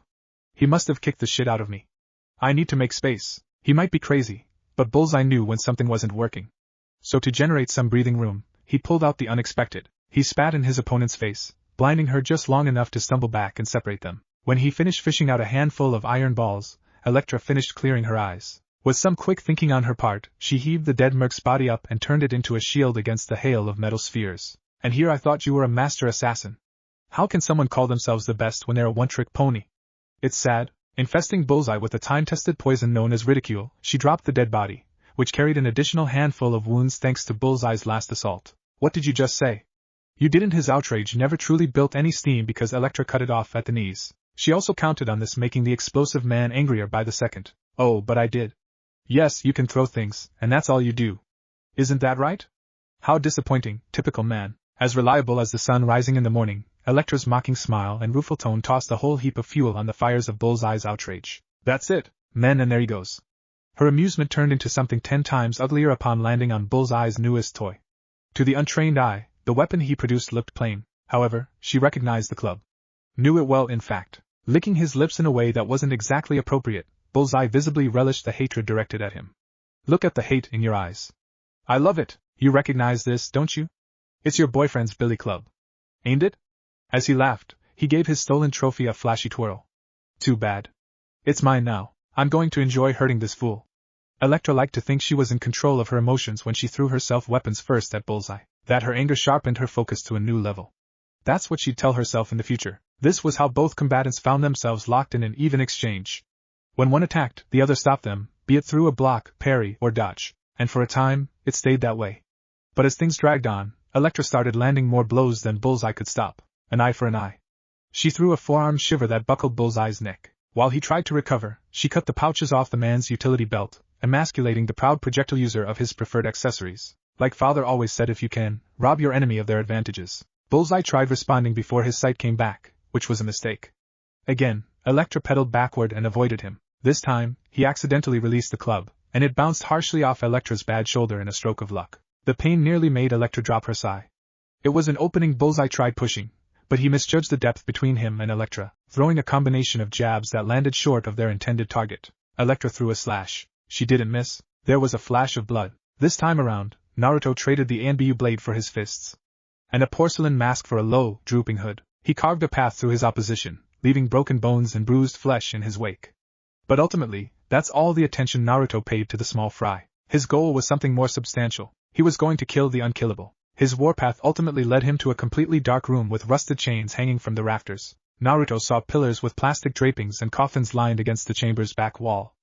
He must have kicked the shit out of me. I need to make space. He might be crazy, but Bullseye knew when something wasn't working. So to generate some breathing room, he pulled out the unexpected. He spat in his opponent's face, blinding her just long enough to stumble back and separate them. When he finished fishing out a handful of iron balls, Electra finished clearing her eyes. With some quick thinking on her part, she heaved the dead merc's body up and turned it into a shield against the hail of metal spheres. And here I thought you were a master assassin. How can someone call themselves the best when they're a one-trick pony? It's sad. Infesting Bullseye with a time-tested poison known as ridicule, she dropped the dead body, which carried an additional handful of wounds thanks to Bullseye's last assault. What did you just say? You didn't. His outrage never truly built any steam because Electra cut it off at the knees. She also counted on this, making the explosive man angrier by the second. Oh, but I did. Yes, you can throw things, and that's all you do. Isn't that right? How disappointing, typical man. As reliable as the sun rising in the morning, Electra's mocking smile and rueful tone tossed a whole heap of fuel on the fires of Bullseye's outrage. That's it, men, and there he goes. Her amusement turned into something 10 times uglier upon landing on Bullseye's newest toy. To the untrained eye, the weapon he produced looked plain. However, she recognized the club. Knew it well, in fact. Licking his lips in a way that wasn't exactly appropriate, Bullseye visibly relished the hatred directed at him. Look at the hate in your eyes. I love it. You recognize this, don't you? It's your boyfriend's billy club. Ain't it? As he laughed, he gave his stolen trophy a flashy twirl. Too bad. It's mine now. I'm going to enjoy hurting this fool. Elektra liked to think she was in control of her emotions when she threw herself weapons first at Bullseye, that her anger sharpened her focus to a new level. That's what she'd tell herself in the future. This was how both combatants found themselves locked in an even exchange. When one attacked, the other stopped them, be it through a block, parry, or dodge, and for a time, it stayed that way. But as things dragged on, Elektra started landing more blows than Bullseye could stop, an eye for an eye. She threw a forearm shiver that buckled Bullseye's neck. While he tried to recover, she cut the pouches off the man's utility belt, emasculating the proud projectile user of his preferred accessories. Like father always said, if you can, rob your enemy of their advantages. Bullseye tried responding before his sight came back, which was a mistake. Again, Elektra pedaled backward and avoided him. This time, he accidentally released the club, and it bounced harshly off Elektra's bad shoulder in a stroke of luck. The pain nearly made Elektra drop her sigh. It was an opening Bullseye tried pushing, but he misjudged the depth between him and Elektra, throwing a combination of jabs that landed short of their intended target. Elektra threw a slash. She didn't miss. There was a flash of blood. This time around, Naruto traded the anbu blade for his fists. And a porcelain mask for a low, drooping hood. He carved a path through his opposition, leaving broken bones and bruised flesh in his wake. But ultimately, that's all the attention Naruto paid to the small fry. His goal was something more substantial. He was going to kill the unkillable. His warpath ultimately led him to a completely dark room with rusted chains hanging from the rafters. Naruto saw pillars with plastic drapings and coffins lined against the chamber's back wall.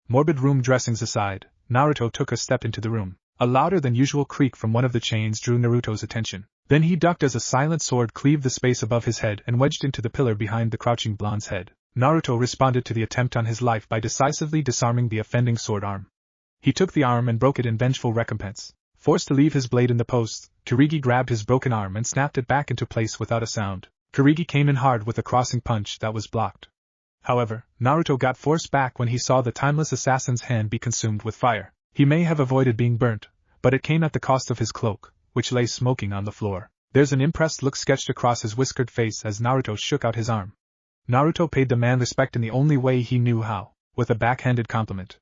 Morbid room dressings aside, Naruto took a step into the room. A louder than usual creak from one of the chains drew Naruto's attention. Then he ducked as a silent sword cleaved the space above his head and wedged into the pillar behind the crouching blonde's head. Naruto responded to the attempt on his life by decisively disarming the offending sword arm. He took the arm and broke it in vengeful recompense. Forced to leave his blade in the post, Kirigi grabbed his broken arm and snapped it back into place without a sound. Kirigi came in hard with a crossing punch that was blocked. However, Naruto got forced back when he saw the timeless assassin's hand be consumed with fire. He may have avoided being burnt, but it came at the cost of his cloak, which lay smoking on the floor. There's an impressed look sketched across his whiskered face as Naruto shook out his arm. Naruto paid the man respect in the only way he knew how, with a backhanded compliment.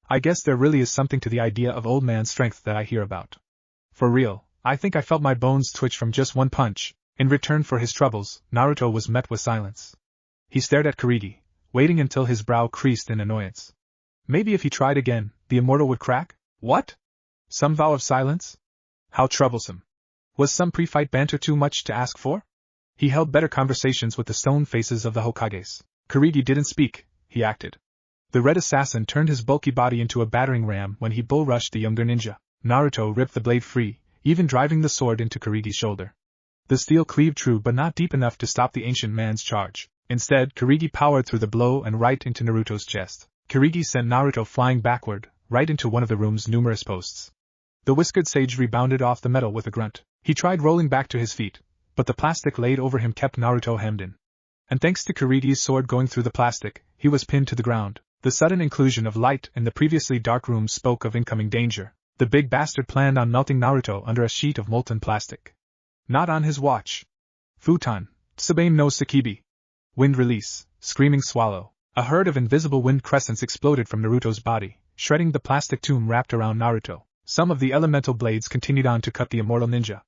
I guess there really is something to the idea of old man strength that I hear about. For real, I think I felt my bones twitch from just one punch. In return for his troubles, Naruto was met with silence. He stared at Kirigi, waiting until his brow creased in annoyance. Maybe if he tried again, the immortal would crack? What? Some vow of silence? How troublesome. Was some pre-fight banter too much to ask for? He held better conversations with the stone faces of the Hokages. Kirigi didn't speak, he acted. The red assassin turned his bulky body into a battering ram when he bull-rushed the younger ninja. Naruto ripped the blade free, even driving the sword into Kirigi's shoulder. The steel cleaved true but not deep enough to stop the ancient man's charge. Instead, Kirigi powered through the blow and right into Naruto's chest. Kirigi sent Naruto flying backward, right into one of the room's numerous posts. The whiskered sage rebounded off the metal with a grunt. He tried rolling back to his feet, but the plastic laid over him kept Naruto hemmed in. And thanks to Kirigi's sword going through the plastic, he was pinned to the ground. The sudden inclusion of light in the previously dark room spoke of incoming danger. The big bastard planned on melting Naruto under a sheet of molten plastic. Not on his watch. Futon, Tsubame no Sakibi. Wind release, screaming swallow. A herd of invisible wind crescents exploded from Naruto's body, shredding the plastic tomb wrapped around Naruto. Some of the elemental blades continued on to cut the immortal ninja.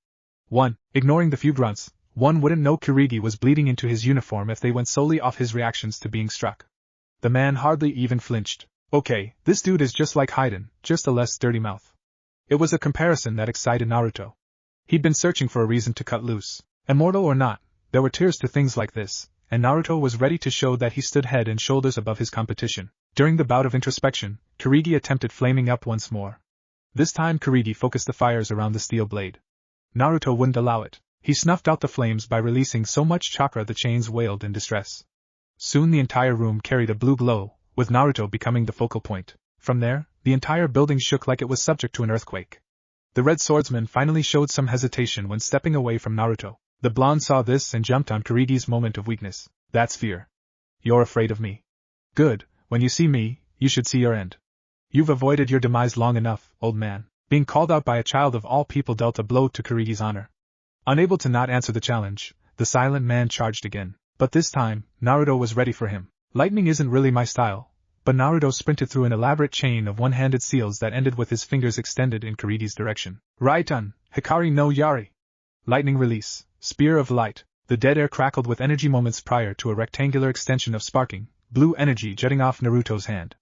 Ignoring the few grunts, one wouldn't know Kirigi was bleeding into his uniform if they went solely off his reactions to being struck. The man hardly even flinched. Okay, this dude is just like Haiden, just a less sturdy mouth. It was a comparison that excited Naruto. He'd been searching for a reason to cut loose. Immortal or not, there were tears to things like this, and Naruto was ready to show that he stood head and shoulders above his competition. During the bout of introspection, Kirigi attempted flaming up once more. This time Kirigi focused the fires around the steel blade. Naruto wouldn't allow it. He snuffed out the flames by releasing so much chakra the chains wailed in distress. Soon the entire room carried a blue glow, with Naruto becoming the focal point. From there, the entire building shook like it was subject to an earthquake. The red swordsman finally showed some hesitation when stepping away from Naruto. The blonde saw this and jumped on Kirigi's moment of weakness. That's fear. You're afraid of me. Good, when you see me, you should see your end. You've avoided your demise long enough, old man. Being called out by a child of all people dealt a blow to Kurigi's honor. Unable to not answer the challenge, the silent man charged again. But this time, Naruto was ready for him. Lightning isn't really my style, but Naruto sprinted through an elaborate chain of one-handed seals that ended with his fingers extended in Kurigi's direction. Raitan, Hikari no Yari. Lightning release, spear of light. The dead air crackled with energy moments prior to a rectangular extension of sparking, blue energy jetting off Naruto's hand.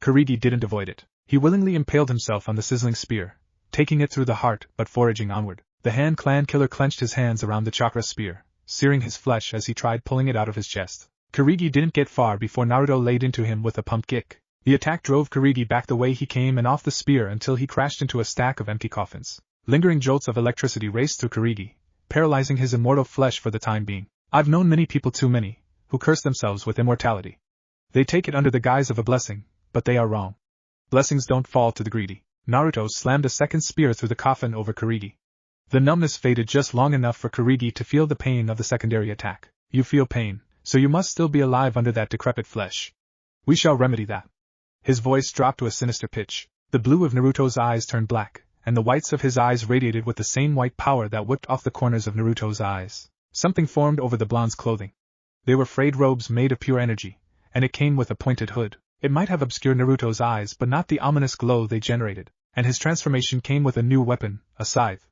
Kurigi didn't avoid it. He willingly impaled himself on the sizzling spear, taking it through the heart but foraging onward. The Hand Clan killer clenched his hands around the chakra spear, searing his flesh as he tried pulling it out of his chest. Kurigi didn't get far before Naruto laid into him with a pump kick. The attack drove Kurigi back the way he came and off the spear until he crashed into a stack of empty coffins. Lingering jolts of electricity raced through Kurigi, paralyzing his immortal flesh for the time being. I've known many people, too many, who curse themselves with immortality. They take it under the guise of a blessing, but they are wrong. Blessings don't fall to the greedy. Naruto slammed a second spear through the coffin over Kurigi. The numbness faded just long enough for Kurigi to feel the pain of the secondary attack. You feel pain, so you must still be alive under that decrepit flesh. We shall remedy that. His voice dropped to a sinister pitch. The blue of Naruto's eyes turned black, and the whites of his eyes radiated with the same white power that whipped off the corners of Naruto's eyes. Something formed over the blonde's clothing. They were frayed robes made of pure energy, and it came with a pointed hood. It might have obscured Naruto's eyes but not the ominous glow they generated, and his transformation came with a new weapon, a scythe.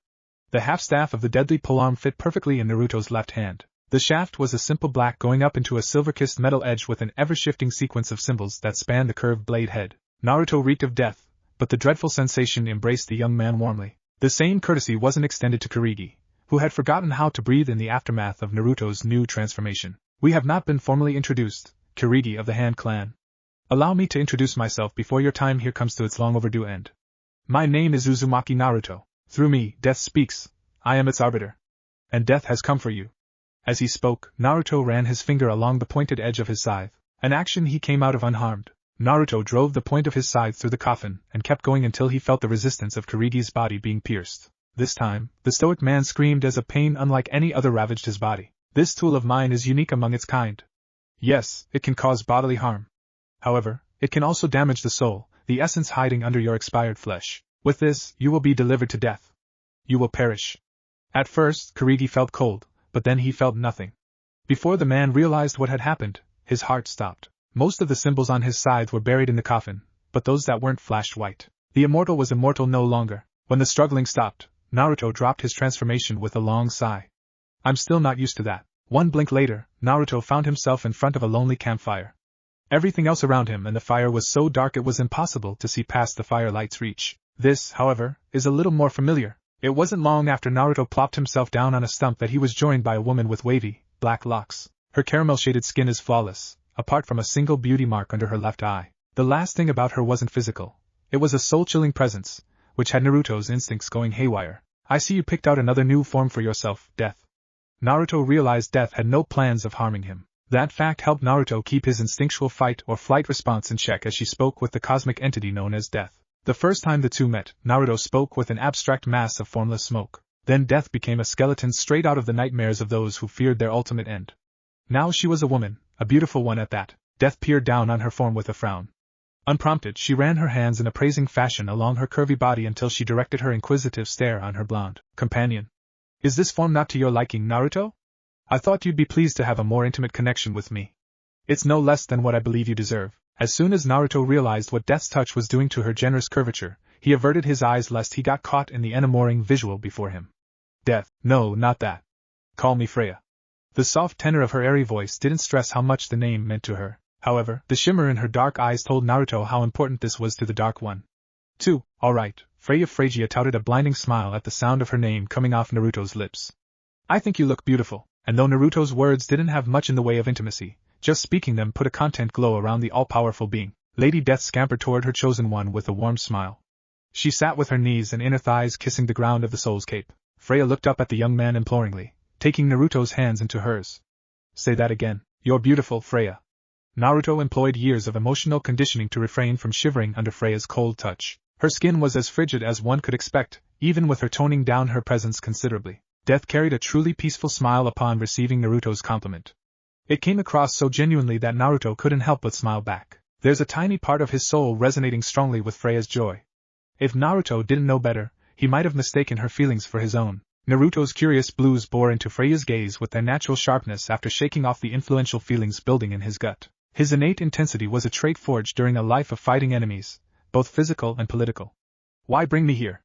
The half-staff of the deadly polearm fit perfectly in Naruto's left hand. The shaft was a simple black going up into a silver-kissed metal edge with an ever-shifting sequence of symbols that spanned the curved blade head. Naruto reeked of death, but the dreadful sensation embraced the young man warmly. The same courtesy wasn't extended to Kurigi, who had forgotten how to breathe in the aftermath of Naruto's new transformation. We have not been formally introduced, Kurigi of the Hand Clan. Allow me to introduce myself before your time here comes to its long overdue end. My name is Uzumaki Naruto. Through me, death speaks. I am its arbiter. And death has come for you. As he spoke, Naruto ran his finger along the pointed edge of his scythe, an action he came out of unharmed. Naruto drove the point of his scythe through the coffin and kept going until he felt the resistance of Kurigi's body being pierced. This time, the stoic man screamed as a pain unlike any other ravaged his body. This tool of mine is unique among its kind. Yes, it can cause bodily harm. However, it can also damage the soul, the essence hiding under your expired flesh. With this, you will be delivered to death. You will perish. At first, Kurigi felt cold, but then he felt nothing. Before the man realized what had happened, his heart stopped. Most of the symbols on his scythe were buried in the coffin, but those that weren't flashed white. The immortal was immortal no longer. When the struggling stopped, Naruto dropped his transformation with a long sigh. I'm still not used to that. One blink later, Naruto found himself in front of a lonely campfire. Everything else around him and the fire was so dark it was impossible to see past the firelight's reach. This, however, is a little more familiar. It wasn't long after Naruto plopped himself down on a stump that he was joined by a woman with wavy, black locks. Her caramel-shaded skin is flawless, apart from a single beauty mark under her left eye. The last thing about her wasn't physical. It was a soul-chilling presence, which had Naruto's instincts going haywire. I see you picked out another new form for yourself, Death. Naruto realized Death had no plans of harming him. That fact helped Naruto keep his instinctual fight or flight response in check as she spoke with the cosmic entity known as Death. The first time the two met, Naruto spoke with an abstract mass of formless smoke. Then Death became a skeleton straight out of the nightmares of those who feared their ultimate end. Now she was a woman, a beautiful one at that. Death peered down on her form with a frown. Unprompted, she ran her hands in appraising fashion along her curvy body until she directed her inquisitive stare on her blonde companion. Is this form not to your liking, Naruto? I thought you'd be pleased to have a more intimate connection with me. It's no less than what I believe you deserve. As soon as Naruto realized what Death's touch was doing to her generous curvature, he averted his eyes lest he got caught in the enamoring visual before him. Death, no, not that. Call me Freya. The soft tenor of her airy voice didn't stress how much the name meant to her. However, the shimmer in her dark eyes told Naruto how important this was to the Dark One. 2. All right, Freya. Phrygia touted a blinding smile at the sound of her name coming off Naruto's lips. I think you look beautiful, and though Naruto's words didn't have much in the way of intimacy, just speaking them put a content glow around the all-powerful being. Lady Death scampered toward her chosen one with a warm smile. She sat with her knees and inner thighs kissing the ground of the Soul's Cape. Freya looked up at the young man imploringly, taking Naruto's hands into hers. Say that again. You're beautiful, Freya. Naruto employed years of emotional conditioning to refrain from shivering under Freya's cold touch. Her skin was as frigid as one could expect, even with her toning down her presence considerably. Death carried a truly peaceful smile upon receiving Naruto's compliment. It came across so genuinely that Naruto couldn't help but smile back. There's a tiny part of his soul resonating strongly with Freya's joy. If Naruto didn't know better, he might have mistaken her feelings for his own. Naruto's curious blues bore into Freya's gaze with their natural sharpness after shaking off the influential feelings building in his gut. His innate intensity was a trait forged during a life of fighting enemies, both physical and political. Why bring me here?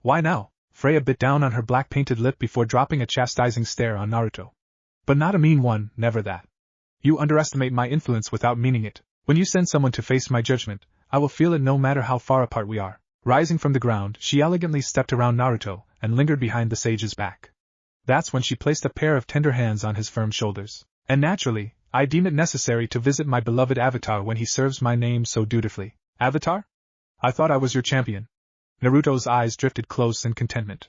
Why now? Freya bit down on her black painted lip before dropping a chastising stare on Naruto. But not a mean one, never that. You underestimate my influence without meaning it. When you send someone to face my judgment, I will feel it no matter how far apart we are. Rising from the ground, she elegantly stepped around Naruto and lingered behind the sage's back. That's when she placed a pair of tender hands on his firm shoulders. And naturally, I deem it necessary to visit my beloved avatar when he serves my name so dutifully. Avatar? I thought I was your champion. Naruto's eyes drifted close in contentment.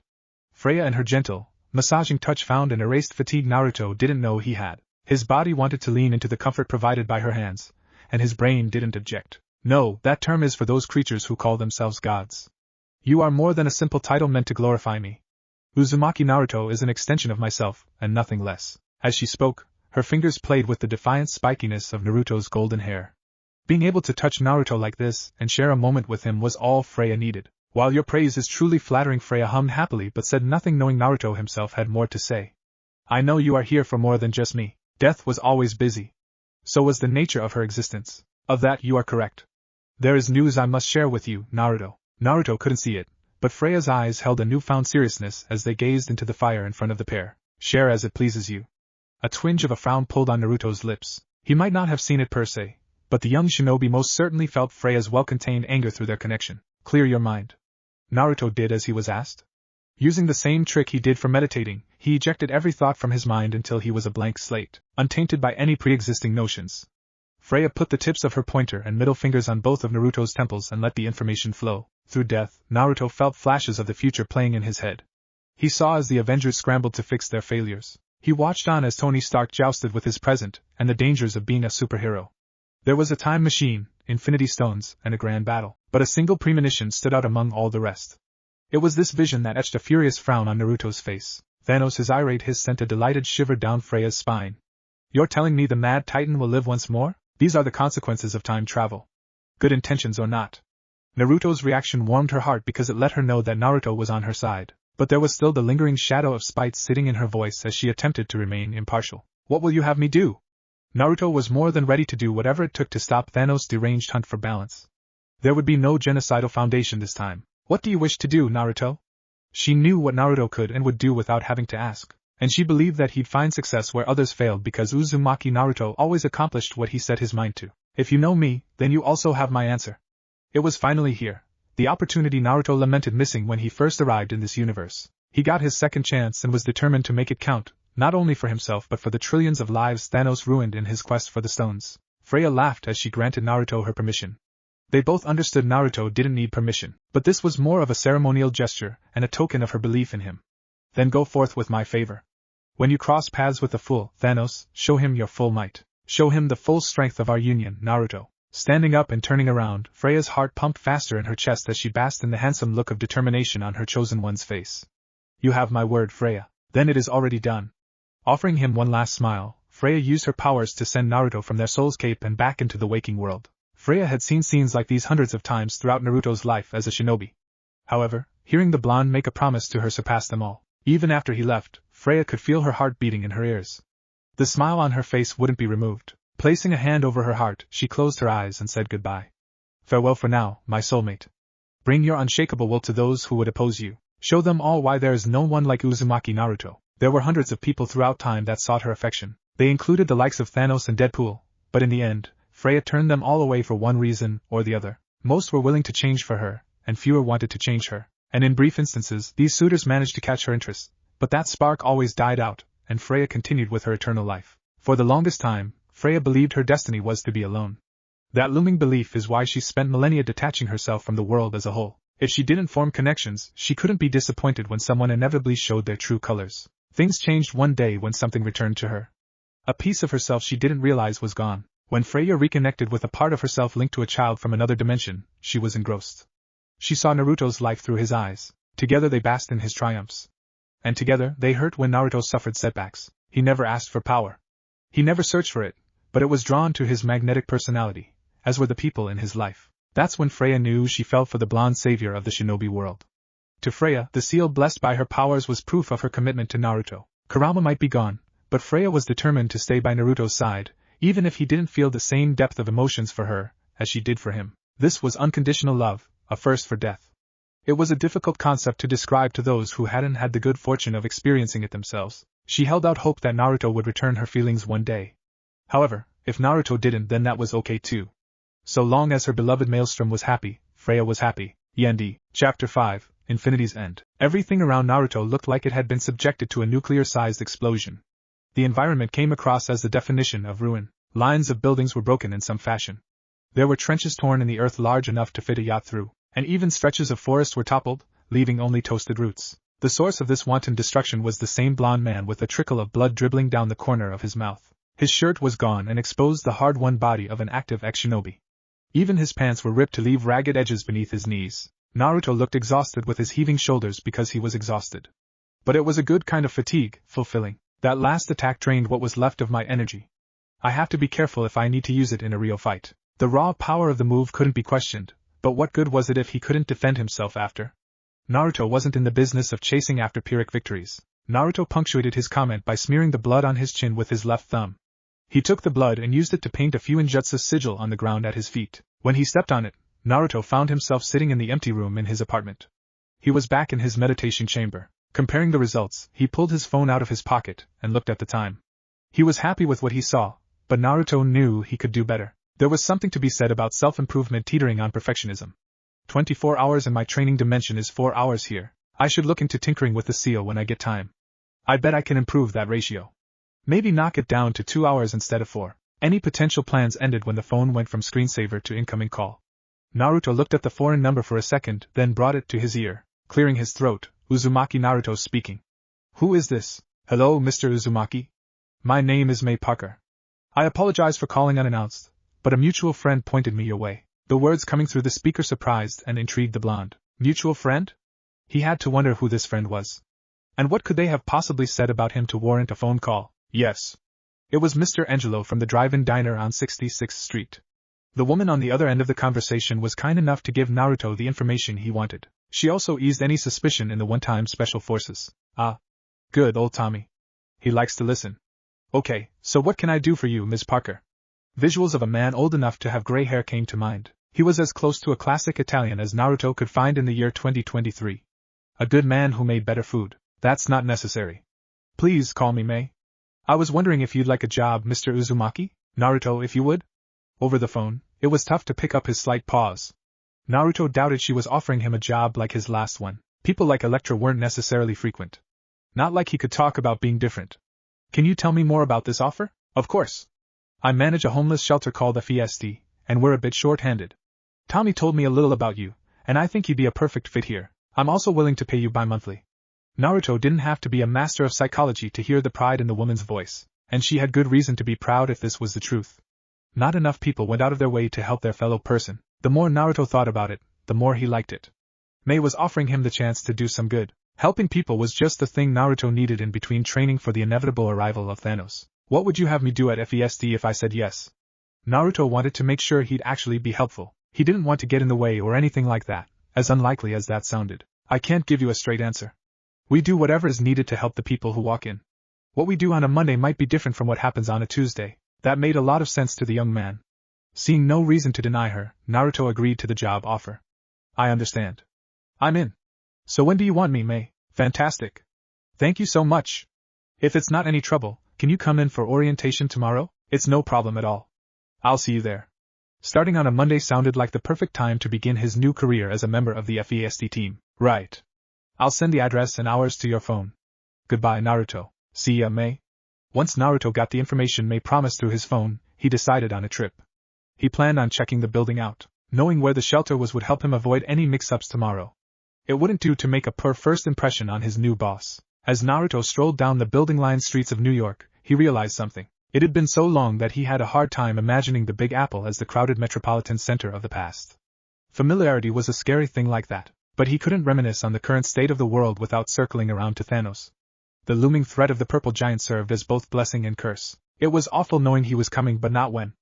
Freya and her gentle, massaging touch found and erased fatigue Naruto didn't know he had. His body wanted to lean into the comfort provided by her hands, and his brain didn't object. No, that term is for those creatures who call themselves gods. You are more than a simple title meant to glorify me. Uzumaki Naruto is an extension of myself, and nothing less. As she spoke, her fingers played with the defiant spikiness of Naruto's golden hair. Being able to touch Naruto like this and share a moment with him was all Freya needed. While your praise is truly flattering, Freya hummed happily but said nothing, knowing Naruto himself had more to say. I know you are here for more than just me. Death was always busy. So was the nature of her existence. Of that you are correct. There is news I must share with you, Naruto. Naruto couldn't see it, but Freya's eyes held a newfound seriousness as they gazed into the fire in front of the pair. Share as it pleases you. A twinge of a frown pulled on Naruto's lips. He might not have seen it per se, but the young shinobi most certainly felt Freya's well-contained anger through their connection. Clear your mind. Naruto did as he was asked. Using the same trick he did for meditating, he ejected every thought from his mind until he was a blank slate, untainted by any pre-existing notions. Freya put the tips of her pointer and middle fingers on both of Naruto's temples and let the information flow. Through death, Naruto felt flashes of the future playing in his head. He saw as the Avengers scrambled to fix their failures. He watched on as Tony Stark jousted with his present and the dangers of being a superhero. There was a time machine, infinity stones, and a grand battle, but a single premonition stood out among all the rest. It was this vision that etched a furious frown on Naruto's face. Thanos, his irate hiss sent a delighted shiver down Freya's spine. You're telling me the Mad Titan will live once more? These are the consequences of time travel. Good intentions or not. Naruto's reaction warmed her heart because it let her know that Naruto was on her side, but there was still the lingering shadow of spite sitting in her voice as she attempted to remain impartial. What will you have me do? Naruto was more than ready to do whatever it took to stop Thanos' deranged hunt for balance. There would be no genocidal foundation this time. What do you wish to do, Naruto? She knew what Naruto could and would do without having to ask, and she believed that he'd find success where others failed because Uzumaki Naruto always accomplished what he set his mind to. If you know me, then you also have my answer. It was finally here. The opportunity Naruto lamented missing when he first arrived in this universe. He got his second chance and was determined to make it count, not only for himself but for the trillions of lives Thanos ruined in his quest for the stones. Freya laughed as she granted Naruto her permission. They both understood Naruto didn't need permission, but this was more of a ceremonial gesture and a token of her belief in him. Then go forth with my favor. When you cross paths with the fool, Thanos, show him your full might. Show him the full strength of our union, Naruto. Standing up and turning around, Freya's heart pumped faster in her chest as she basked in the handsome look of determination on her chosen one's face. You have my word, Freya. Then it is already done. Offering him one last smile, Freya used her powers to send Naruto from their soul's cape and back into the waking world. Freya had seen scenes like these hundreds of times throughout Naruto's life as a shinobi. However, hearing the blonde make a promise to her surpassed them all. Even after he left, Freya could feel her heart beating in her ears. The smile on her face wouldn't be removed. Placing a hand over her heart, she closed her eyes and said goodbye. Farewell for now, my soulmate. Bring your unshakable will to those who would oppose you. Show them all why there is no one like Uzumaki Naruto. There were hundreds of people throughout time that sought her affection. They included the likes of Thanos and Deadpool, but in the end, Freya turned them all away for one reason or the other. Most were willing to change for her, and fewer wanted to change her. And in brief instances, these suitors managed to catch her interest. But that spark always died out, and Freya continued with her eternal life. For the longest time, Freya believed her destiny was to be alone. That looming belief is why she spent millennia detaching herself from the world as a whole. If she didn't form connections, she couldn't be disappointed when someone inevitably showed their true colors. Things changed one day when something returned to her. A piece of herself she didn't realize was gone. When Freya reconnected with a part of herself linked to a child from another dimension, she was engrossed. She saw Naruto's life through his eyes. Together they basked in his triumphs. And together they hurt when Naruto suffered setbacks. He never asked for power. He never searched for it, but it was drawn to his magnetic personality, as were the people in his life. That's when Freya knew she fell for the blonde savior of the shinobi world. To Freya, the seal blessed by her powers was proof of her commitment to Naruto. Kurama might be gone, but Freya was determined to stay by Naruto's side, even if he didn't feel the same depth of emotions for her as she did for him. This was unconditional love, a first for death. It was a difficult concept to describe to those who hadn't had the good fortune of experiencing it themselves. She held out hope that Naruto would return her feelings one day. However, if Naruto didn't, then that was okay too. So long as her beloved Maelstrom was happy, Freya was happy. Yendi, Chapter 5, Infinity's End. Everything around Naruto looked like it had been subjected to a nuclear-sized explosion. The environment came across as the definition of ruin. Lines of buildings were broken in some fashion. There were trenches torn in the earth large enough to fit a yacht through, and even stretches of forest were toppled, leaving only toasted roots. The source of this wanton destruction was the same blonde man with a trickle of blood dribbling down the corner of his mouth. His shirt was gone and exposed the hard-won body of an active ex-shinobi. Even his pants were ripped to leave ragged edges beneath his knees. Naruto looked exhausted with his heaving shoulders because he was exhausted. But it was a good kind of fatigue, fulfilling. That last attack drained what was left of my energy. I have to be careful if I need to use it in a real fight. The raw power of the move couldn't be questioned, but what good was it if he couldn't defend himself after? Naruto wasn't in the business of chasing after Pyrrhic victories. Naruto punctuated his comment by smearing the blood on his chin with his left thumb. He took the blood and used it to paint a Fuinjutsu's sigil on the ground at his feet. When he stepped on it, Naruto found himself sitting in the empty room in his apartment. He was back in his meditation chamber. Comparing the results, he pulled his phone out of his pocket and looked at the time. He was happy with what he saw, but Naruto knew he could do better. There was something to be said about self-improvement teetering on perfectionism. 24 hours in my training dimension is 4 hours here. I should look into tinkering with the seal when I get time. I bet I can improve that ratio. Maybe knock it down to 2 hours instead of 4. Any potential plans ended when the phone went from screensaver to incoming call. Naruto looked at the foreign number for a second, then brought it to his ear, clearing his throat. Uzumaki. Naruto speaking. Who is this? Hello, Mr. Uzumaki? My name is May Parker. I apologize for calling unannounced, but a mutual friend pointed me your way. The words coming through the speaker surprised and intrigued the blonde. Mutual friend? He had to wonder who this friend was. And what could they have possibly said about him to warrant a phone call? Yes. It was Mr. Angelo from the drive-in diner on 66th Street. The woman on the other end of the conversation was kind enough to give Naruto the information he wanted. She also eased any suspicion in the one-time special forces. Ah. Good old Tommy. He likes to listen. Okay, so what can I do for you, Ms. Parker? Visuals of a man old enough to have gray hair came to mind. He was as close to a classic Italian as Naruto could find in the year 2023. A good man who made better food. That's not necessary. Please call me May. I was wondering if you'd like a job, Mr. Uzumaki? Naruto, if you would? Over the phone, it was tough to pick up his slight pause. Naruto doubted she was offering him a job like his last one. People like Electra weren't necessarily frequent. Not like he could talk about being different. Can you tell me more about this offer? Of course. I manage a homeless shelter called the FEST, and we're a bit short-handed. Tommy told me a little about you, and I think you'd be a perfect fit here. I'm also willing to pay you bi-monthly. Naruto didn't have to be a master of psychology to hear the pride in the woman's voice, and she had good reason to be proud if this was the truth. Not enough people went out of their way to help their fellow person. The more Naruto thought about it, the more he liked it. May was offering him the chance to do some good. Helping people was just the thing Naruto needed in between training for the inevitable arrival of Thanos. What would you have me do at FEST if I said yes? Naruto wanted to make sure he'd actually be helpful. He didn't want to get in the way or anything like that, as unlikely as that sounded. I can't give you a straight answer. We do whatever is needed to help the people who walk in. What we do on a Monday might be different from what happens on a Tuesday. That made a lot of sense to the young man. Seeing no reason to deny her, Naruto agreed to the job offer. I understand. I'm in. So when do you want me, May? Fantastic. Thank you so much. If it's not any trouble, can you come in for orientation tomorrow? It's no problem at all. I'll see you there. Starting on a Monday sounded like the perfect time to begin his new career as a member of the FEST team. Right. I'll send the address and hours to your phone. Goodbye, Naruto. See ya, May. Once Naruto got the information May promised through his phone, he decided on a trip. He planned on checking the building out. Knowing where the shelter was would help him avoid any mix-ups tomorrow. It wouldn't do to make a poor first impression on his new boss. As Naruto strolled down the building-lined streets of New York, he realized something. It had been so long that he had a hard time imagining the Big Apple as the crowded metropolitan center of the past. Familiarity was a scary thing like that, but he couldn't reminisce on the current state of the world without circling around to Thanos. The looming threat of the purple giant served as both blessing and curse. It was awful knowing he was coming but not when.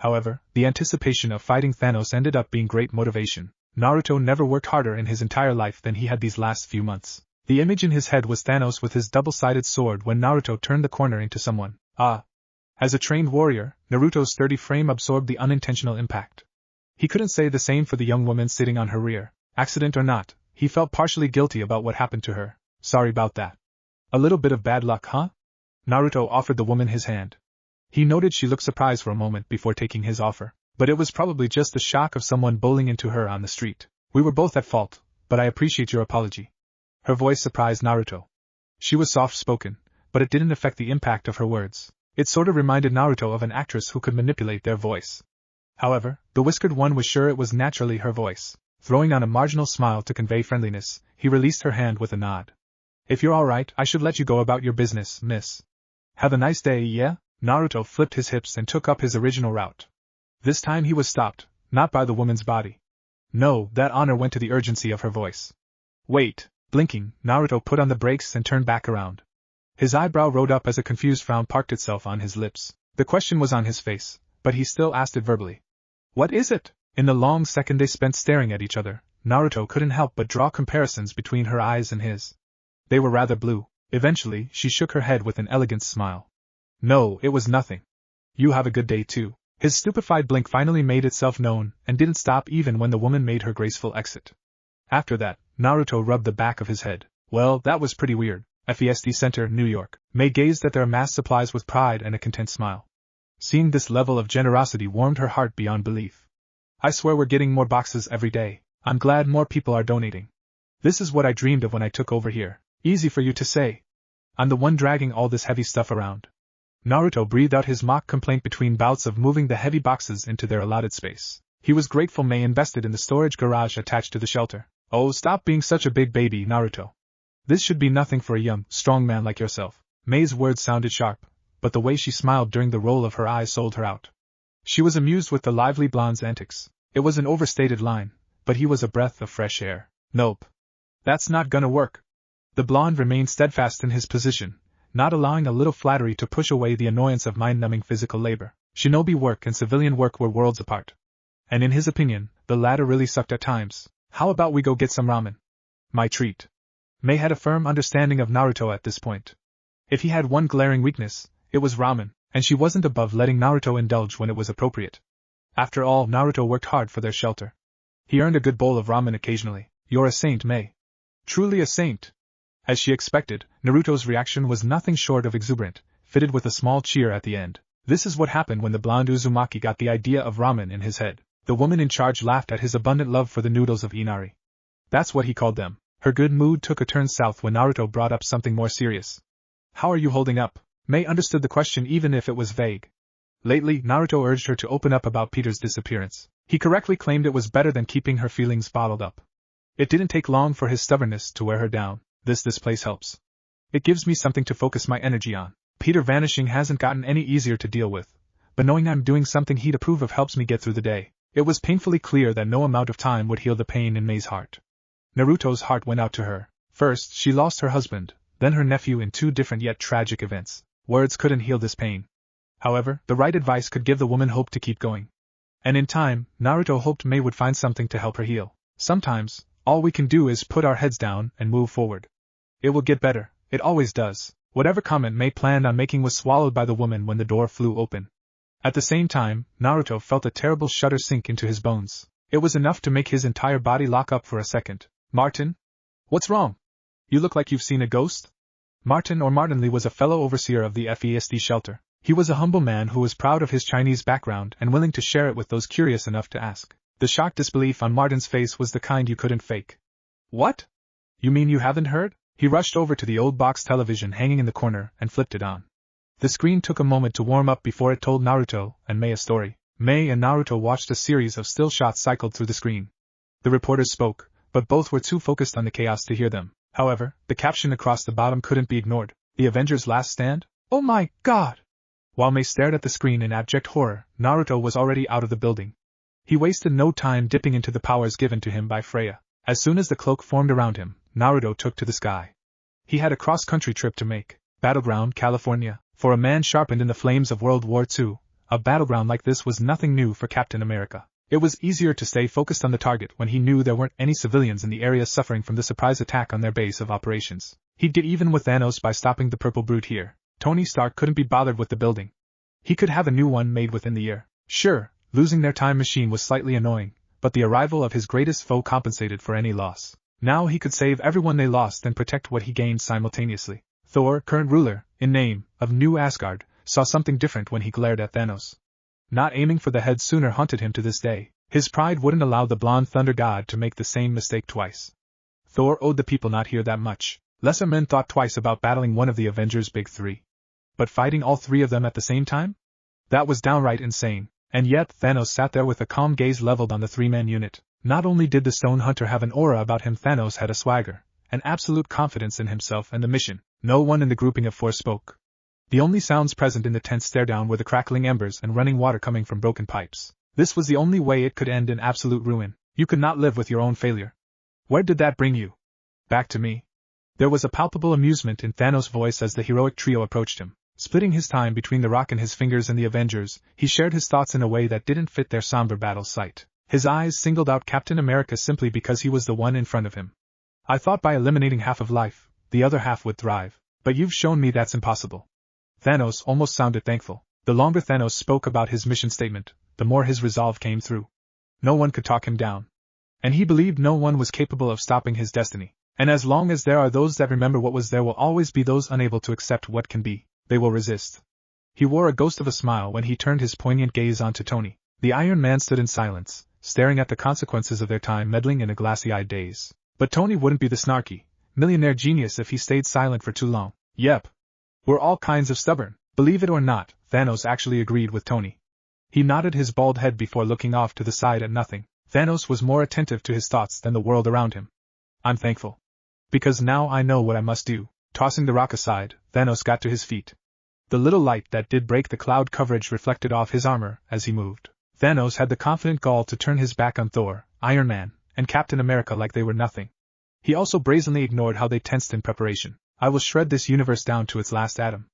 However, the anticipation of fighting Thanos ended up being great motivation. Naruto never worked harder in his entire life than he had these last few months. The image in his head was Thanos with his double-sided sword when Naruto turned the corner into someone. As a trained warrior, Naruto's sturdy frame absorbed the unintentional impact. He couldn't say the same for the young woman sitting on her rear. Accident or not, he felt partially guilty about what happened to her. Sorry about that. A little bit of bad luck, huh? Naruto offered the woman his hand. He noted she looked surprised for a moment before taking his offer, but it was probably just the shock of someone bowling into her on the street. We were both at fault, but I appreciate your apology. Her voice surprised Naruto. She was soft-spoken, but it didn't affect the impact of her words. It sort of reminded Naruto of an actress who could manipulate their voice. However, the whiskered one was sure it was naturally her voice. Throwing on a marginal smile to convey friendliness, he released her hand with a nod. If you're alright, I should let you go about your business, miss. Have a nice day, yeah? Naruto flipped his hips and took up his original route. This time he was stopped, not by the woman's body. No, that honor went to the urgency of her voice. Wait. Blinking, Naruto put on the brakes and turned back around. His eyebrow rode up as a confused frown parked itself on his lips. The question was on his face, but he still asked it verbally. What is it? In the long second they spent staring at each other, Naruto couldn't help but draw comparisons between her eyes and his. They were rather blue. Eventually, she shook her head with an elegant smile. No, it was nothing. You have a good day too. His stupefied blink finally made itself known, and didn't stop even when the woman made her graceful exit. After that, Naruto rubbed the back of his head. Well, that was pretty weird. FESD Center, New York. May gazed at their mass supplies with pride and a content smile. Seeing this level of generosity warmed her heart beyond belief. I swear we're getting more boxes every day. I'm glad more people are donating. This is what I dreamed of when I took over here. Easy for you to say. I'm the one dragging all this heavy stuff around. Naruto breathed out his mock complaint between bouts of moving the heavy boxes into their allotted space. He was grateful May invested in the storage garage attached to the shelter. Oh, stop being such a big baby, Naruto. This should be nothing for a young, strong man like yourself. May's words sounded sharp, but the way she smiled during the roll of her eyes sold her out. She was amused with the lively blonde's antics. It was an overstated line, but he was a breath of fresh air. Nope. That's not gonna work. The blonde remained steadfast in his position, not allowing a little flattery to push away the annoyance of mind-numbing physical labor. Shinobi work and civilian work were worlds apart. And in his opinion, the latter really sucked at times. How about we go get some ramen? My treat. May had a firm understanding of Naruto at this point. If he had one glaring weakness, it was ramen, and she wasn't above letting Naruto indulge when it was appropriate. After all, Naruto worked hard for their shelter. He earned a good bowl of ramen occasionally. You're a saint, May. Truly a saint. As she expected, Naruto's reaction was nothing short of exuberant, fitted with a small cheer at the end. This is what happened when the blonde Uzumaki got the idea of ramen in his head. The woman in charge laughed at his abundant love for the noodles of Inari. That's what he called them. Her good mood took a turn south when Naruto brought up something more serious. How are you holding up? May understood the question even if it was vague. Lately, Naruto urged her to open up about Peter's disappearance. He correctly claimed it was better than keeping her feelings bottled up. It didn't take long for his stubbornness to wear her down. This place helps. It gives me something to focus my energy on. Peter vanishing hasn't gotten any easier to deal with, but knowing I'm doing something he'd approve of helps me get through the day. It was painfully clear that no amount of time would heal the pain in May's heart. Naruto's heart went out to her. First, she lost her husband, then her nephew in two different yet tragic events. Words couldn't heal this pain. However, the right advice could give the woman hope to keep going. And in time, Naruto hoped May would find something to help her heal. Sometimes, all we can do is put our heads down and move forward. It will get better, it always does. Whatever comment May planned on making was swallowed by the woman when the door flew open. At the same time, Naruto felt a terrible shudder sink into his bones. It was enough to make his entire body lock up for a second. Martin? What's wrong? You look like you've seen a ghost? Martin or Martinley was a fellow overseer of the FESD shelter. He was a humble man who was proud of his Chinese background and willing to share it with those curious enough to ask. The shocked disbelief on Martin's face was the kind you couldn't fake. What? You mean you haven't heard? He rushed over to the old box television hanging in the corner and flipped it on. The screen took a moment to warm up before it told Naruto and May a story. May and Naruto watched a series of still shots cycled through the screen. The reporters spoke, but both were too focused on the chaos to hear them. However, the caption across the bottom couldn't be ignored. The Avengers' last stand? Oh my god! While May stared at the screen in abject horror, Naruto was already out of the building. He wasted no time dipping into the powers given to him by Freya. As soon as the cloak formed around him, Naruto took to the sky. He had a cross-country trip to make. Battleground, California. For a man sharpened in the flames of World War II, A battleground like this was nothing new for Captain America. It was easier to stay focused on the target when he knew there weren't any civilians in the area suffering from the surprise attack on their base of operations. He'd get even with Thanos by stopping the purple brute here. Tony Stark couldn't be bothered with the building. He could have a new one made within the year. Sure, losing their time machine was slightly annoying, but the arrival of his greatest foe compensated for any loss. Now he could save everyone they lost and protect what he gained simultaneously. Thor, current ruler, in name, of New Asgard, saw something different when he glared at Thanos. Not aiming for the head sooner haunted him to this day. His pride wouldn't allow the blonde thunder god to make the same mistake twice. Thor owed the people not here that much. Lesser men thought twice about battling one of the Avengers' big three. But fighting all three of them at the same time? That was downright insane. And yet Thanos sat there with a calm gaze leveled on the three-man unit. Not only did the Stone Hunter have an aura about him, Thanos had a swagger, an absolute confidence in himself and the mission. No one in the grouping of four spoke. The only sounds present in the tense stare-down were the crackling embers and running water coming from broken pipes. This was the only way it could end in absolute ruin. You could not live with your own failure. Where did that bring you? Back to me. There was a palpable amusement in Thanos' voice as the heroic trio approached him. Splitting his time between the rock and his fingers and the Avengers, he shared his thoughts in a way that didn't fit their somber battle sight. His eyes singled out Captain America simply because he was the one in front of him. I thought by eliminating half of life, the other half would thrive, but you've shown me that's impossible. Thanos almost sounded thankful. The longer Thanos spoke about his mission statement, the more his resolve came through. No one could talk him down. And he believed no one was capable of stopping his destiny. And as long as there are those that remember what was, there will always be those unable to accept what can be. They will resist. He wore a ghost of a smile when he turned his poignant gaze onto Tony. The Iron Man stood in silence, staring at the consequences of their time meddling in a glassy-eyed daze. But Tony wouldn't be the snarky, millionaire genius if he stayed silent for too long. Yep. We're all kinds of stubborn. Believe it or not, Thanos actually agreed with Tony. He nodded his bald head before looking off to the side at nothing. Thanos was more attentive to his thoughts than the world around him. I'm thankful. Because now I know what I must do. Tossing the rock aside, Thanos got to his feet. The little light that did break the cloud coverage reflected off his armor as he moved. Thanos had the confident gall to turn his back on Thor, Iron Man, and Captain America like they were nothing. He also brazenly ignored how they tensed in preparation. I will shred this universe down to its last atom.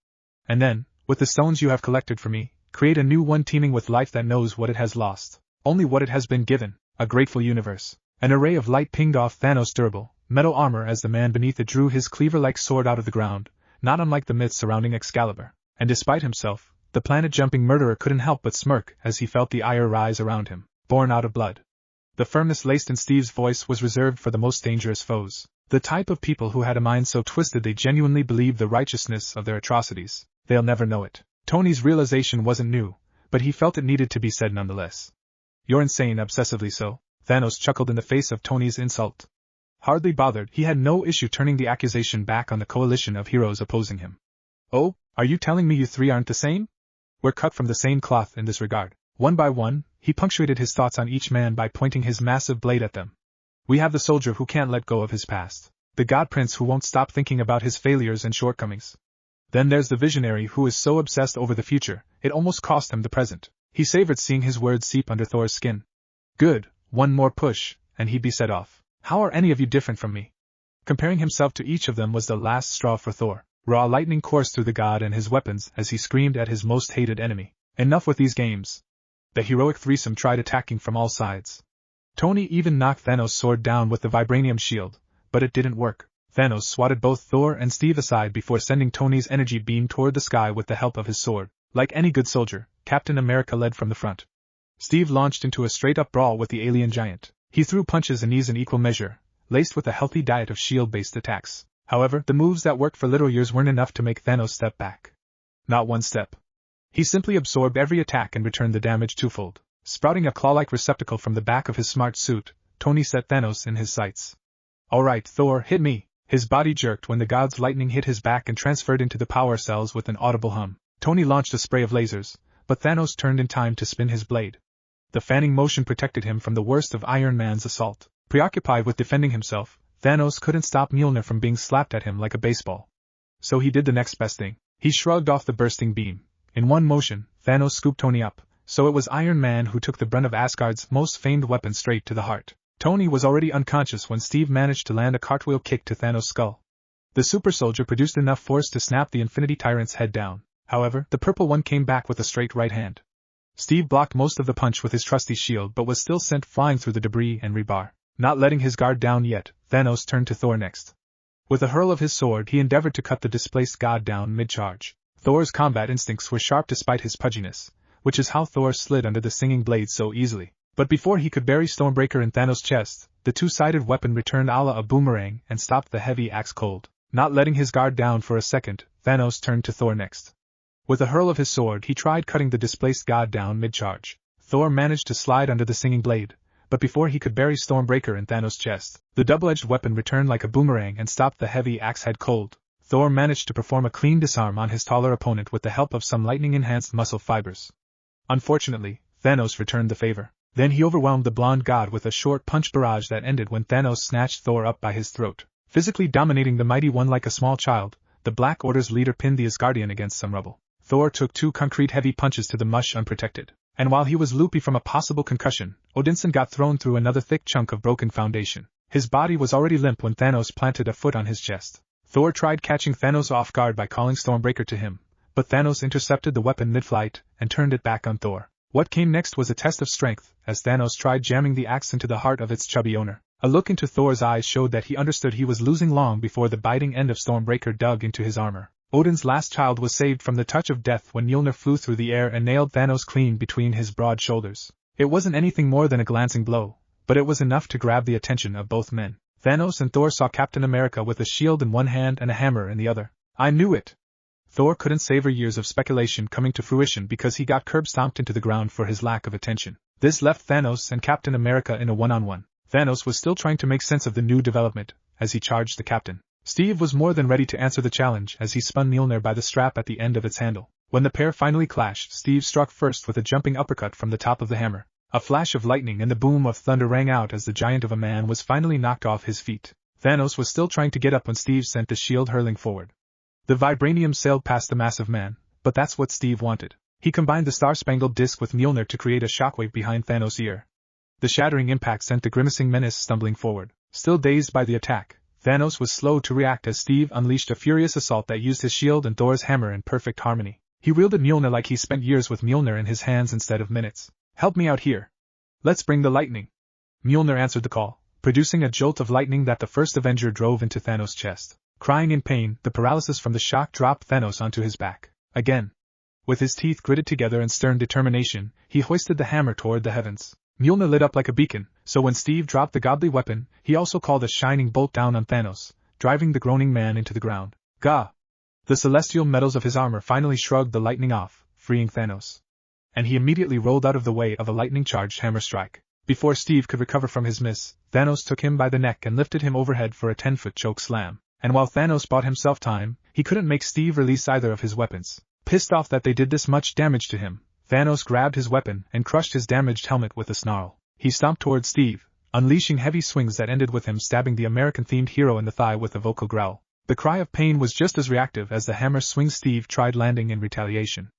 And then, with the stones you have collected for me, create a new one teeming with life that knows what it has lost, only what it has been given, a grateful universe. An array of light pinged off Thanos' durable, metal armor as the man beneath it drew his cleaver-like sword out of the ground, not unlike the myths surrounding Excalibur. And despite himself, the planet-jumping murderer couldn't help but smirk as he felt the ire rise around him, born out of blood. The firmness laced in Steve's voice was reserved for the most dangerous foes, the type of people who had a mind so twisted they genuinely believed the righteousness of their atrocities. They'll never know it. Tony's realization wasn't new, but he felt it needed to be said nonetheless. You're insane, obsessively so. Thanos chuckled in the face of Tony's insult. Hardly bothered, he had no issue turning the accusation back on the coalition of heroes opposing him. Oh, are you telling me you three aren't the same? We're cut from the same cloth in this regard. One by one, he punctuated his thoughts on each man by pointing his massive blade at them. We have the soldier who can't let go of his past, the god prince who won't stop thinking about his failures and shortcomings. Then there's the visionary who is so obsessed over the future, it almost cost him the present. He savored seeing his words seep under Thor's skin. Good, one more push, and he'd be set off. How are any of you different from me? Comparing himself to each of them was the last straw for Thor. Raw lightning coursed through the god and his weapons as he screamed at his most hated enemy. Enough with these games. The heroic threesome tried attacking from all sides. Tony even knocked Thanos' sword down with the vibranium shield, but it didn't work. Thanos swatted both Thor and Steve aside before sending Tony's energy beam toward the sky with the help of his sword. Like any good soldier, Captain America led from the front. Steve launched into a straight-up brawl with the alien giant. He threw punches and knees in equal measure, laced with a healthy diet of shield-based attacks. However, the moves that worked for literal years weren't enough to make Thanos step back. Not one step. He simply absorbed every attack and returned the damage twofold. Sprouting a claw-like receptacle from the back of his smart suit, Tony set Thanos in his sights. All right, Thor, hit me. His body jerked when the god's lightning hit his back and transferred into the power cells with an audible hum. Tony launched a spray of lasers, but Thanos turned in time to spin his blade. The fanning motion protected him from the worst of Iron Man's assault. Preoccupied with defending himself, Thanos couldn't stop Mjolnir from being slapped at him like a baseball. So he did the next best thing. He shrugged off the bursting beam. In one motion, Thanos scooped Tony up, so it was Iron Man who took the brunt of Asgard's most famed weapon straight to the heart. Tony was already unconscious when Steve managed to land a cartwheel kick to Thanos' skull. The super soldier produced enough force to snap the Infinity Tyrant's head down. However, the purple one came back with a straight right hand. Steve blocked most of the punch with his trusty shield but was still sent flying through the debris and rebar. Not letting his guard down yet, Thanos turned to Thor next. With a hurl of his sword he endeavored to cut the displaced god down mid-charge. Thor's combat instincts were sharp despite his pudginess, which is how Thor slid under the singing blade so easily. But before he could bury Stormbreaker in Thanos' chest, the two-sided weapon returned a la a boomerang and stopped the heavy axe cold. Not letting his guard down for a second, Thanos turned to Thor next. With a hurl of his sword he tried cutting the displaced god down mid-charge. Thor managed to slide under the singing blade, but before he could bury Stormbreaker in Thanos' chest, the double-edged weapon returned like a boomerang and stopped the heavy axe head cold. Thor managed to perform a clean disarm on his taller opponent with the help of some lightning-enhanced muscle fibers. Unfortunately, Thanos returned the favor. Then he overwhelmed the blonde god with a short punch barrage that ended when Thanos snatched Thor up by his throat. Physically dominating the mighty one like a small child, the Black Order's leader pinned the Asgardian against some rubble. Thor took 2 concrete heavy punches to the mush unprotected. And while he was loopy from a possible concussion, Odinson got thrown through another thick chunk of broken foundation. His body was already limp when Thanos planted a foot on his chest. Thor tried catching Thanos off guard by calling Stormbreaker to him, but Thanos intercepted the weapon mid-flight and turned it back on Thor. What came next was a test of strength, as Thanos tried jamming the axe into the heart of its chubby owner. A look into Thor's eyes showed that he understood he was losing long before the biting end of Stormbreaker dug into his armor. Odin's last child was saved from the touch of death when Mjolnir flew through the air and nailed Thanos clean between his broad shoulders. It wasn't anything more than a glancing blow, but it was enough to grab the attention of both men. Thanos and Thor saw Captain America with a shield in one hand and a hammer in the other. I knew it! Thor couldn't savor years of speculation coming to fruition because he got curb-stomped into the ground for his lack of attention. This left Thanos and Captain America in a one-on-one. Thanos was still trying to make sense of the new development, as he charged the captain. Steve was more than ready to answer the challenge as he spun Mjolnir by the strap at the end of its handle. When the pair finally clashed, Steve struck first with a jumping uppercut from the top of the hammer. A flash of lightning and the boom of thunder rang out as the giant of a man was finally knocked off his feet. Thanos was still trying to get up when Steve sent the shield hurling forward. The vibranium sailed past the massive man, but that's what Steve wanted. He combined the star-spangled disc with Mjolnir to create a shockwave behind Thanos' ear. The shattering impact sent the grimacing menace stumbling forward. Still dazed by the attack, Thanos was slow to react as Steve unleashed a furious assault that used his shield and Thor's hammer in perfect harmony. He wielded Mjolnir like he spent years with Mjolnir in his hands instead of minutes. Help me out here. Let's bring the lightning. Mjolnir answered the call, producing a jolt of lightning that the first Avenger drove into Thanos' chest. Crying in pain, the paralysis from the shock dropped Thanos onto his back. Again. With his teeth gritted together in stern determination, he hoisted the hammer toward the heavens. Mjolnir lit up like a beacon, so when Steve dropped the godly weapon, he also called a shining bolt down on Thanos, driving the groaning man into the ground. Gah! The celestial metals of his armor finally shrugged the lightning off, freeing Thanos. And he immediately rolled out of the way of a lightning-charged hammer strike. Before Steve could recover from his miss, Thanos took him by the neck and lifted him overhead for a 10-foot choke slam. And while Thanos bought himself time, he couldn't make Steve release either of his weapons. Pissed off that they did this much damage to him, Thanos grabbed his weapon and crushed his damaged helmet with a snarl. He stomped toward Steve, unleashing heavy swings that ended with him stabbing the American-themed hero in the thigh with a vocal growl. The cry of pain was just as reactive as the hammer swing Steve tried landing in retaliation.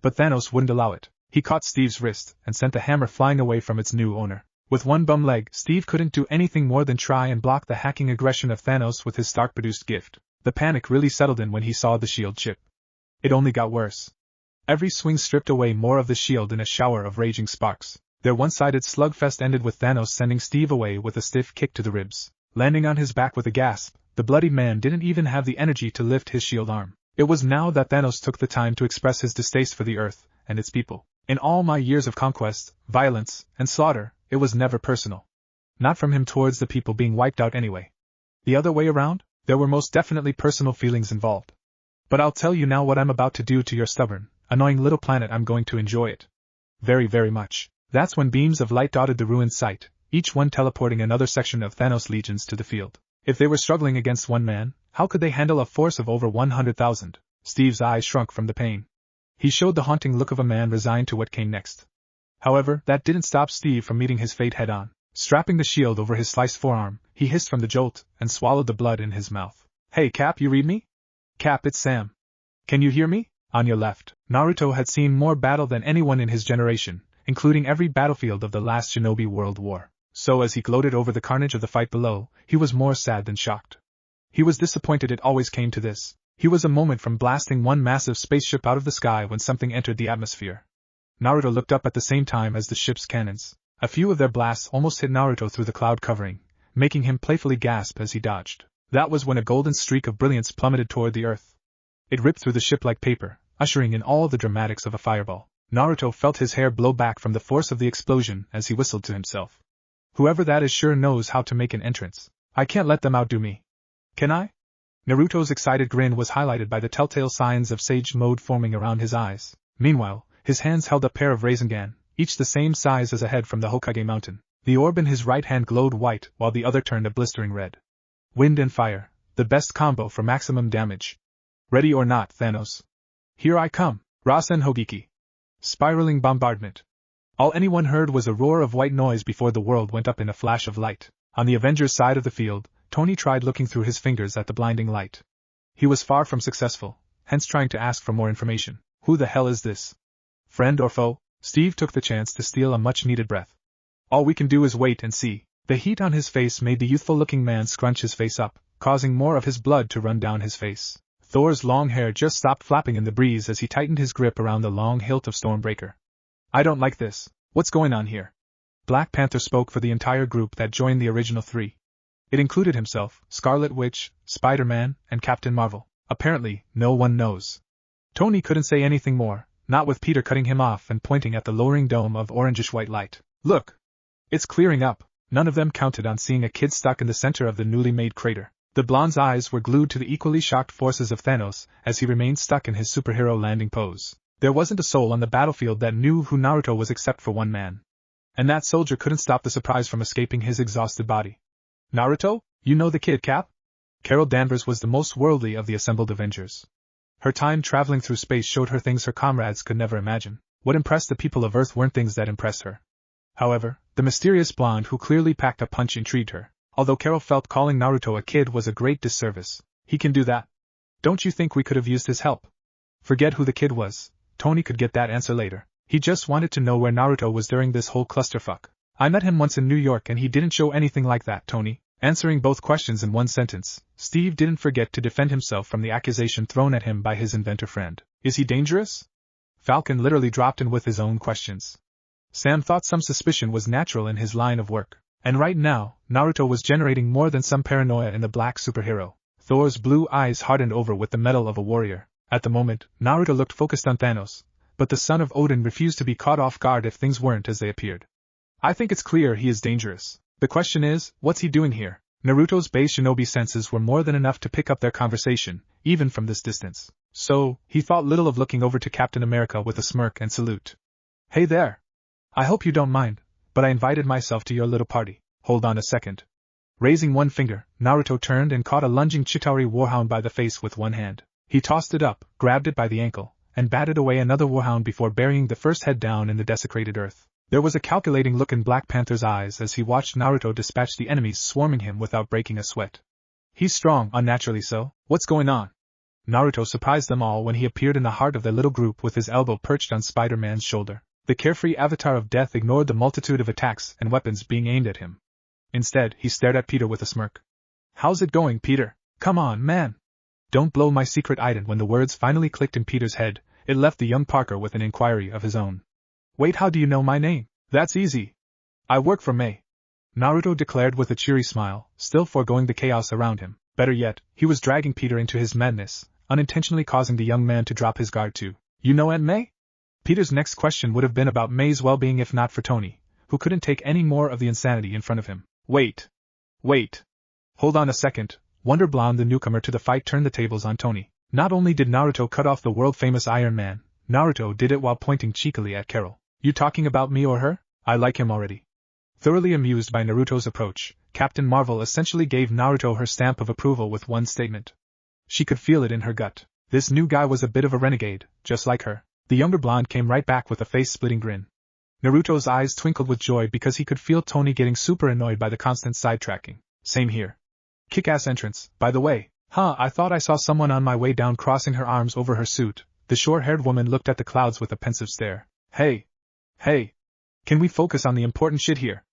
But Thanos wouldn't allow it. He caught Steve's wrist and sent the hammer flying away from its new owner. With one bum leg, Steve couldn't do anything more than try and block the hacking aggression of Thanos with his Stark-produced gift. The panic really settled in when he saw the shield chip. It only got worse. Every swing stripped away more of the shield in a shower of raging sparks. Their one-sided slugfest ended with Thanos sending Steve away with a stiff kick to the ribs. Landing on his back with a gasp, the bloody man didn't even have the energy to lift his shield arm. It was now that Thanos took the time to express his distaste for the Earth and its people. In all my years of conquest, violence, and slaughter, it was never personal. Not from him towards the people being wiped out anyway. The other way around? There were most definitely personal feelings involved. But I'll tell you now what I'm about to do to your stubborn, annoying little planet. I'm going to enjoy it. Very, very much. That's when beams of light dotted the ruined site, each one teleporting another section of Thanos' legions to the field. If they were struggling against one man, how could they handle a force of over 100,000? Steve's eyes shrunk from the pain. He showed the haunting look of a man resigned to what came next. However, that didn't stop Steve from meeting his fate head-on. Strapping the shield over his sliced forearm, he hissed from the jolt and swallowed the blood in his mouth. Hey Cap, you read me? Cap, it's Sam. Can you hear me? On your left. Naruto had seen more battle than anyone in his generation, including every battlefield of the last Shinobi World War. So as he gloated over the carnage of the fight below, he was more sad than shocked. He was disappointed it always came to this. He was a moment from blasting one massive spaceship out of the sky when something entered the atmosphere. Naruto looked up at the same time as the ship's cannons. A few of their blasts almost hit Naruto through the cloud covering, making him playfully gasp as he dodged. That was when a golden streak of brilliance plummeted toward the earth. It ripped through the ship like paper, ushering in all the dramatics of a fireball. Naruto felt his hair blow back from the force of the explosion as he whistled to himself. Whoever that is sure knows how to make an entrance. I can't let them outdo me. Can I? Naruto's excited grin was highlighted by the telltale signs of sage mode forming around his eyes. Meanwhile, his hands held a pair of Rasengan, each the same size as a head from the Hokage mountain. The orb in his right hand glowed white while the other turned a blistering red. Wind and fire, the best combo for maximum damage. Ready or not, Thanos? Here I come, Rasen Hogiki. Spiraling bombardment. All anyone heard was a roar of white noise before the world went up in a flash of light. On the Avengers side of the field, Tony tried looking through his fingers at the blinding light. He was far from successful, hence trying to ask for more information. Who the hell is this? Friend or foe? Steve took the chance to steal a much-needed breath. All we can do is wait and see. The heat on his face made the youthful-looking man scrunch his face up, causing more of his blood to run down his face. Thor's long hair just stopped flapping in the breeze as he tightened his grip around the long hilt of Stormbreaker. I don't like this. What's going on here? Black Panther spoke for the entire group that joined the original three. It included himself, Scarlet Witch, Spider-Man, and Captain Marvel. Apparently, no one knows. Tony couldn't say anything more, not with Peter cutting him off and pointing at the lowering dome of orangish-white light. Look! It's clearing up. None of them counted on seeing a kid stuck in the center of the newly made crater. The blonde's eyes were glued to the equally shocked forces of Thanos as he remained stuck in his superhero landing pose. There wasn't a soul on the battlefield that knew who Naruto was except for one man. And that soldier couldn't stop the surprise from escaping his exhausted body. Naruto? You know the kid, Cap? Carol Danvers was the most worldly of the assembled Avengers. Her time traveling through space showed her things her comrades could never imagine. What impressed the people of Earth weren't things that impressed her. However, the mysterious blonde who clearly packed a punch intrigued her. Although Carol felt calling Naruto a kid was a great disservice. He can do that. Don't you think we could have used his help? Forget who the kid was. Tony could get that answer later. He just wanted to know where Naruto was during this whole clusterfuck. I met him once in New York and he didn't show anything like that, Tony. Answering both questions in one sentence, Steve didn't forget to defend himself from the accusation thrown at him by his inventor friend. Is he dangerous? Falcon literally dropped in with his own questions. Sam thought some suspicion was natural in his line of work. And right now, Naruto was generating more than some paranoia in the black superhero. Thor's blue eyes hardened over with the mettle of a warrior. At the moment, Naruto looked focused on Thanos, but the son of Odin refused to be caught off guard if things weren't as they appeared. I think it's clear he is dangerous. The question is, what's he doing here? Naruto's base shinobi senses were more than enough to pick up their conversation, even from this distance. So, he thought little of looking over to Captain America with a smirk and salute. Hey there! I hope you don't mind, but I invited myself to your little party. Hold on a second. Raising one finger, Naruto turned and caught a lunging Chitauri warhound by the face with one hand. He tossed it up, grabbed it by the ankle, and batted away another warhound before burying the first head down in the desecrated earth. There was a calculating look in Black Panther's eyes as he watched Naruto dispatch the enemies swarming him without breaking a sweat. He's strong, unnaturally so. What's going on? Naruto surprised them all when he appeared in the heart of their little group with his elbow perched on Spider-Man's shoulder. The carefree avatar of death ignored the multitude of attacks and weapons being aimed at him. Instead, he stared at Peter with a smirk. How's it going, Peter? Come on, man! Don't blow my secret item. When the words finally clicked in Peter's head, it left the young Parker with an inquiry of his own. Wait, how do you know my name? That's easy. I work for May. Naruto declared with a cheery smile, still foregoing the chaos around him. Better yet, he was dragging Peter into his madness, unintentionally causing the young man to drop his guard too. You know Aunt May? Peter's next question would have been about May's well-being if not for Tony, who couldn't take any more of the insanity in front of him. Wait. Hold on a second. Wonder Blonde, the newcomer to the fight, turned the tables on Tony. Not only did Naruto cut off the world-famous Iron Man, Naruto did it while pointing cheekily at Carol. You talking about me or her? I like him already. Thoroughly amused by Naruto's approach, Captain Marvel essentially gave Naruto her stamp of approval with one statement. She could feel it in her gut. This new guy was a bit of a renegade, just like her. The younger blonde came right back with a face-splitting grin. Naruto's eyes twinkled with joy because he could feel Tony getting super annoyed by the constant sidetracking. Same here. Kick-ass entrance, by the way. I thought I saw someone on my way down crossing her arms over her suit. The short-haired woman looked at the clouds with a pensive stare. Hey! Can we focus on the important shit here?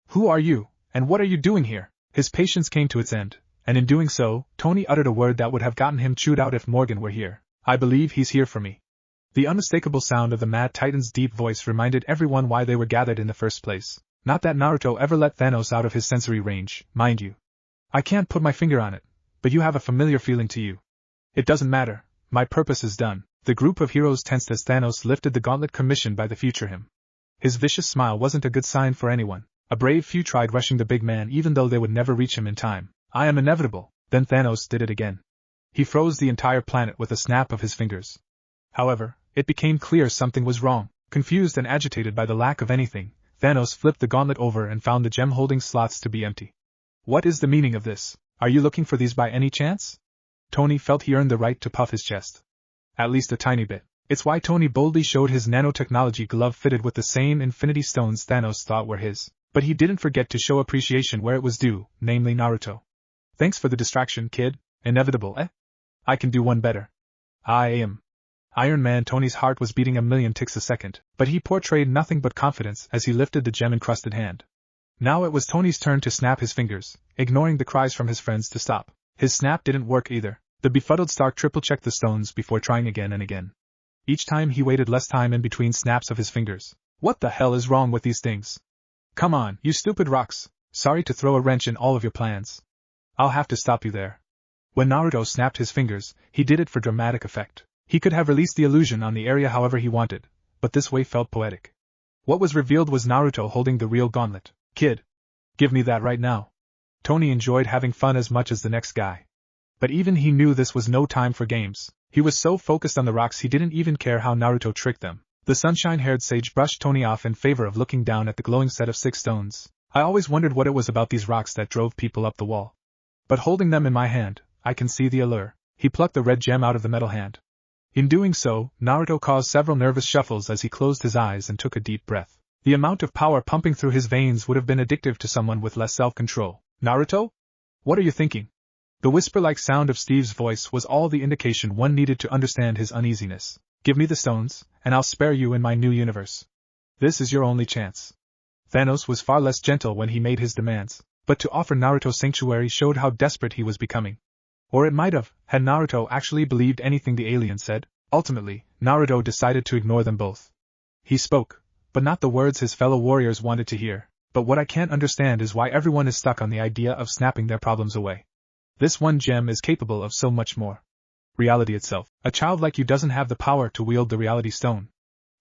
Who are you, and what are you doing here? His patience came to its end, and in doing so, Tony uttered a word that would have gotten him chewed out if Morgan were here. I believe he's here for me. The unmistakable sound of the Mad Titan's deep voice reminded everyone why they were gathered in the first place. Not that Naruto ever let Thanos out of his sensory range, mind you. I can't put my finger on it, but you have a familiar feeling to you. It doesn't matter, my purpose is done. The group of heroes tensed as Thanos lifted the gauntlet commissioned by the future him. His vicious smile wasn't a good sign for anyone. A brave few tried rushing the big man even though they would never reach him in time. I am inevitable. Then Thanos did it again. He froze the entire planet with a snap of his fingers. However, it became clear something was wrong. Confused and agitated by the lack of anything, Thanos flipped the gauntlet over and found the gem-holding slots to be empty. What is the meaning of this? Are you looking for these by any chance? Tony felt he earned the right to puff his chest. At least a tiny bit. It's why Tony boldly showed his nanotechnology glove fitted with the same infinity stones Thanos thought were his. But he didn't forget to show appreciation where it was due, namely Naruto. Thanks for the distraction, kid. Inevitable, eh? I can do one better. I am Iron Man. Tony's heart was beating a million ticks a second, but he portrayed nothing but confidence as he lifted the gem-encrusted hand. Now it was Tony's turn to snap his fingers, ignoring the cries from his friends to stop. His snap didn't work either. The befuddled Stark triple-checked the stones before trying again and again. Each time he waited less time in between snaps of his fingers. What the hell is wrong with these things? Come on, you stupid rocks. Sorry to throw a wrench in all of your plans. I'll have to stop you there. When Naruto snapped his fingers, he did it for dramatic effect. He could have released the illusion on the area however he wanted, but this way felt poetic. What was revealed was Naruto holding the real gauntlet. Kid, give me that right now. Tony enjoyed having fun as much as the next guy. But even he knew this was no time for games. He was so focused on the rocks he didn't even care how Naruto tricked them. The sunshine-haired sage brushed Tony off in favor of looking down at the glowing set of 6 stones. I always wondered what it was about these rocks that drove people up the wall. But holding them in my hand, I can see the allure. He plucked the red gem out of the metal hand. In doing so, Naruto caused several nervous shuffles as he closed his eyes and took a deep breath. The amount of power pumping through his veins would have been addictive to someone with less self-control. Naruto? What are you thinking? The whisper-like sound of Steve's voice was all the indication one needed to understand his uneasiness. Give me the stones, and I'll spare you in my new universe. This is your only chance. Thanos was far less gentle when he made his demands, but to offer Naruto sanctuary showed how desperate he was becoming. Or it might have, had Naruto actually believed anything the alien said. Ultimately, Naruto decided to ignore them both. He spoke, but not the words his fellow warriors wanted to hear. But what I can't understand is why everyone is stuck on the idea of snapping their problems away. This one gem is capable of so much more. Reality itself. A child like you doesn't have the power to wield the reality stone.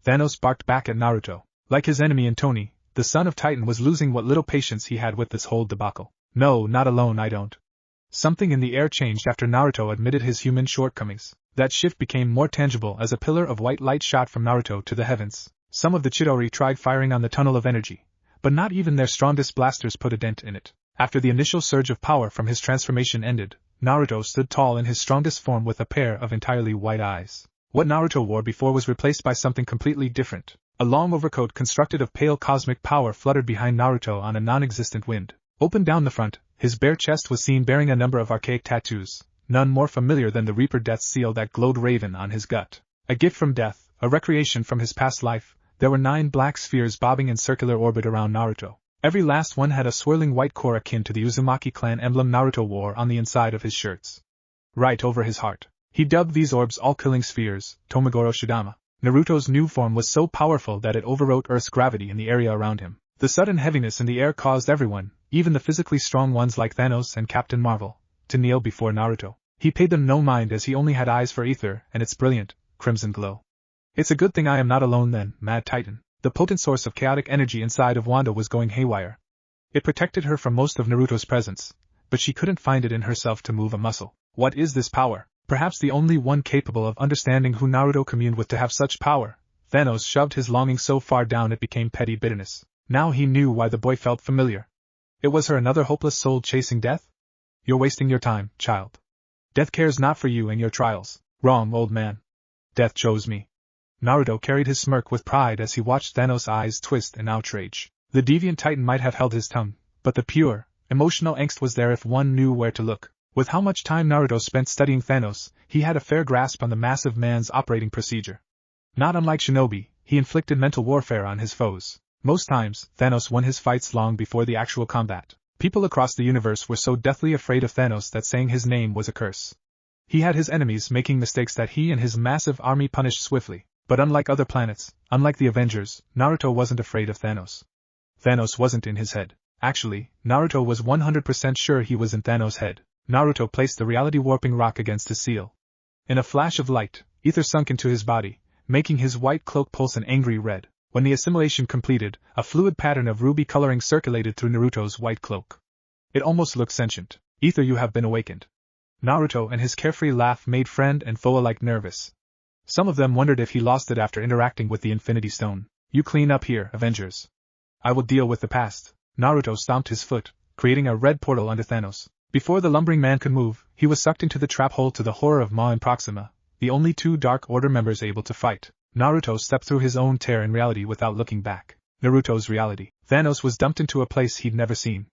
Thanos barked back at Naruto. Like his enemy in Tony, the son of Titan was losing what little patience he had with this whole debacle. No, not alone, I don't. Something in the air changed after Naruto admitted his human shortcomings. That shift became more tangible as a pillar of white light shot from Naruto to the heavens. Some of the Chidori tried firing on the tunnel of energy, but not even their strongest blasters put a dent in it. After the initial surge of power from his transformation ended, Naruto stood tall in his strongest form with a pair of entirely white eyes. What Naruto wore before was replaced by something completely different. A long overcoat constructed of pale cosmic power fluttered behind Naruto on a non-existent wind. Open down the front, his bare chest was seen bearing a number of archaic tattoos, none more familiar than the Reaper Death seal that glowed raven on his gut. A gift from death, a recreation from his past life, there were 9 black spheres bobbing in circular orbit around Naruto. Every last one had a swirling white core akin to the Uzumaki clan emblem Naruto wore on the inside of his shirts. Right over his heart. He dubbed these orbs all-killing spheres, Tomogoro Shidama. Naruto's new form was so powerful that it overwrote Earth's gravity in the area around him. The sudden heaviness in the air caused everyone, even the physically strong ones like Thanos and Captain Marvel, to kneel before Naruto. He paid them no mind as he only had eyes for ether and its brilliant, crimson glow. It's a good thing I am not alone then, Mad Titan. The potent source of chaotic energy inside of Wanda was going haywire. It protected her from most of Naruto's presence, but she couldn't find it in herself to move a muscle. What is this power? Perhaps the only one capable of understanding who Naruto communed with to have such power. Thanos shoved his longing so far down it became petty bitterness. Now he knew why the boy felt familiar. It was her another hopeless soul chasing death? You're wasting your time, child. Death cares not for you and your trials. Wrong, old man. Death chose me. Naruto carried his smirk with pride as he watched Thanos' eyes twist in outrage. The deviant Titan might have held his tongue, but the pure, emotional angst was there if one knew where to look. With how much time Naruto spent studying Thanos, he had a fair grasp on the massive man's operating procedure. Not unlike Shinobi, he inflicted mental warfare on his foes. Most times, Thanos won his fights long before the actual combat. People across the universe were so deathly afraid of Thanos that saying his name was a curse. He had his enemies making mistakes that he and his massive army punished swiftly. But unlike other planets, unlike the Avengers, Naruto wasn't afraid of Thanos. Thanos wasn't in his head. Actually, Naruto was 100% sure he was in Thanos' head. Naruto placed the reality-warping rock against his seal. In a flash of light, ether sunk into his body, making his white cloak pulse an angry red. When the assimilation completed, a fluid pattern of ruby coloring circulated through Naruto's white cloak. It almost looked sentient. Ether, you have been awakened. Naruto and his carefree laugh made friend and foe alike nervous. Some of them wondered if he lost it after interacting with the Infinity Stone. You clean up here, Avengers. I will deal with the past. Naruto stomped his foot, creating a red portal under Thanos. Before the lumbering man could move, he was sucked into the trap hole to the horror of Ma and Proxima, the only two Dark Order members able to fight. Naruto stepped through his own tear in reality without looking back. Naruto's reality. Thanos was dumped into a place he'd never seen.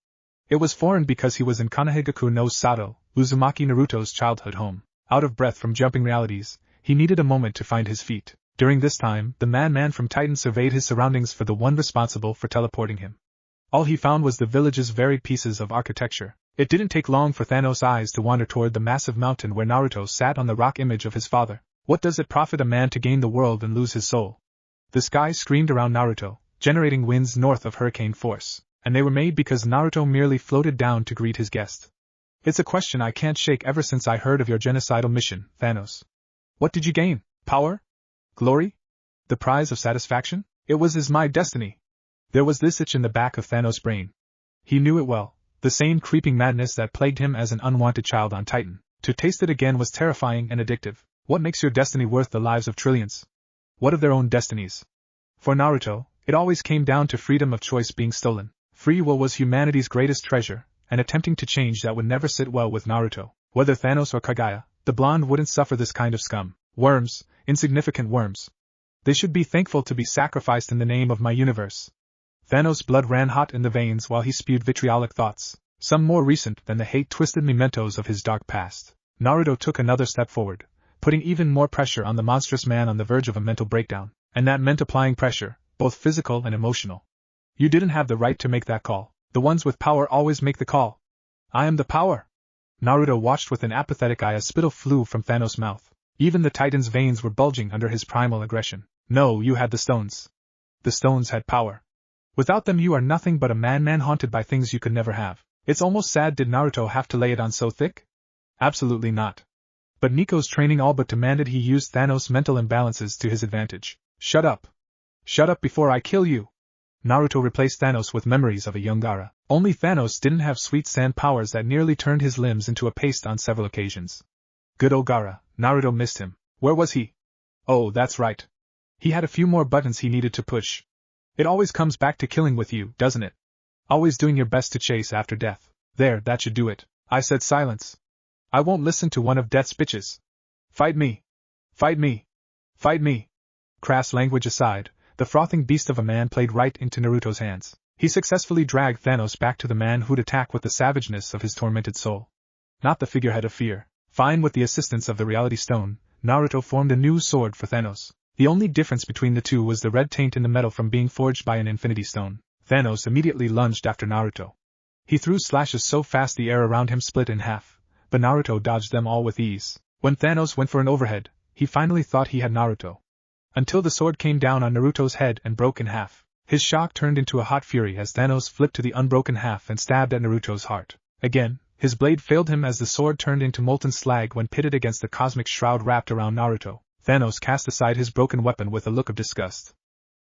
It was foreign because he was in Konohagaku no Sato, Uzumaki, Naruto's childhood home. Out of breath from jumping realities, he needed a moment to find his feet. During this time, the man from Titan surveyed his surroundings for the one responsible for teleporting him. All he found was the village's varied pieces of architecture. It didn't take long for Thanos' eyes to wander toward the massive mountain where Naruto sat on the rock image of his father. What does it profit a man to gain the world and lose his soul? The sky screamed around Naruto, generating winds north of hurricane force, and they were made because Naruto merely floated down to greet his guest. It's a question I can't shake ever since I heard of your genocidal mission, Thanos. What did you gain? Power? Glory? The prize of satisfaction? It was my destiny. There was this itch in the back of Thanos' brain. He knew it well, the same creeping madness that plagued him as an unwanted child on Titan. To taste it again was terrifying and addictive. What makes your destiny worth the lives of trillions? What of their own destinies? For Naruto, it always came down to freedom of choice being stolen. Free will was humanity's greatest treasure, and attempting to change that would never sit well with Naruto. Whether Thanos or Kaguya, the blonde wouldn't suffer this kind of scum. Worms, insignificant worms. They should be thankful to be sacrificed in the name of my universe. Thanos' blood ran hot in the veins while he spewed vitriolic thoughts, some more recent than the hate-twisted mementos of his dark past. Naruto took another step forward, putting even more pressure on the monstrous man on the verge of a mental breakdown, and that meant applying pressure, both physical and emotional. You didn't have the right to make that call. The ones with power always make the call. I am the power. Naruto watched with an apathetic eye as spittle flew from Thanos' mouth. Even the Titan's veins were bulging under his primal aggression. No, you had the stones. The stones had power. Without them you are nothing but a man haunted by things you could never have. It's almost sad, did Naruto have to lay it on so thick? Absolutely not. But Nico's training all but demanded he use Thanos' mental imbalances to his advantage. Shut up. Shut up before I kill you. Naruto replaced Thanos with memories of a young Gaara. Only Thanos didn't have sweet sand powers that nearly turned his limbs into a paste on several occasions. Good old Gaara. Naruto missed him. Where was he? Oh, that's right. He had a few more buttons he needed to push. It always comes back to killing with you, doesn't it? Always doing your best to chase after death. There, that should do it. I said silence. I won't listen to one of death's bitches. Fight me. Fight me. Fight me. Crass language aside, the frothing beast of a man played right into Naruto's hands. He successfully dragged Thanos back to the man who'd attack with the savageness of his tormented soul. Not the figurehead of fear. Fine, with the assistance of the Reality Stone, Naruto formed a new sword for Thanos. The only difference between the two was the red taint in the metal from being forged by an Infinity Stone. Thanos immediately lunged after Naruto. He threw slashes so fast the air around him split in half, but Naruto dodged them all with ease. When Thanos went for an overhead, he finally thought he had Naruto. Until the sword came down on Naruto's head and broke in half. His shock turned into a hot fury as Thanos flipped to the unbroken half and stabbed at Naruto's heart. Again, his blade failed him as the sword turned into molten slag when pitted against the cosmic shroud wrapped around Naruto. Thanos cast aside his broken weapon with a look of disgust.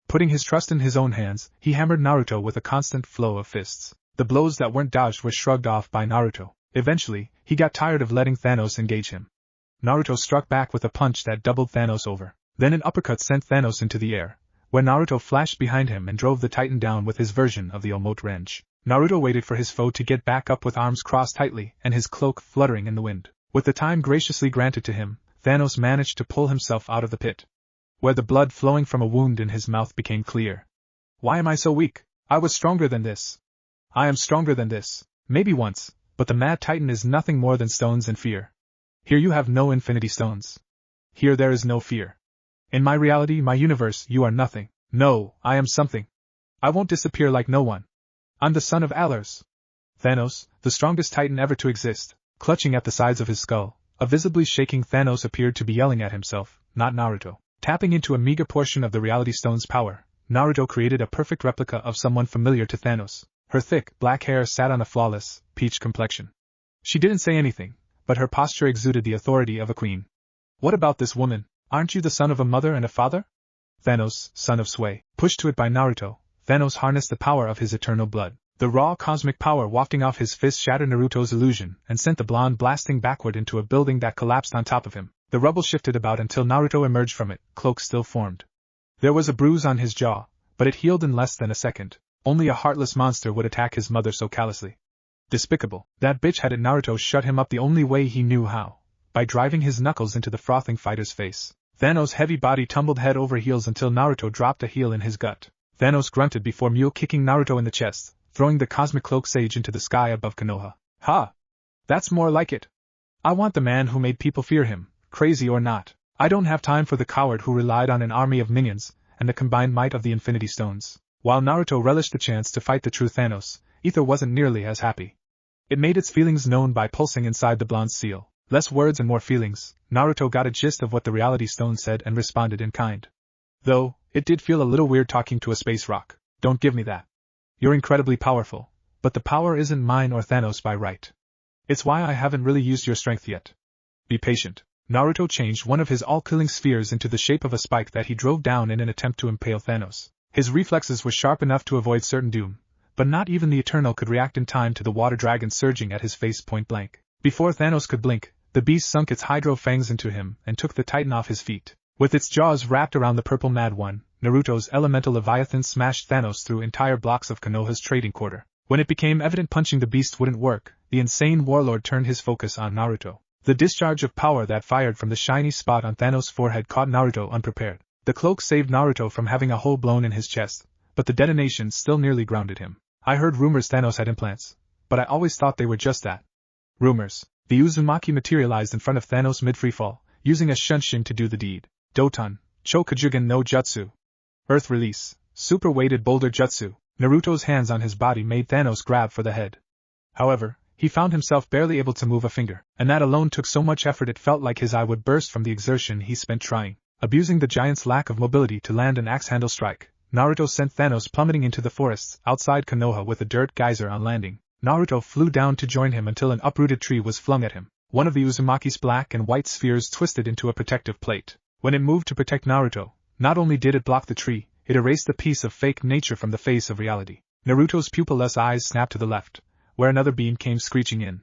Putting his trust in his own hands, he hammered Naruto with a constant flow of fists. The blows that weren't dodged were shrugged off by Naruto. Eventually, he got tired of letting Thanos engage him. Naruto struck back with a punch that doubled Thanos over. Then an uppercut sent Thanos into the air, where Naruto flashed behind him and drove the Titan down with his version of the Omote wrench. Naruto waited for his foe to get back up with arms crossed tightly and his cloak fluttering in the wind. With the time graciously granted to him, Thanos managed to pull himself out of the pit, where the blood flowing from a wound in his mouth became clear. Why am I so weak? I was stronger than this. I am stronger than this. Maybe once, but the Mad Titan is nothing more than stones and fear. Here you have no Infinity Stones. Here there is no fear. In my reality, my universe, you are nothing. No, I am something. I won't disappear like no one. I'm the son of Alers. Thanos, the strongest Titan ever to exist, clutching at the sides of his skull, a visibly shaking Thanos appeared to be yelling at himself, not Naruto. Tapping into a meager portion of the Reality Stone's power, Naruto created a perfect replica of someone familiar to Thanos. Her thick, black hair sat on a flawless, peach complexion. She didn't say anything, but her posture exuded the authority of a queen. What about this woman? Aren't you the son of a mother and a father? Thanos, son of Sway. Pushed to it by Naruto, Thanos harnessed the power of his eternal blood. The raw cosmic power wafting off his fist shattered Naruto's illusion and sent the blonde blasting backward into a building that collapsed on top of him. The rubble shifted about until Naruto emerged from it, cloak still formed. There was a bruise on his jaw, but it healed in less than a second. Only a heartless monster would attack his mother so callously. Despicable. That bitch had it. Naruto shut him up the only way he knew how, by driving his knuckles into the frothing fighter's face. Thanos' heavy body tumbled head over heels until Naruto dropped a heel in his gut. Thanos grunted before mule-kicking Naruto in the chest, throwing the cosmic cloak sage into the sky above Konoha. Ha! That's more like it. I want the man who made people fear him, crazy or not. I don't have time for the coward who relied on an army of minions and the combined might of the Infinity Stones. While Naruto relished the chance to fight the true Thanos, Ether wasn't nearly as happy. It made its feelings known by pulsing inside the blonde seal. Less words and more feelings. Naruto got a gist of what the Reality Stone said and responded in kind. Though, it did feel a little weird talking to a space rock. Don't give me that. You're incredibly powerful, but the power isn't mine or Thanos by right. It's why I haven't really used your strength yet. Be patient. Naruto changed one of his all-killing spheres into the shape of a spike that he drove down in an attempt to impale Thanos. His reflexes were sharp enough to avoid certain doom, but not even the Eternal could react in time to the water dragon surging at his face point blank. Before Thanos could blink, the beast sunk its hydro fangs into him and took the Titan off his feet. With its jaws wrapped around the purple Mad One, Naruto's elemental Leviathan smashed Thanos through entire blocks of Konoha's trading quarter. When it became evident punching the beast wouldn't work, the insane warlord turned his focus on Naruto. The discharge of power that fired from the shiny spot on Thanos' forehead caught Naruto unprepared. The cloak saved Naruto from having a hole blown in his chest, but the detonation still nearly grounded him. I heard rumors Thanos had implants, but I always thought they were just that. Rumors. The Uzumaki materialized in front of Thanos mid-freefall, using a Shunshin to do the deed. Doton, Chokujugen no Jutsu. Earth release, super weighted boulder jutsu. Naruto's hands on his body made Thanos grab for the head. However, he found himself barely able to move a finger, and that alone took so much effort it felt like his eye would burst from the exertion he spent trying. Abusing the giant's lack of mobility to land an axe-handle strike, Naruto sent Thanos plummeting into the forests outside Konoha with a dirt geyser on landing. Naruto flew down to join him until an uprooted tree was flung at him. One of the Uzumaki's black and white spheres twisted into a protective plate. When it moved to protect Naruto, not only did it block the tree, it erased the piece of fake nature from the face of reality. Naruto's pupilless eyes snapped to the left, where another beam came screeching in.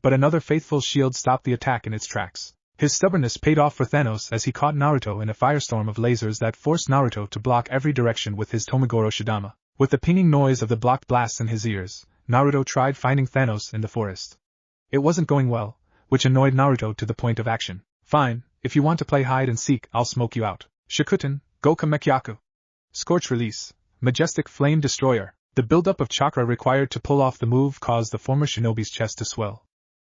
But another faithful shield stopped the attack in its tracks. His stubbornness paid off for Thanos as he caught Naruto in a firestorm of lasers that forced Naruto to block every direction with his Tomogoro Shidama. With the pinging noise of the blocked blasts in his ears, Naruto tried finding Thanos in the forest. It wasn't going well, which annoyed Naruto to the point of action. Fine, if you want to play hide and seek, I'll smoke you out. Shikuten, Goka Mekyaku. Scorch release, majestic flame destroyer. The buildup of chakra required to pull off the move caused the former shinobi's chest to swell.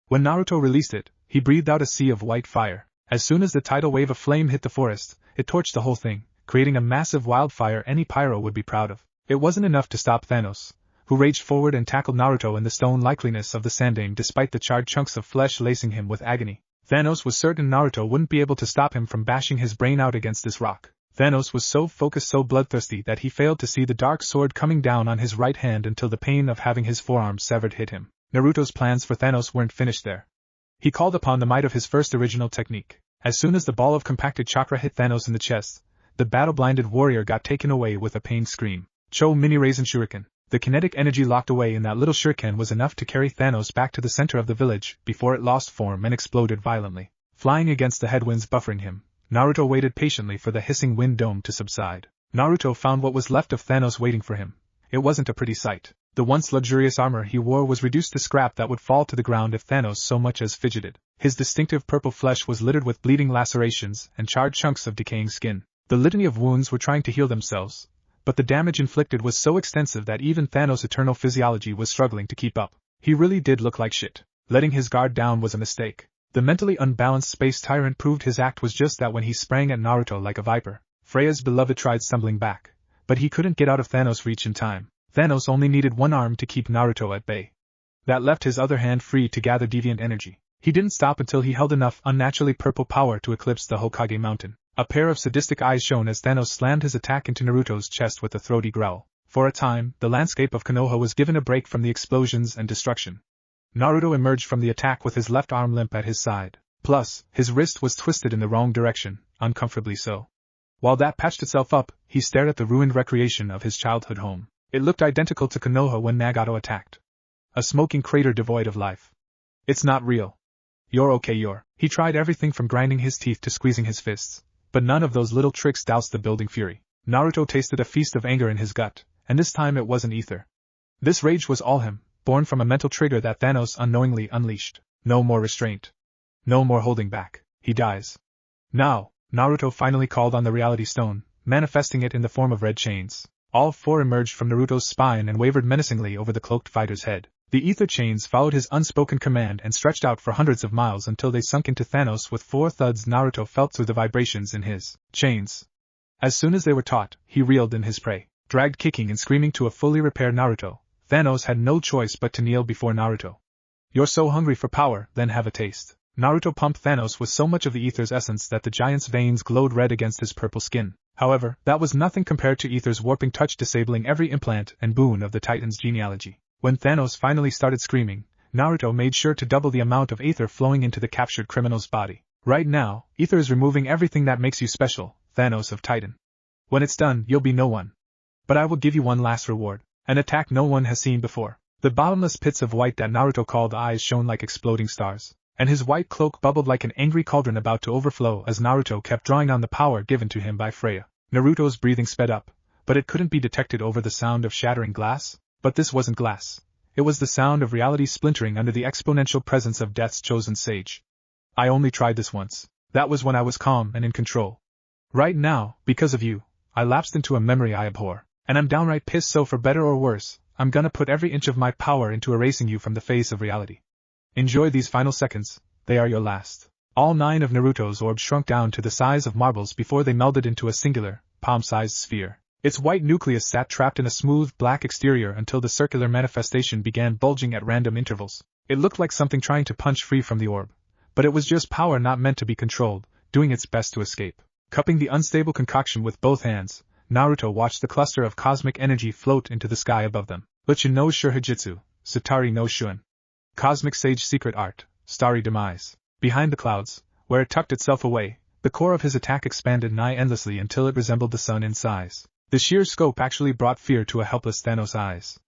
When Naruto released it, he breathed out a sea of white fire. As soon as the tidal wave of flame hit the forest, it torched the whole thing, creating a massive wildfire any pyro would be proud of. It wasn't enough to stop Thanos, who raged forward and tackled Naruto in the stone likeliness of the Sandane despite the charred chunks of flesh lacing him with agony. Thanos was certain Naruto wouldn't be able to stop him from bashing his brain out against this rock. Thanos was so focused, so bloodthirsty that he failed to see the dark sword coming down on his right hand until the pain of having his forearm severed hit him. Naruto's plans for Thanos weren't finished there. He called upon the might of his first original technique. As soon as the ball of compacted chakra hit Thanos in the chest, the battle-blinded warrior got taken away with a pained scream. Cho Mini Raisin Shuriken. The kinetic energy locked away in that little shuriken was enough to carry Thanos back to the center of the village before it lost form and exploded violently. Flying against the headwinds buffering him, Naruto waited patiently for the hissing wind dome to subside. Naruto found what was left of Thanos waiting for him. It wasn't a pretty sight. The once luxurious armor he wore was reduced to scrap that would fall to the ground if Thanos so much as fidgeted. His distinctive purple flesh was littered with bleeding lacerations and charred chunks of decaying skin. The litany of wounds were trying to heal themselves, but the damage inflicted was so extensive that even Thanos' eternal physiology was struggling to keep up. He really did look like shit. Letting his guard down was a mistake. The mentally unbalanced space tyrant proved his act was just that when he sprang at Naruto like a viper. Freya's beloved tried stumbling back, but he couldn't get out of Thanos' reach in time. Thanos only needed one arm to keep Naruto at bay. That left his other hand free to gather deviant energy. He didn't stop until he held enough unnaturally purple power to eclipse the Hokage mountain. A pair of sadistic eyes shone as Thanos slammed his attack into Naruto's chest with a throaty growl. For a time, the landscape of Konoha was given a break from the explosions and destruction. Naruto emerged from the attack with his left arm limp at his side. Plus, his wrist was twisted in the wrong direction, uncomfortably so. While that patched itself up, he stared at the ruined recreation of his childhood home. It looked identical to Konoha when Nagato attacked. A smoking crater devoid of life. It's not real. You're okay, He tried everything from grinding his teeth to squeezing his fists, but none of those little tricks doused the building fury. Naruto tasted a feast of anger in his gut, and this time it wasn't ether. This rage was all him, born from a mental trigger that Thanos unknowingly unleashed. No more restraint. No more holding back. He dies. Now, Naruto finally called on the Reality Stone, manifesting it in the form of red chains. All four emerged from Naruto's spine and wavered menacingly over the cloaked fighter's head. The ether chains followed his unspoken command and stretched out for hundreds of miles until they sunk into Thanos with 4 thuds. Naruto felt through the vibrations in his chains. As soon as they were taut, he reeled in his prey. Dragged kicking and screaming to a fully repaired Naruto, Thanos had no choice but to kneel before Naruto. You're so hungry for power, then have a taste. Naruto pumped Thanos with so much of the ether's essence that the giant's veins glowed red against his purple skin. However, that was nothing compared to ether's warping touch, disabling every implant and boon of the Titan's genealogy. When Thanos finally started screaming, Naruto made sure to double the amount of ether flowing into the captured criminal's body. Right now, ether is removing everything that makes you special, Thanos of Titan. When it's done, you'll be no one. But I will give you one last reward, an attack no one has seen before. The bottomless pits of white that Naruto called eyes shone like exploding stars, and his white cloak bubbled like an angry cauldron about to overflow as Naruto kept drawing on the power given to him by Freya. Naruto's breathing sped up, but it couldn't be detected over the sound of shattering glass. But this wasn't glass. It was the sound of reality splintering under the exponential presence of Death's chosen sage. I only tried this once. That was when I was calm and in control. Right now, because of you, I lapsed into a memory I abhor, and I'm downright pissed, so for better or worse, I'm gonna put every inch of my power into erasing you from the face of reality. Enjoy these final seconds, they are your last. All 9 of Naruto's orbs shrunk down to the size of marbles before they melded into a singular, palm-sized sphere. Its white nucleus sat trapped in a smooth black exterior until the circular manifestation began bulging at random intervals. It looked like something trying to punch free from the orb, but it was just power not meant to be controlled, doing its best to escape. Cupping the unstable concoction with both hands, Naruto watched the cluster of cosmic energy float into the sky above them. Uchi no Shurhijutsu, Satari no Shun. Cosmic Sage Secret Art, Starry Demise. Behind the clouds, where it tucked itself away, the core of his attack expanded nigh endlessly until it resembled the sun in size. The sheer scope actually brought fear to a helpless Thanos' eyes.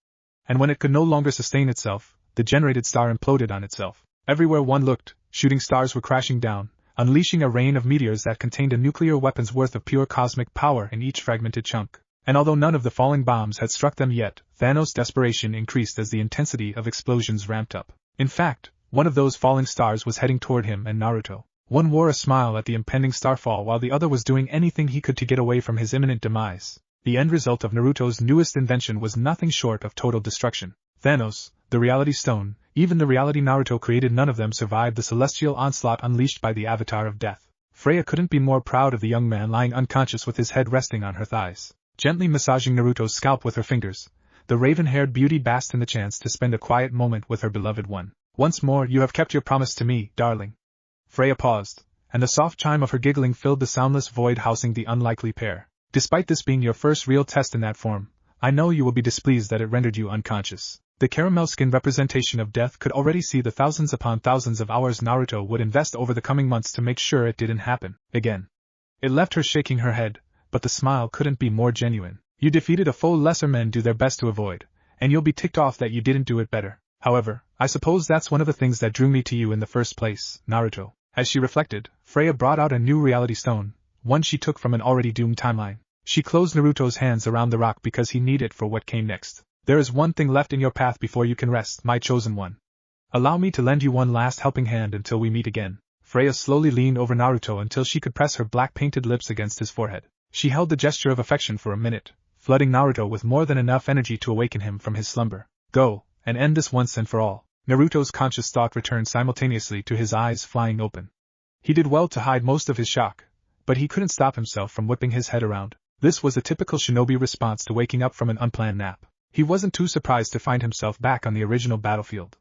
And when it could no longer sustain itself, the generated star imploded on itself. Everywhere one looked, shooting stars were crashing down, unleashing a rain of meteors that contained a nuclear weapon's worth of pure cosmic power in each fragmented chunk. And although none of the falling bombs had struck them yet, Thanos' desperation increased as the intensity of explosions ramped up. In fact, one of those falling stars was heading toward him and Naruto. One wore a smile at the impending starfall while the other was doing anything he could to get away from his imminent demise. The end result of Naruto's newest invention was nothing short of total destruction. Thanos, the Reality Stone, even the reality Naruto created, none of them survived the celestial onslaught unleashed by the Avatar of Death. Freya couldn't be more proud of the young man lying unconscious with his head resting on her thighs. Gently massaging Naruto's scalp with her fingers, the raven-haired beauty basked in the chance to spend a quiet moment with her beloved one. Once more, you have kept your promise to me, darling. Freya paused, and the soft chime of her giggling filled the soundless void housing the unlikely pair. Despite this being your first real test in that form, I know you will be displeased that it rendered you unconscious. The caramel-skinned representation of death could already see the thousands upon thousands of hours Naruto would invest over the coming months to make sure it didn't happen again. It left her shaking her head, but the smile couldn't be more genuine. You defeated a foe lesser men do their best to avoid, and you'll be ticked off that you didn't do it better. However, I suppose that's one of the things that drew me to you in the first place, Naruto. As she reflected, Freya brought out a new reality stone, one she took from an already doomed timeline. She closed Naruto's hands around the rock because he needed it for what came next. There is one thing left in your path before you can rest, my chosen one. Allow me to lend you one last helping hand until we meet again. Freya slowly leaned over Naruto until she could press her black painted lips against his forehead. She held the gesture of affection for a minute, flooding Naruto with more than enough energy to awaken him from his slumber. Go, and end this once and for all. Naruto's conscious thought returned simultaneously to his eyes flying open. He did well to hide most of his shock, but he couldn't stop himself from whipping his head around. This was a typical shinobi response to waking up from an unplanned nap. He wasn't too surprised to find himself back on the original battlefield.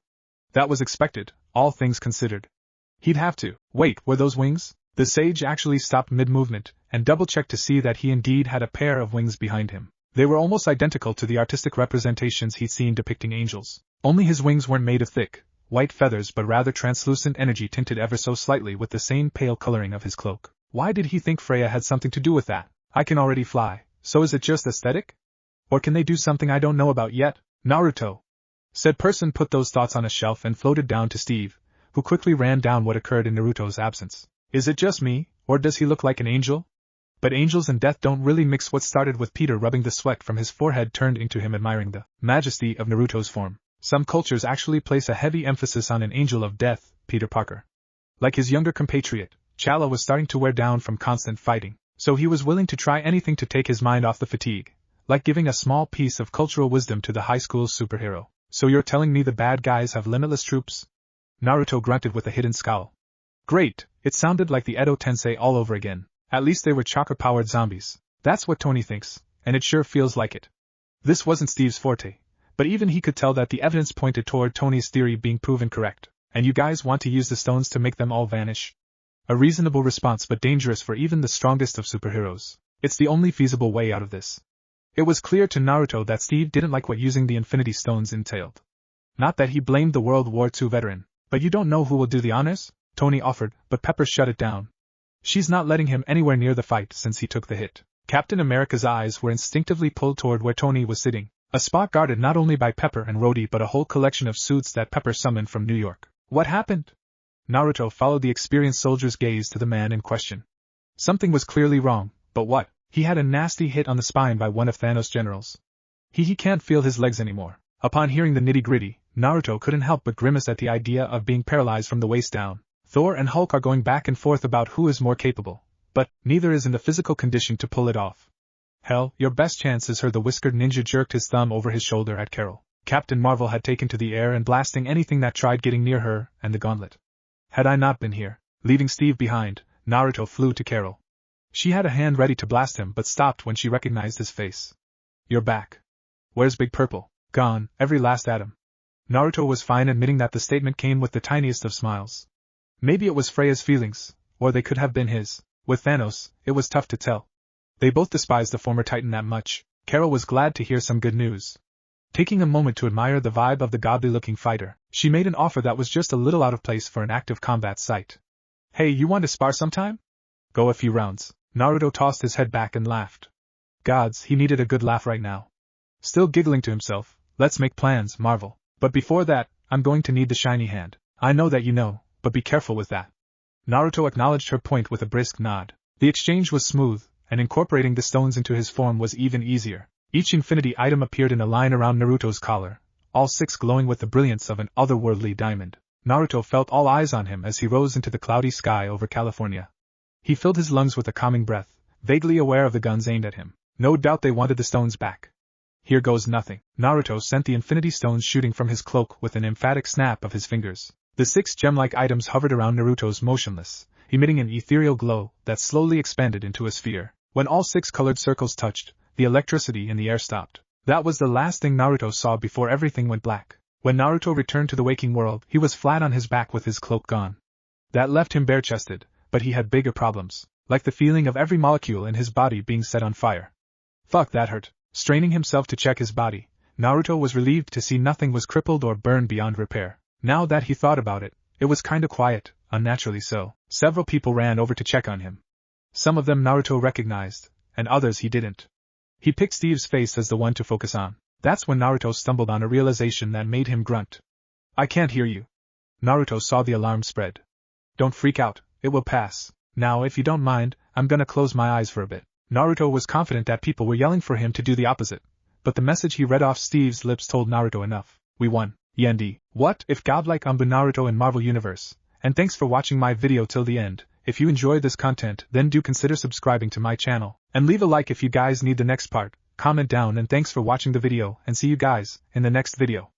That was expected, all things considered. He'd have to. Wait, were those wings? The sage actually stopped mid-movement, and double-checked to see that he indeed had a pair of wings behind him. They were almost identical to the artistic representations he'd seen depicting angels. Only his wings weren't made of thick, white feathers but rather translucent energy tinted ever so slightly with the same pale coloring of his cloak. Why did he think Freya had something to do with that? I can already fly, so is it just aesthetic? Or can they do something I don't know about yet? Naruto. Said person put those thoughts on a shelf and floated down to Steve, who quickly ran down what occurred in Naruto's absence. Is it just me, or does he look like an angel? But angels and death don't really mix. What started with Peter rubbing the sweat from his forehead turned into him admiring the majesty of Naruto's form. Some cultures actually place a heavy emphasis on an angel of death, Peter Parker. Like his younger compatriot, Chala was starting to wear down from constant fighting, so he was willing to try anything to take his mind off the fatigue, like giving a small piece of cultural wisdom to the high school's superhero. So you're telling me the bad guys have limitless troops? Naruto grunted with a hidden scowl. Great, it sounded like the Edo Tensei all over again. At least they were chakra-powered zombies. That's what Tony thinks, and it sure feels like it. This wasn't Steve's forte, but even he could tell that the evidence pointed toward Tony's theory being proven correct. And you guys want to use the stones to make them all vanish? A reasonable response but dangerous for even the strongest of superheroes. It's the only feasible way out of this. It was clear to Naruto that Steve didn't like what using the Infinity Stones entailed. Not that he blamed the World War II veteran, but you don't know who will do the honors? Tony offered, but Pepper shut it down. She's not letting him anywhere near the fight since he took the hit. Captain America's eyes were instinctively pulled toward where Tony was sitting, a spot guarded not only by Pepper and Rhodey but a whole collection of suits that Pepper summoned from New York. What happened? Naruto followed the experienced soldier's gaze to the man in question. Something was clearly wrong, but what? He had a nasty hit on the spine by one of Thanos' generals. He can't feel his legs anymore. Upon hearing the nitty-gritty, Naruto couldn't help but grimace at the idea of being paralyzed from the waist down. Thor and Hulk are going back and forth about who is more capable, but neither is in the physical condition to pull it off. Hell, your best chance is her. The whiskered ninja jerked his thumb over his shoulder at Carol. Captain Marvel had taken to the air and blasting anything that tried getting near her and the gauntlet. Had I not been here, leaving Steve behind, Naruto flew to Carol. She had a hand ready to blast him but stopped when she recognized his face. You're back. Where's Big Purple? Gone, every last atom. Naruto was fine admitting that the statement came with the tiniest of smiles. Maybe it was Freya's feelings, or they could have been his. With Thanos, it was tough to tell. They both despised the former Titan that much. Carol was glad to hear some good news. Taking a moment to admire the vibe of the godly-looking fighter, she made an offer that was just a little out of place for an active combat site. Hey, you want to spar sometime? Go a few rounds. Naruto tossed his head back and laughed. Gods, he needed a good laugh right now. Still giggling to himself, let's make plans, Marvel. But before that, I'm going to need the shiny hand. I know that you know, but be careful with that. Naruto acknowledged her point with a brisk nod. The exchange was smooth, and incorporating the stones into his form was even easier. Each infinity item appeared in a line around Naruto's collar, all six glowing with the brilliance of an otherworldly diamond. Naruto felt all eyes on him as he rose into the cloudy sky over California. He filled his lungs with a calming breath, vaguely aware of the guns aimed at him. No doubt they wanted the stones back. Here goes nothing. Naruto sent the infinity stones shooting from his cloak with an emphatic snap of his fingers. The six gem-like items hovered around Naruto's motionless, emitting an ethereal glow that slowly expanded into a sphere. When all six colored circles touched, the electricity in the air stopped. That was the last thing Naruto saw before everything went black. When Naruto returned to the waking world, he was flat on his back with his cloak gone. That left him bare-chested, but he had bigger problems, like the feeling of every molecule in his body being set on fire. Fuck, that hurt. Straining himself to check his body, Naruto was relieved to see nothing was crippled or burned beyond repair. Now that he thought about it, it was kinda quiet, unnaturally so. Several people ran over to check on him. Some of them Naruto recognized, and others he didn't. He picked Steve's face as the one to focus on. That's when Naruto stumbled on a realization that made him grunt. I can't hear you. Naruto saw the alarm spread. Don't freak out, it will pass. Now if you don't mind, I'm gonna close my eyes for a bit. Naruto was confident that people were yelling for him to do the opposite, but the message he read off Steve's lips told Naruto enough. We won. Yendi. What if Godlike anbu Naruto in Marvel Universe? And thanks for watching my video till the end. If you enjoyed this content, then do consider subscribing to my channel, and leave a like if you guys need the next part. Comment down, and thanks for watching the video, and see you guys in the next video.